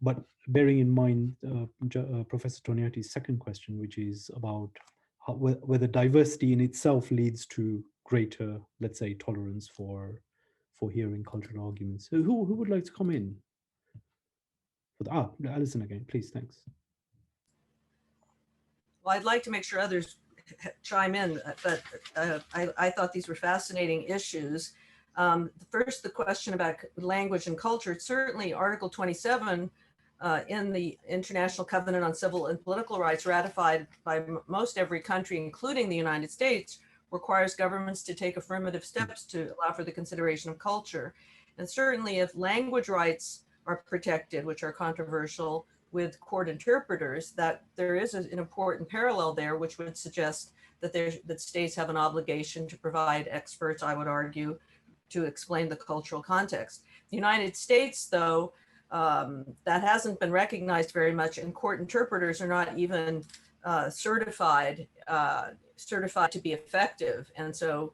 But bearing in mind Professor Toniati's second question, which is about whether diversity in itself leads to greater, let's say, tolerance for hearing cultural arguments. So who would like to come in? Alison again, please. Thanks. Well, I'd like to make sure others chime in, but I thought these were fascinating issues. First, the question about language and culture. Certainly, Article 27 in the International Covenant on Civil and Political Rights, ratified by most every country, including the United States, requires governments to take affirmative steps to allow for the consideration of culture. And certainly, if language rights are protected, which are controversial, with court interpreters, that there is an important parallel there, which would suggest that that states have an obligation to provide experts, I would argue, to explain the cultural context. The United States, though, that hasn't been recognized very much, and court interpreters are not even certified to be effective. And so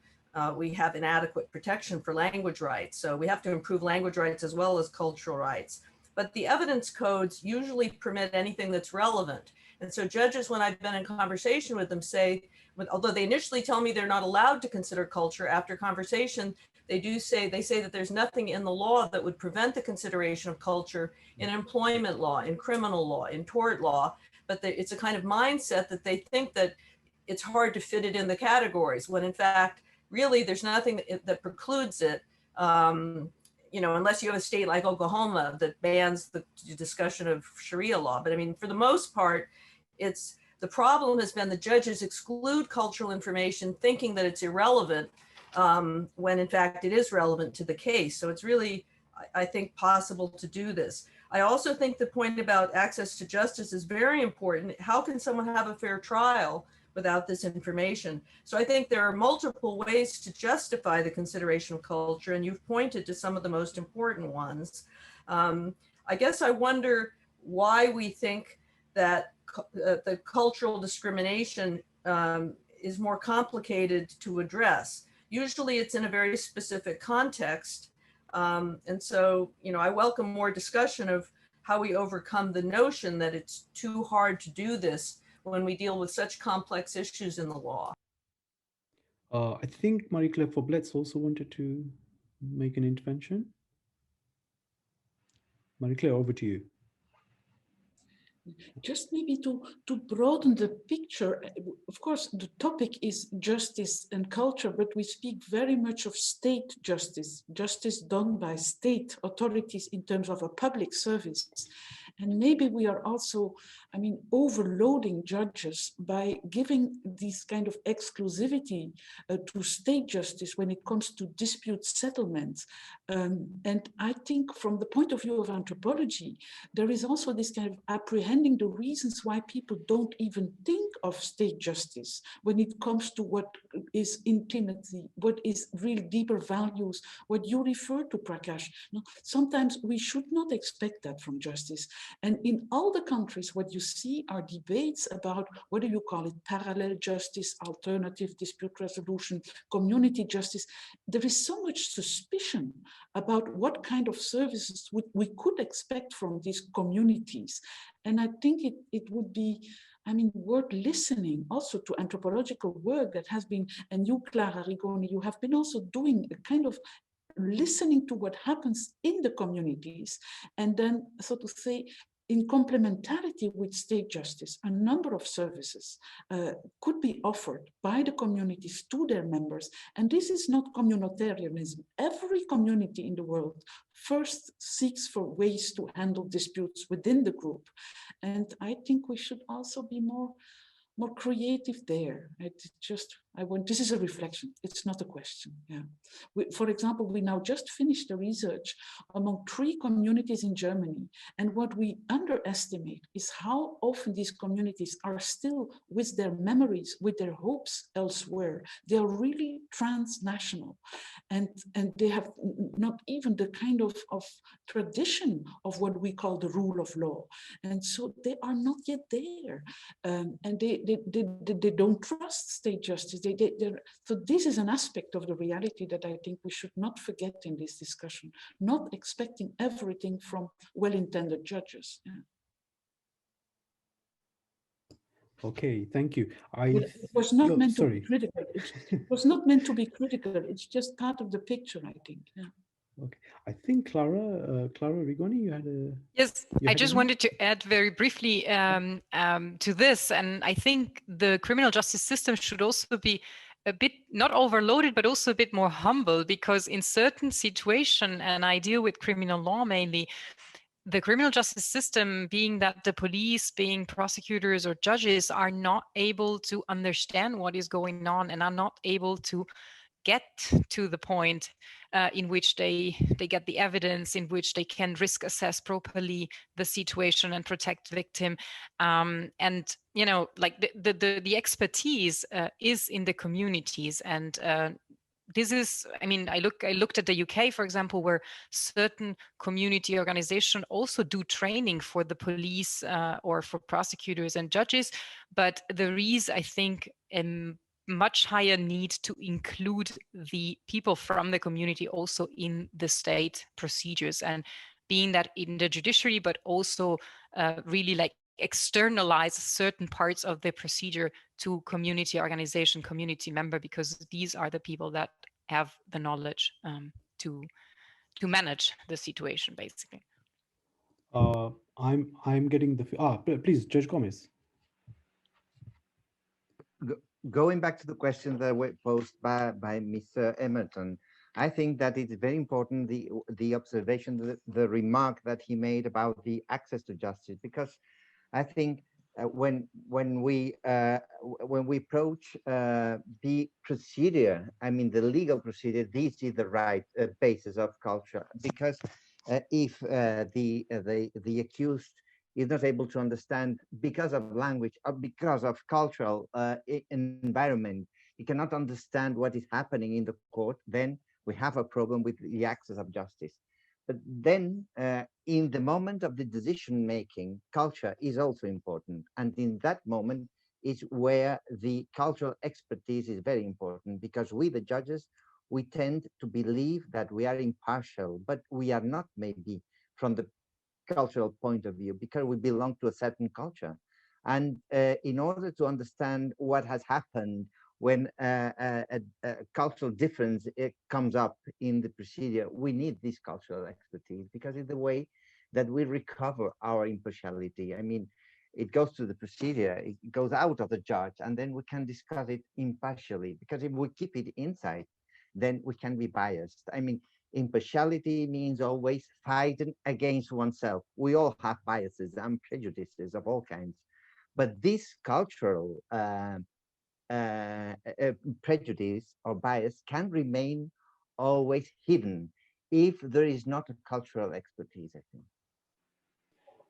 we have inadequate protection for language rights. So we have to improve language rights as well as cultural rights. but the evidence codes usually permit anything that's relevant. And so judges, when I've been in conversation with them, say, although they initially tell me they're not allowed to consider culture, after conversation, they say that there's nothing in the law that would prevent the consideration of culture in employment law, in criminal law, in tort law, but it's a kind of mindset that they think that it's hard to fit it in the categories, when in fact, really there's nothing that precludes it, you know, unless you have a state like Oklahoma that bans the discussion of Sharia law. But I mean, for the most part, the problem has been the judges exclude cultural information thinking that it's irrelevant, when in fact it is relevant to the case. So it's really, I think, possible to do this. I also think the point about access to justice is very important. How can someone have a fair trial without this information? So I think there are multiple ways to justify the consideration of culture, and you've pointed to some of the most important ones. I guess I wonder why we think that the cultural discrimination is more complicated to address. Usually it's in a very specific context. And so, you know, I welcome more discussion of how we overcome the notion that it's too hard to do this when we deal with such complex issues in the law. I think Marie-Claire Foblets also wanted to make an intervention. Marie-Claire, over to you. Just maybe to broaden the picture, of course, the topic is justice and culture, but we speak very much of state justice, justice done by state authorities in terms of a public service. And maybe we are also, I mean, overloading judges by giving this kind of exclusivity to state justice when it comes to dispute settlements. And I think from the point of view of anthropology, there is also this kind of apprehending the reasons why people don't even think of state justice when it comes to what is intimacy, what is real deeper values, what you refer to, Prakash. No, sometimes we should not expect that from justice. And in all the countries, what you see are debates about, what do you call it, parallel justice, alternative dispute resolution, community justice. There is so much suspicion about what kind of services we could expect from these communities. And I think it would be, I mean, worth listening also to anthropological work that has been, and you, Clara Rigoni, you have been also doing a kind of listening to what happens in the communities, and then, so to say, in complementarity with state justice, a number of services could be offered by the communities to their members. And this is not communitarianism. Every community in the world first seeks for ways to handle disputes within the group. And I think we should also be more creative there. This is a reflection. It's not a question. Yeah. For example, we now just finished the research among 3 communities in Germany. And what we underestimate is how often these communities are still with their memories, with their hopes elsewhere. They are really transnational. And they have not even the kind of tradition of what we call the rule of law. And so they are not yet there. And they don't trust state justice. So this is an aspect of the reality that I think we should not forget in this discussion, not expecting everything from well-intended judges. Yeah. Okay, thank you. It was not meant to be critical. It was not meant to be critical. It's just part of the picture, I think. Yeah. Okay, I think Clara Rigoni, you had a... Yes, I just wanted to add very briefly to this. And I think the criminal justice system should also be a bit, not overloaded, but also a bit more humble, because in certain situations, and I deal with criminal law mainly, the criminal justice system, being that the police, being prosecutors or judges, are not able to understand what is going on and are not able to get to the point in which they get the evidence, in which they can risk assess properly the situation and protect the victim. And, you know, like the expertise is in the communities. And this is, I mean, I looked at the UK, for example, where certain community organizations also do training for the police or for prosecutors and judges. But there is, I think, much higher need to include the people from the community also in the state procedures. And being that in the judiciary, but also really like externalize certain parts of the procedure to community organization, community member, because these are the people that have the knowledge to manage the situation, basically. I'm getting the please, Judge Gomez. Going back to the questions that were posed by Mr. Emerson, I think that it's very important the observation, the remark that he made about the access to justice, because I think when we approach the procedure, I mean the legal procedure, this is the right basis of culture, because if the accused is not able to understand because of language or because of cultural environment, he cannot understand what is happening in the court, then we have a problem with the access of justice. But then in the moment of the decision making, culture is also important. And in that moment is where the cultural expertise is very important, because we, the judges, we tend to believe that we are impartial, but we are not, maybe from the cultural point of view, because we belong to a certain culture. And in order to understand what has happened when a cultural difference comes up in the procedure, we need this cultural expertise, because it's the way that we recover our impartiality. I mean, it goes to the procedure, it goes out of the judge, and then we can discuss it impartially, because if we keep it inside, then we can be biased. I mean, impartiality means always fighting against oneself. We all have biases and prejudices of all kinds, but this cultural prejudice or bias can remain always hidden if there is not a cultural expertise, I think.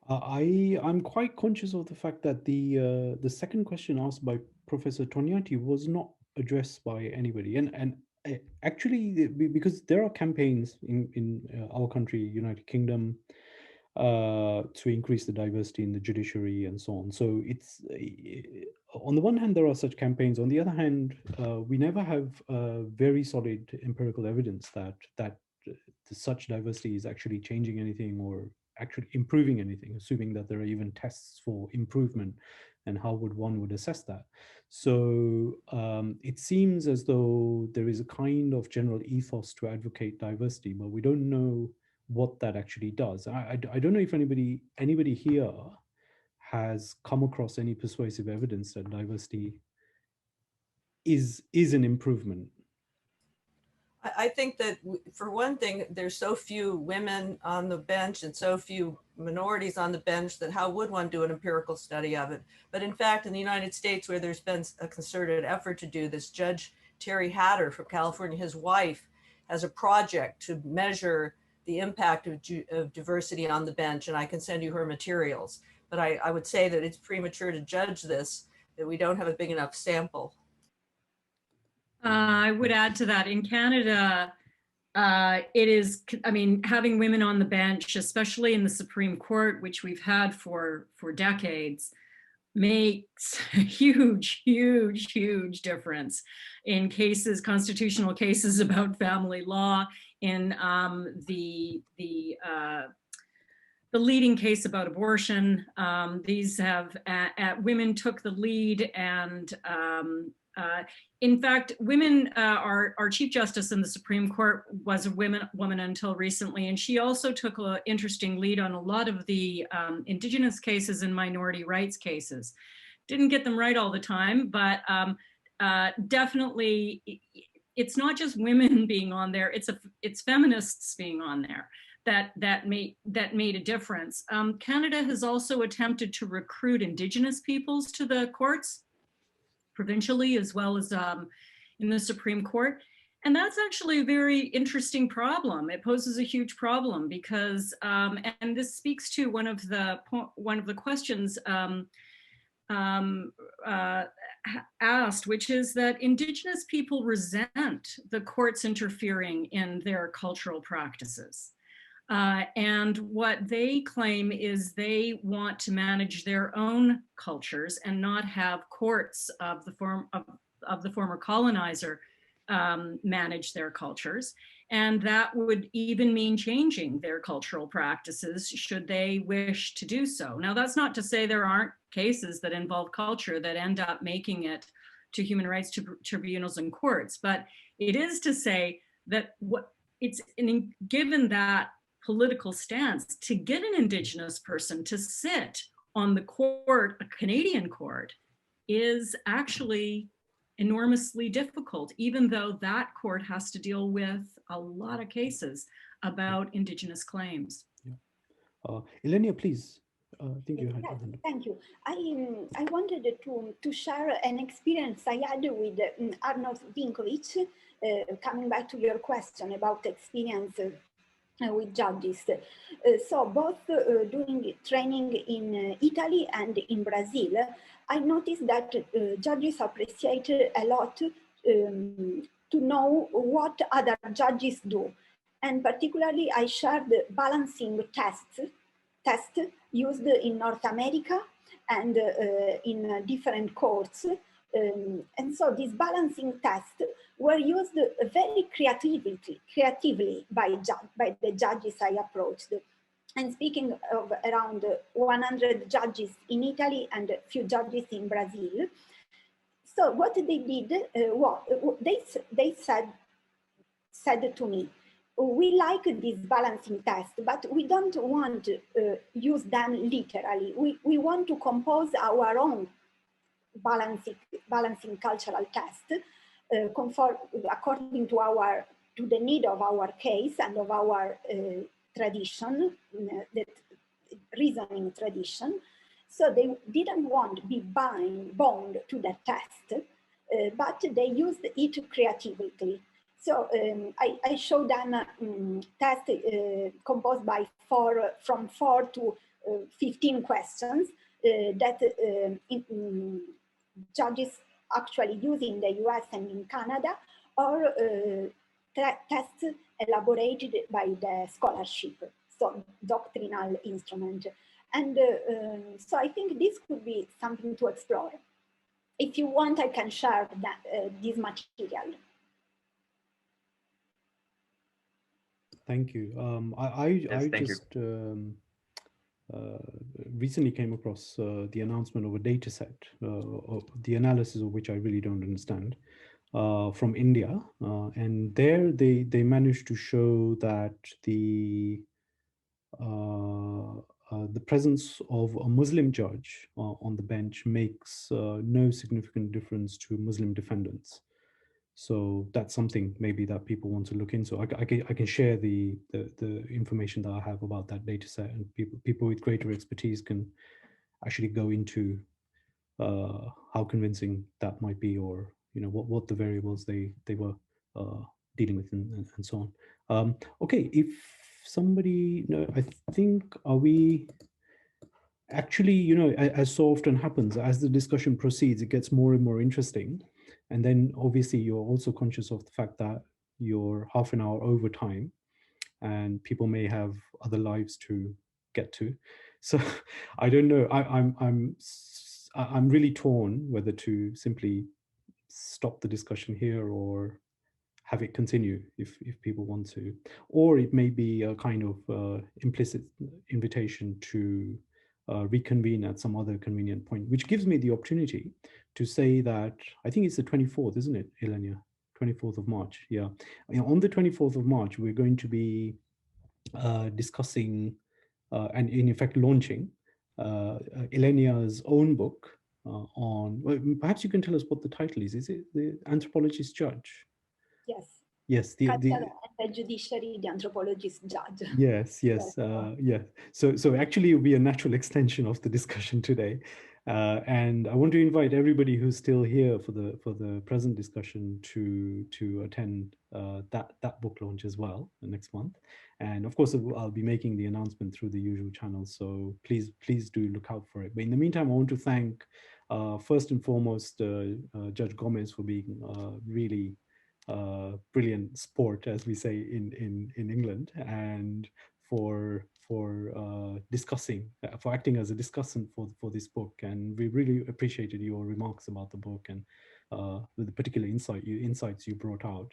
I'm quite conscious of the fact that the second question asked by Professor Toniati was not addressed by anybody, and actually, because there are campaigns in our country, United Kingdom, to increase the diversity in the judiciary and so on. So it's on the one hand there are such campaigns. On the other hand, we never have very solid empirical evidence that such diversity is actually changing anything or actually improving anything, assuming that there are even tests for improvement, and how would one assess that? So it seems as though there is a kind of general ethos to advocate diversity, but we don't know what that actually does. I don't know if anybody here has come across any persuasive evidence that diversity is an improvement. I think that for one thing, there's so few women on the bench and so few minorities on the bench that how would one do an empirical study of it? But in fact, in the United States, where there's been a concerted effort to do this, Judge Terry Hatter from California, his wife, has a project to measure the impact of diversity on the bench, and I can send you her materials. But I would say that it's premature to judge this, that we don't have a big enough sample. I would add to that, in Canada, it is, I mean, having women on the bench, especially in the Supreme Court, which we've had for decades, makes a huge difference in cases, constitutional cases about family law, in the leading case about abortion. These have, women took the lead, and in fact, women, our Chief Justice in the Supreme Court was a woman until recently, and she also took an interesting lead on a lot of the Indigenous cases and minority rights cases. Didn't get them right all the time, but definitely, it's not just women being on there; it's feminists being on there that made a difference. Canada has also attempted to recruit Indigenous peoples to the courts, provincially as well as in the Supreme Court. And that's actually a very interesting problem. It poses a huge problem because, and this speaks to one of the questions asked, which is that Indigenous people resent the courts interfering in their cultural practices. And what they claim is they want to manage their own cultures and not have courts of the former colonizer manage their cultures. And that would even mean changing their cultural practices should they wish to do so. Now, that's not to say there aren't cases that involve culture that end up making it to human rights tribunals and courts, but it is to say that given that political stance, to get an Indigenous person to sit on the court, a Canadian court, is actually enormously difficult, even though that court has to deal with a lot of cases about Indigenous claims. Yeah. Ilenia, please. I think you had Yes, your hand up. thank you. I wanted to share an experience I had with Arnold Vinkovic, coming back to your question about experience with judges. So both during training in Italy and in Brazil, I noticed that judges appreciate a lot to know what other judges do. And particularly I shared the balancing test used in North America and in different courts. And so these balancing tests were used very creatively by the judges I approached. And speaking of around 100 judges in Italy and a few judges in Brazil, so what they did, they said to me, we like this balancing test, but we don't want to use them literally. We want to compose our own balancing cultural test according to the need of our case and of our tradition, that reasoning tradition. So they didn't want to be bound to the test, but they used it creatively. So I showed them tests composed by from 4 to 15 questions that judges actually use in the US and in Canada, or tests elaborated by the scholarship, so doctrinal instrument. And so I think this could be something to explore. If you want, I can share this material. Thank you. Yes, I just recently came across the announcement of a data set, the analysis of which I really don't understand, from India. And there they managed to show that the presence of a Muslim judge on the bench makes no significant difference to Muslim defendants. So that's something maybe that people want to look into. I can share the information that I have about that data set, and people with greater expertise can actually go into how convincing that might be, or what the variables they were dealing with, and so on. Okay, if somebody, no, I think, are we actually, as so often happens, as the discussion proceeds, it gets more and more interesting. And then obviously you're also conscious of the fact that you're half an hour over time and people may have other lives to get to. So I don't know, I'm really torn whether to simply stop the discussion here or have it continue if people want to, or it may be a kind of implicit invitation to reconvene at some other convenient point, which gives me the opportunity to say that I think it's the 24th, isn't it, Ilenia? 24th of March, yeah. On the 24th of March, we're going to be discussing and in effect launching Ilenia's own book on, well, perhaps you can tell us what the title is. Is it The Anthropologist Judge? Yes. Yes, the judiciary, the anthropologist judge. Yes. Yeah. So actually, it will be a natural extension of the discussion today, and I want to invite everybody who's still here for the present discussion to attend that book launch as well next month. And of course, I'll be making the announcement through the usual channels. So please do look out for it. But in the meantime, I want to thank first and foremost Judge Gómez for being really brilliant sport, as we say in England, and for discussing, for acting as a discussant for this book. And we really appreciated your remarks about the book and the particular insights you brought out.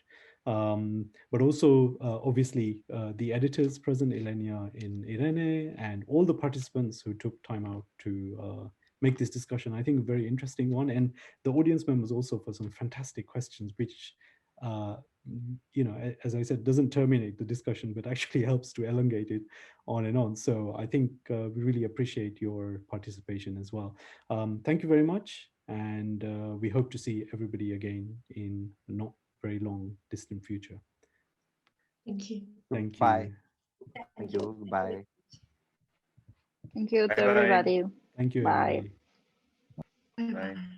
But also, obviously, the editors present, Ilenia and Irene, and all the participants who took time out to make this discussion, I think, a very interesting one. And the audience members also for some fantastic questions, which, you know, as I said, doesn't terminate the discussion, but actually helps to elongate it on and on. So I think we really appreciate your participation as well. Thank you very much. And we hope to see everybody again in not very long distant future. Thank you. Thank you. Bye. Thank you. Bye. Thank you to Bye-bye. everybody. Thank you, Bye. everybody. Bye. Bye.